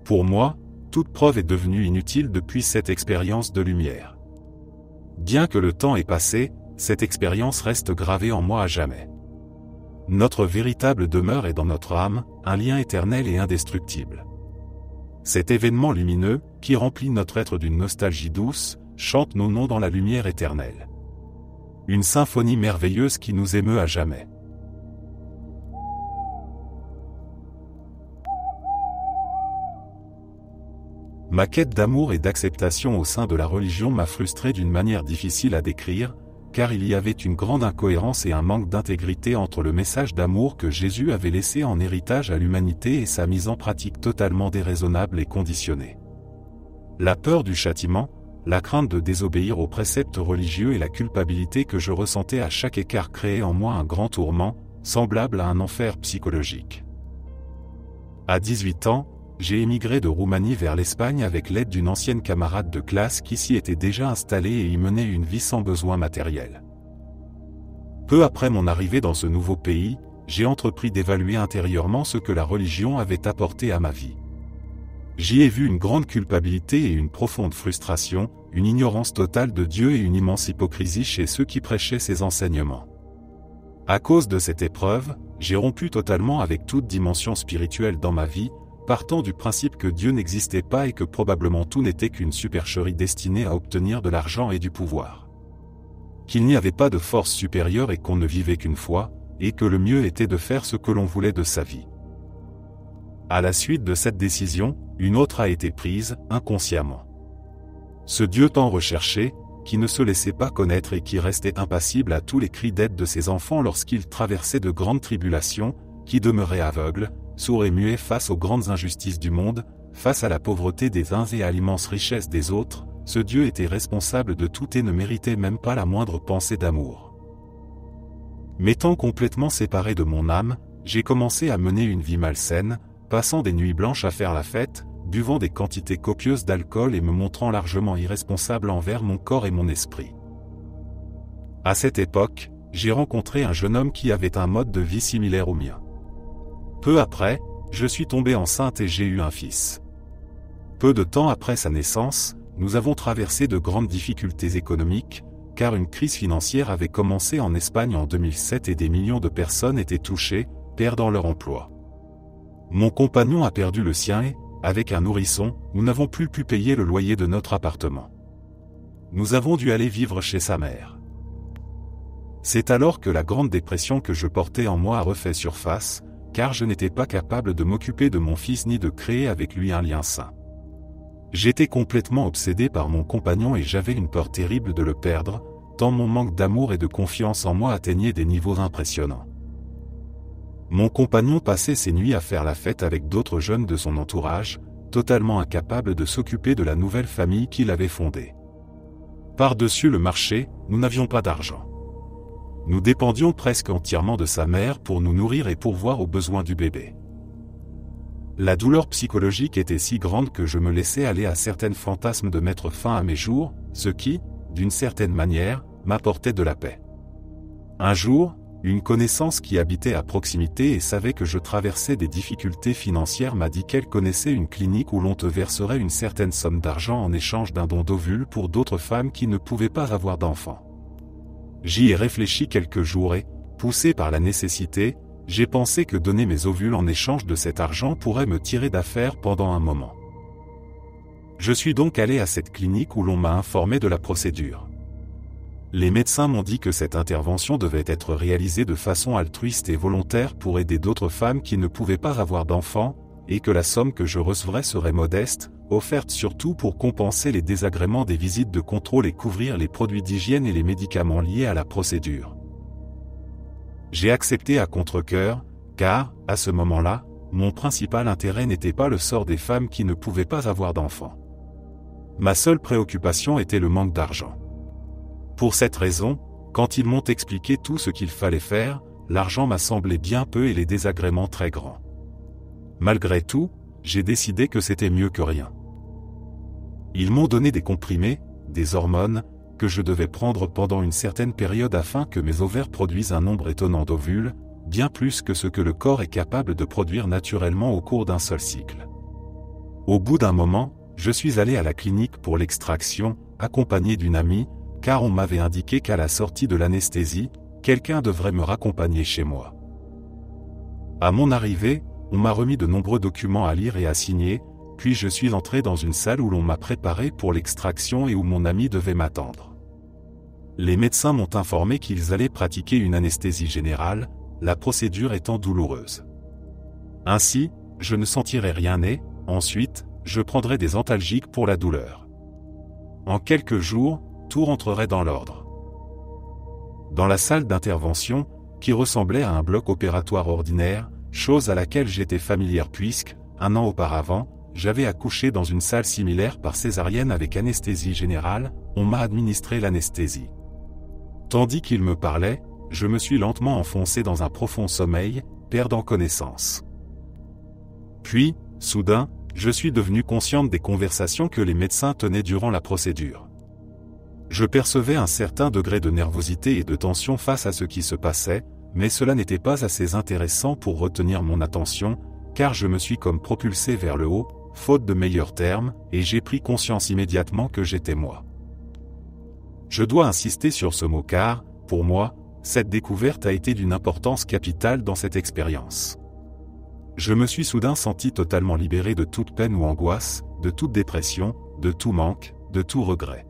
Pour moi, toute preuve est devenue inutile depuis cette expérience de lumière. Bien que le temps ait passé, cette expérience reste gravée en moi à jamais. Notre véritable demeure est dans notre âme, un lien éternel et indestructible. Cet événement lumineux, qui remplit notre être d'une nostalgie douce, chante nos noms dans la lumière éternelle. Une symphonie merveilleuse qui nous émeut à jamais. Ma quête d'amour et d'acceptation au sein de la religion m'a frustré d'une manière difficile à décrire, car il y avait une grande incohérence et un manque d'intégrité entre le message d'amour que Jésus avait laissé en héritage à l'humanité et sa mise en pratique totalement déraisonnable et conditionnée. La peur du châtiment, la crainte de désobéir aux préceptes religieux et la culpabilité que je ressentais à chaque écart créaient en moi un grand tourment, semblable à un enfer psychologique. À 18 ans, j'ai émigré de Roumanie vers l'Espagne avec l'aide d'une ancienne camarade de classe qui s'y était déjà installée et y menait une vie sans besoin matériel. Peu après mon arrivée dans ce nouveau pays, j'ai entrepris d'évaluer intérieurement ce que la religion avait apporté à ma vie. J'y ai vu une grande culpabilité et une profonde frustration, une ignorance totale de Dieu et une immense hypocrisie chez ceux qui prêchaient ses enseignements. À cause de cette épreuve, j'ai rompu totalement avec toute dimension spirituelle dans ma vie, partant du principe que Dieu n'existait pas et que probablement tout n'était qu'une supercherie destinée à obtenir de l'argent et du pouvoir. Qu'il n'y avait pas de force supérieure et qu'on ne vivait qu'une fois, et que le mieux était de faire ce que l'on voulait de sa vie. À la suite de cette décision, une autre a été prise, inconsciemment. Ce Dieu tant recherché, qui ne se laissait pas connaître et qui restait impassible à tous les cris d'aide de ses enfants lorsqu'ils traversaient de grandes tribulations, qui demeurait aveugle, sourd et muet face aux grandes injustices du monde, face à la pauvreté des uns et à l'immense richesse des autres, ce Dieu était responsable de tout et ne méritait même pas la moindre pensée d'amour. M'étant complètement séparé de mon âme, j'ai commencé à mener une vie malsaine, passant des nuits blanches à faire la fête, buvant des quantités copieuses d'alcool et me montrant largement irresponsable envers mon corps et mon esprit. À cette époque, j'ai rencontré un jeune homme qui avait un mode de vie similaire au mien. Peu après, je suis tombée enceinte et j'ai eu un fils. Peu de temps après sa naissance, nous avons traversé de grandes difficultés économiques, car une crise financière avait commencé en Espagne en 2007 et des millions de personnes étaient touchées, perdant leur emploi. Mon compagnon a perdu le sien et, avec un nourrisson, nous n'avons plus pu payer le loyer de notre appartement. Nous avons dû aller vivre chez sa mère. C'est alors que la grande dépression que je portais en moi a refait surface, car je n'étais pas capable de m'occuper de mon fils ni de créer avec lui un lien sain. J'étais complètement obsédé par mon compagnon et j'avais une peur terrible de le perdre, tant mon manque d'amour et de confiance en moi atteignait des niveaux impressionnants. Mon compagnon passait ses nuits à faire la fête avec d'autres jeunes de son entourage, totalement incapable de s'occuper de la nouvelle famille qu'il avait fondée. Par-dessus le marché, nous n'avions pas d'argent. Nous dépendions presque entièrement de sa mère pour nous nourrir et pourvoir aux besoins du bébé. La douleur psychologique était si grande que je me laissais aller à certains fantasmes de mettre fin à mes jours, ce qui, d'une certaine manière, m'apportait de la paix. Un jour, une connaissance qui habitait à proximité et savait que je traversais des difficultés financières m'a dit qu'elle connaissait une clinique où l'on te verserait une certaine somme d'argent en échange d'un don d'ovules pour d'autres femmes qui ne pouvaient pas avoir d'enfants. J'y ai réfléchi quelques jours et, poussé par la nécessité, j'ai pensé que donner mes ovules en échange de cet argent pourrait me tirer d'affaire pendant un moment. Je suis donc allé à cette clinique où l'on m'a informé de la procédure. Les médecins m'ont dit que cette intervention devait être réalisée de façon altruiste et volontaire pour aider d'autres femmes qui ne pouvaient pas avoir d'enfants, et que la somme que je recevrais serait modeste, offerte surtout pour compenser les désagréments des visites de contrôle et couvrir les produits d'hygiène et les médicaments liés à la procédure. J'ai accepté à contre-cœur, car, à ce moment-là, mon principal intérêt n'était pas le sort des femmes qui ne pouvaient pas avoir d'enfants. Ma seule préoccupation était le manque d'argent. Pour cette raison, quand ils m'ont expliqué tout ce qu'il fallait faire, l'argent m'a semblé bien peu et les désagréments très grands. Malgré tout, j'ai décidé que c'était mieux que rien. Ils m'ont donné des comprimés, des hormones, que je devais prendre pendant une certaine période afin que mes ovaires produisent un nombre étonnant d'ovules, bien plus que ce que le corps est capable de produire naturellement au cours d'un seul cycle. Au bout d'un moment, je suis allé à la clinique pour l'extraction, accompagné d'une amie, car on m'avait indiqué qu'à la sortie de l'anesthésie, quelqu'un devrait me raccompagner chez moi. À mon arrivée, on m'a remis de nombreux documents à lire et à signer, puis je suis entré dans une salle où l'on m'a préparé pour l'extraction et où mon ami devait m'attendre. Les médecins m'ont informé qu'ils allaient pratiquer une anesthésie générale, la procédure étant douloureuse. Ainsi, je ne sentirai rien et, ensuite, je prendrai des antalgiques pour la douleur. En quelques jours, tout rentrerait dans l'ordre. Dans la salle d'intervention, qui ressemblait à un bloc opératoire ordinaire, chose à laquelle j'étais familière puisque, un an auparavant, j'avais accouché dans une salle similaire par césarienne avec anesthésie générale, on m'a administré l'anesthésie. Tandis qu'il me parlait, je me suis lentement enfoncé dans un profond sommeil, perdant connaissance. Puis, soudain, je suis devenu consciente des conversations que les médecins tenaient durant la procédure. Je percevais un certain degré de nervosité et de tension face à ce qui se passait, mais cela n'était pas assez intéressant pour retenir mon attention, car je me suis comme propulsé vers le haut, faute de meilleurs termes, et j'ai pris conscience immédiatement que j'étais moi. Je dois insister sur ce mot car, pour moi, cette découverte a été d'une importance capitale dans cette expérience. Je me suis soudain senti totalement libéré de toute peine ou angoisse, de toute dépression, de tout manque, de tout regret.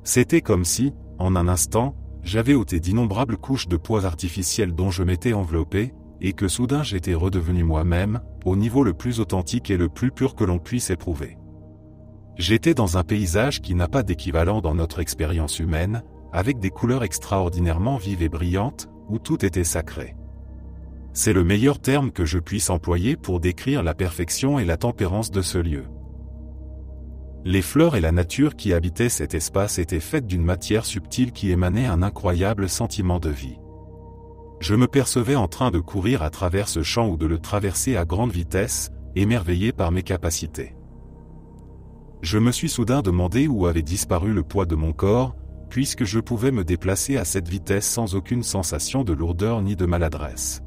C'était comme si, en un instant, j'avais ôté d'innombrables couches de poids artificiels dont je m'étais enveloppé, et que soudain j'étais redevenu moi-même, au niveau le plus authentique et le plus pur que l'on puisse éprouver. J'étais dans un paysage qui n'a pas d'équivalent dans notre expérience humaine, avec des couleurs extraordinairement vives et brillantes, où tout était sacré. C'est le meilleur terme que je puisse employer pour décrire la perfection et la tempérance de ce lieu. Les fleurs et la nature qui habitaient cet espace étaient faites d'une matière subtile qui émanait un incroyable sentiment de vie. Je me percevais en train de courir à travers ce champ ou de le traverser à grande vitesse, émerveillé par mes capacités. Je me suis soudain demandé où avait disparu le poids de mon corps, puisque je pouvais me déplacer à cette vitesse sans aucune sensation de lourdeur ni de maladresse.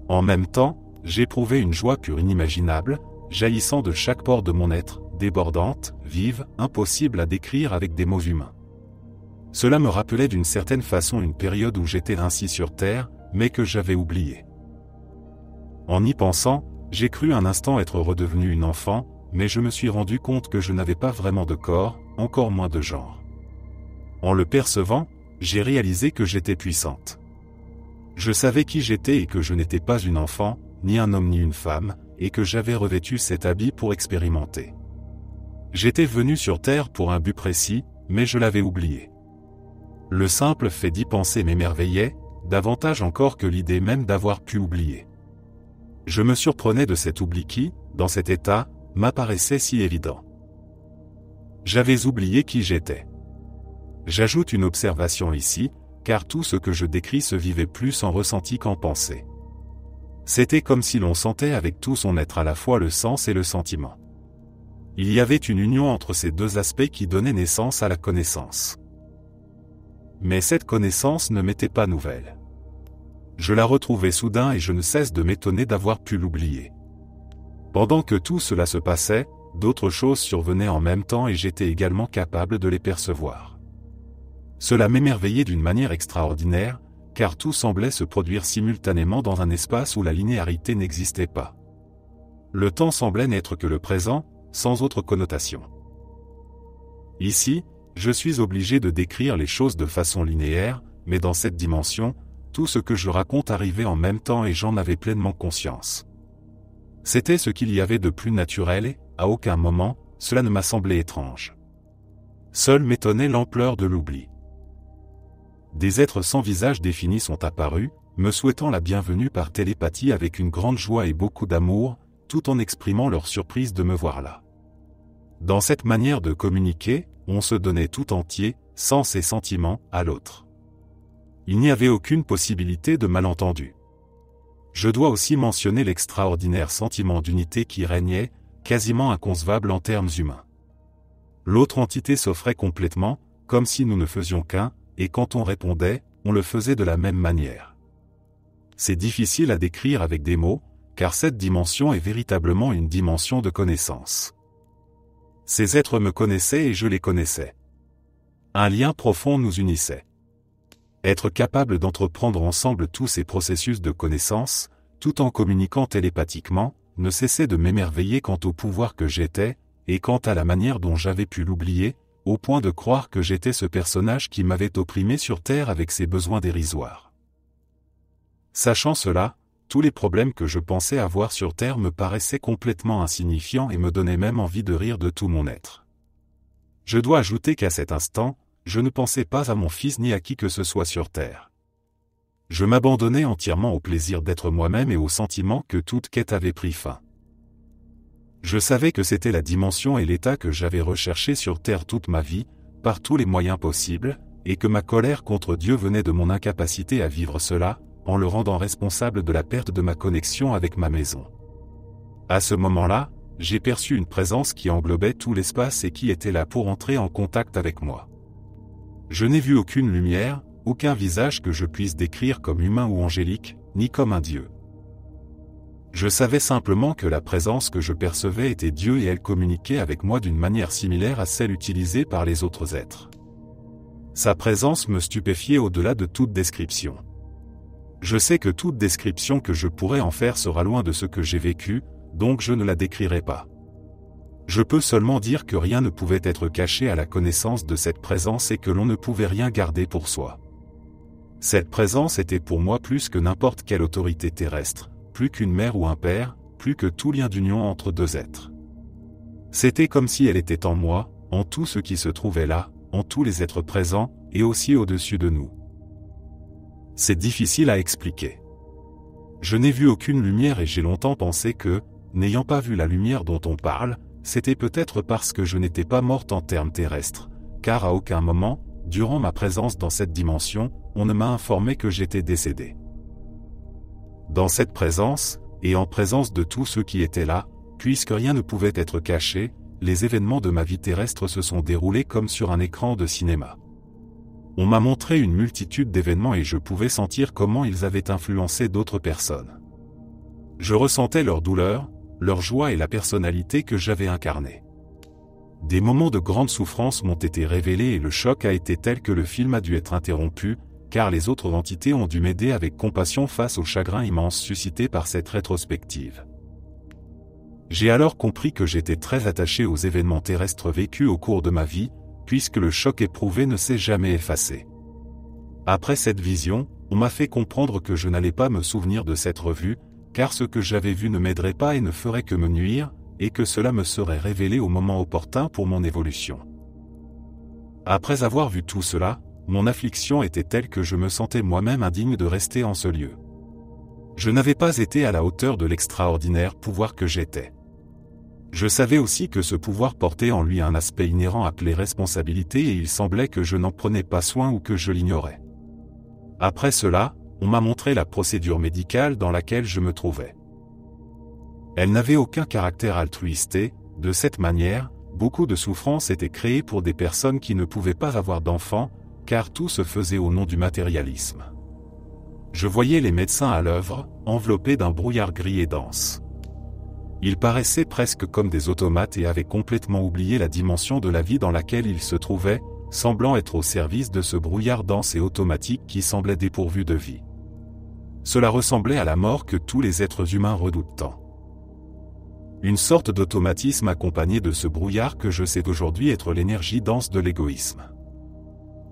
En même temps, j'éprouvais une joie pure inimaginable, jaillissant de chaque pore de mon être, débordante, vive, impossible à décrire avec des mots humains. Cela me rappelait d'une certaine façon une période où j'étais ainsi sur Terre, mais que j'avais oubliée. En y pensant, j'ai cru un instant être redevenu une enfant, mais je me suis rendu compte que je n'avais pas vraiment de corps, encore moins de genre. En le percevant, j'ai réalisé que j'étais puissante. Je savais qui j'étais et que je n'étais pas une enfant, ni un homme ni une femme, et que j'avais revêtu cet habit pour expérimenter. J'étais venu sur Terre pour un but précis, mais je l'avais oublié. Le simple fait d'y penser m'émerveillait, davantage encore que l'idée même d'avoir pu oublier. Je me surprenais de cet oubli qui, dans cet état, m'apparaissait si évident. J'avais oublié qui j'étais. J'ajoute une observation ici, car tout ce que je décris se vivait plus en ressenti qu'en pensée. C'était comme si l'on sentait avec tout son être à la fois le sens et le sentiment. Il y avait une union entre ces deux aspects qui donnait naissance à la connaissance. Mais cette connaissance ne m'était pas nouvelle. Je la retrouvais soudain et je ne cesse de m'étonner d'avoir pu l'oublier. Pendant que tout cela se passait, d'autres choses survenaient en même temps et j'étais également capable de les percevoir. Cela m'émerveillait d'une manière extraordinaire, car tout semblait se produire simultanément dans un espace où la linéarité n'existait pas. Le temps semblait n'être que le présent, sans autre connotation. Ici, je suis obligé de décrire les choses de façon linéaire, mais dans cette dimension, tout ce que je raconte arrivait en même temps et j'en avais pleinement conscience. C'était ce qu'il y avait de plus naturel et, à aucun moment, cela ne m'a semblé étrange. Seul m'étonnait l'ampleur de l'oubli. Des êtres sans visage défini sont apparus, me souhaitant la bienvenue par télépathie avec une grande joie et beaucoup d'amour, tout en exprimant leur surprise de me voir là. Dans cette manière de communiquer, on se donnait tout entier, sens et sentiments, à l'autre. Il n'y avait aucune possibilité de malentendu. Je dois aussi mentionner l'extraordinaire sentiment d'unité qui régnait, quasiment inconcevable en termes humains. L'autre entité s'offrait complètement, comme si nous ne faisions qu'un, et quand on répondait, on le faisait de la même manière. C'est difficile à décrire avec des mots, car cette dimension est véritablement une dimension de connaissance. Ces êtres me connaissaient et je les connaissais. Un lien profond nous unissait. Être capable d'entreprendre ensemble tous ces processus de connaissance, tout en communiquant télépathiquement, ne cessait de m'émerveiller quant au pouvoir que j'étais, et quant à la manière dont j'avais pu l'oublier, au point de croire que j'étais ce personnage qui m'avait opprimé sur Terre avec ses besoins dérisoires. Sachant cela, tous les problèmes que je pensais avoir sur Terre me paraissaient complètement insignifiants et me donnaient même envie de rire de tout mon être. Je dois ajouter qu'à cet instant, je ne pensais pas à mon fils ni à qui que ce soit sur Terre. Je m'abandonnais entièrement au plaisir d'être moi-même et au sentiment que toute quête avait pris fin. Je savais que c'était la dimension et l'état que j'avais recherché sur Terre toute ma vie, par tous les moyens possibles, et que ma colère contre Dieu venait de mon incapacité à vivre cela, en le rendant responsable de la perte de ma connexion avec ma maison. À ce moment-là, j'ai perçu une présence qui englobait tout l'espace et qui était là pour entrer en contact avec moi. Je n'ai vu aucune lumière, aucun visage que je puisse décrire comme humain ou angélique, ni comme un dieu. Je savais simplement que la présence que je percevais était Dieu et elle communiquait avec moi d'une manière similaire à celle utilisée par les autres êtres. Sa présence me stupéfiait au-delà de toute description. Je sais que toute description que je pourrais en faire sera loin de ce que j'ai vécu, donc je ne la décrirai pas. Je peux seulement dire que rien ne pouvait être caché à la connaissance de cette présence et que l'on ne pouvait rien garder pour soi. Cette présence était pour moi plus que n'importe quelle autorité terrestre, plus qu'une mère ou un père, plus que tout lien d'union entre deux êtres. C'était comme si elle était en moi, en tout ce qui se trouvait là, en tous les êtres présents, et aussi au-dessus de nous. C'est difficile à expliquer. Je n'ai vu aucune lumière et j'ai longtemps pensé que, n'ayant pas vu la lumière dont on parle, c'était peut-être parce que je n'étais pas morte en termes terrestres, car à aucun moment, durant ma présence dans cette dimension, on ne m'a informé que j'étais décédé. Dans cette présence, et en présence de tous ceux qui étaient là, puisque rien ne pouvait être caché, les événements de ma vie terrestre se sont déroulés comme sur un écran de cinéma. On m'a montré une multitude d'événements et je pouvais sentir comment ils avaient influencé d'autres personnes. Je ressentais leur douleur, leur joie et la personnalité que j'avais incarnée. Des moments de grande souffrance m'ont été révélés et le choc a été tel que le film a dû être interrompu, car les autres entités ont dû m'aider avec compassion face au chagrin immense suscité par cette rétrospective. J'ai alors compris que j'étais très attaché aux événements terrestres vécus au cours de ma vie, puisque le choc éprouvé ne s'est jamais effacé. Après cette vision, on m'a fait comprendre que je n'allais pas me souvenir de cette revue, car ce que j'avais vu ne m'aiderait pas et ne ferait que me nuire, et que cela me serait révélé au moment opportun pour mon évolution. Après avoir vu tout cela, mon affliction était telle que je me sentais moi-même indigne de rester en ce lieu. Je n'avais pas été à la hauteur de l'extraordinaire pouvoir que j'étais. Je savais aussi que ce pouvoir portait en lui un aspect inhérent appelé responsabilité et il semblait que je n'en prenais pas soin ou que je l'ignorais. Après cela, on m'a montré la procédure médicale dans laquelle je me trouvais. Elle n'avait aucun caractère altruiste et, de cette manière, beaucoup de souffrances étaient créées pour des personnes qui ne pouvaient pas avoir d'enfants, car tout se faisait au nom du matérialisme. Je voyais les médecins à l'œuvre, enveloppés d'un brouillard gris et dense. Ils paraissaient presque comme des automates et avaient complètement oublié la dimension de la vie dans laquelle ils se trouvaient, semblant être au service de ce brouillard dense et automatique qui semblait dépourvu de vie. Cela ressemblait à la mort que tous les êtres humains redoutent tant. Une sorte d'automatisme accompagné de ce brouillard que je sais aujourd'hui être l'énergie dense de l'égoïsme.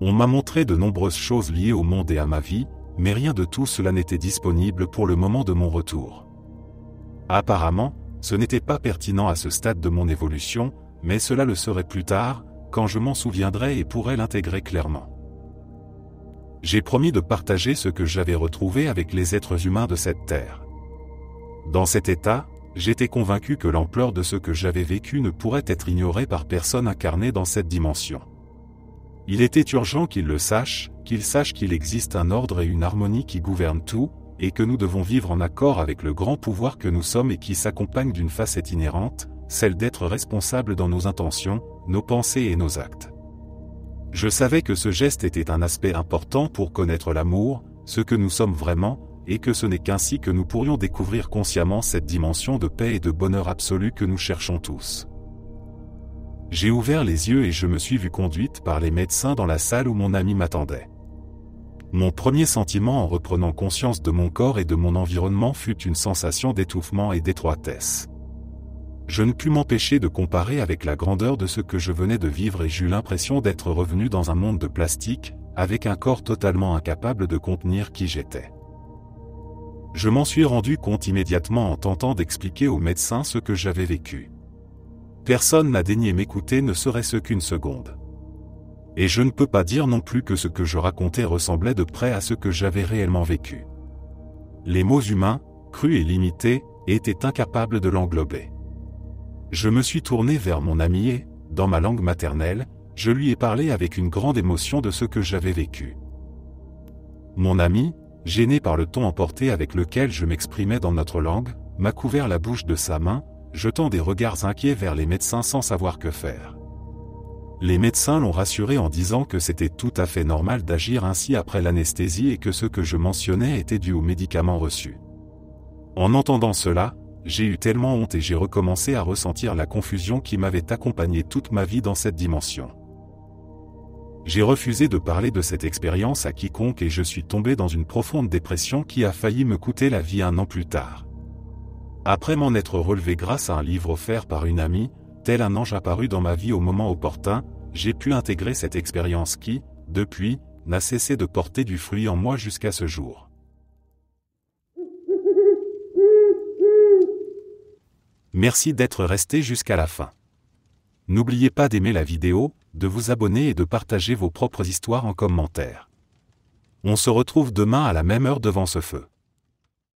On m'a montré de nombreuses choses liées au monde et à ma vie, mais rien de tout cela n'était disponible pour le moment de mon retour. Apparemment, ce n'était pas pertinent à ce stade de mon évolution, mais cela le serait plus tard, quand je m'en souviendrai et pourrai l'intégrer clairement. J'ai promis de partager ce que j'avais retrouvé avec les êtres humains de cette terre. Dans cet état, j'étais convaincu que l'ampleur de ce que j'avais vécu ne pourrait être ignorée par personne incarnée dans cette dimension. Il était urgent qu'ils le sachent, qu'ils sachent qu'il existe un ordre et une harmonie qui gouvernent tout, et que nous devons vivre en accord avec le grand pouvoir que nous sommes et qui s'accompagne d'une facette inhérente, celle d'être responsable dans nos intentions, nos pensées et nos actes. Je savais que ce geste était un aspect important pour connaître l'amour, ce que nous sommes vraiment, et que ce n'est qu'ainsi que nous pourrions découvrir consciemment cette dimension de paix et de bonheur absolu que nous cherchons tous. J'ai ouvert les yeux et je me suis vu conduite par les médecins dans la salle où mon ami m'attendait. Mon premier sentiment en reprenant conscience de mon corps et de mon environnement fut une sensation d'étouffement et d'étroitesse. Je ne pus m'empêcher de comparer avec la grandeur de ce que je venais de vivre et j'eus l'impression d'être revenu dans un monde de plastique, avec un corps totalement incapable de contenir qui j'étais. Je m'en suis rendu compte immédiatement en tentant d'expliquer aux médecins ce que j'avais vécu. Personne n'a daigné m'écouter ne serait-ce qu'une seconde. Et je ne peux pas dire non plus que ce que je racontais ressemblait de près à ce que j'avais réellement vécu. Les mots humains, crus et limités, étaient incapables de l'englober. Je me suis tourné vers mon ami et, dans ma langue maternelle, je lui ai parlé avec une grande émotion de ce que j'avais vécu. Mon ami, gêné par le ton emporté avec lequel je m'exprimais dans notre langue, m'a couvert la bouche de sa main, jetant des regards inquiets vers les médecins sans savoir que faire. Les médecins l'ont rassuré en disant que c'était tout à fait normal d'agir ainsi après l'anesthésie et que ce que je mentionnais était dû aux médicaments reçus. En entendant cela, j'ai eu tellement honte et j'ai recommencé à ressentir la confusion qui m'avait accompagné toute ma vie dans cette dimension. J'ai refusé de parler de cette expérience à quiconque et je suis tombé dans une profonde dépression qui a failli me coûter la vie 1 an plus tard. Après m'en être relevé grâce à un livre offert par une amie, tel un ange apparu dans ma vie au moment opportun, j'ai pu intégrer cette expérience qui, depuis, n'a cessé de porter du fruit en moi jusqu'à ce jour. Merci d'être resté jusqu'à la fin. N'oubliez pas d'aimer la vidéo, de vous abonner et de partager vos propres histoires en commentaire. On se retrouve demain à la même heure devant ce feu.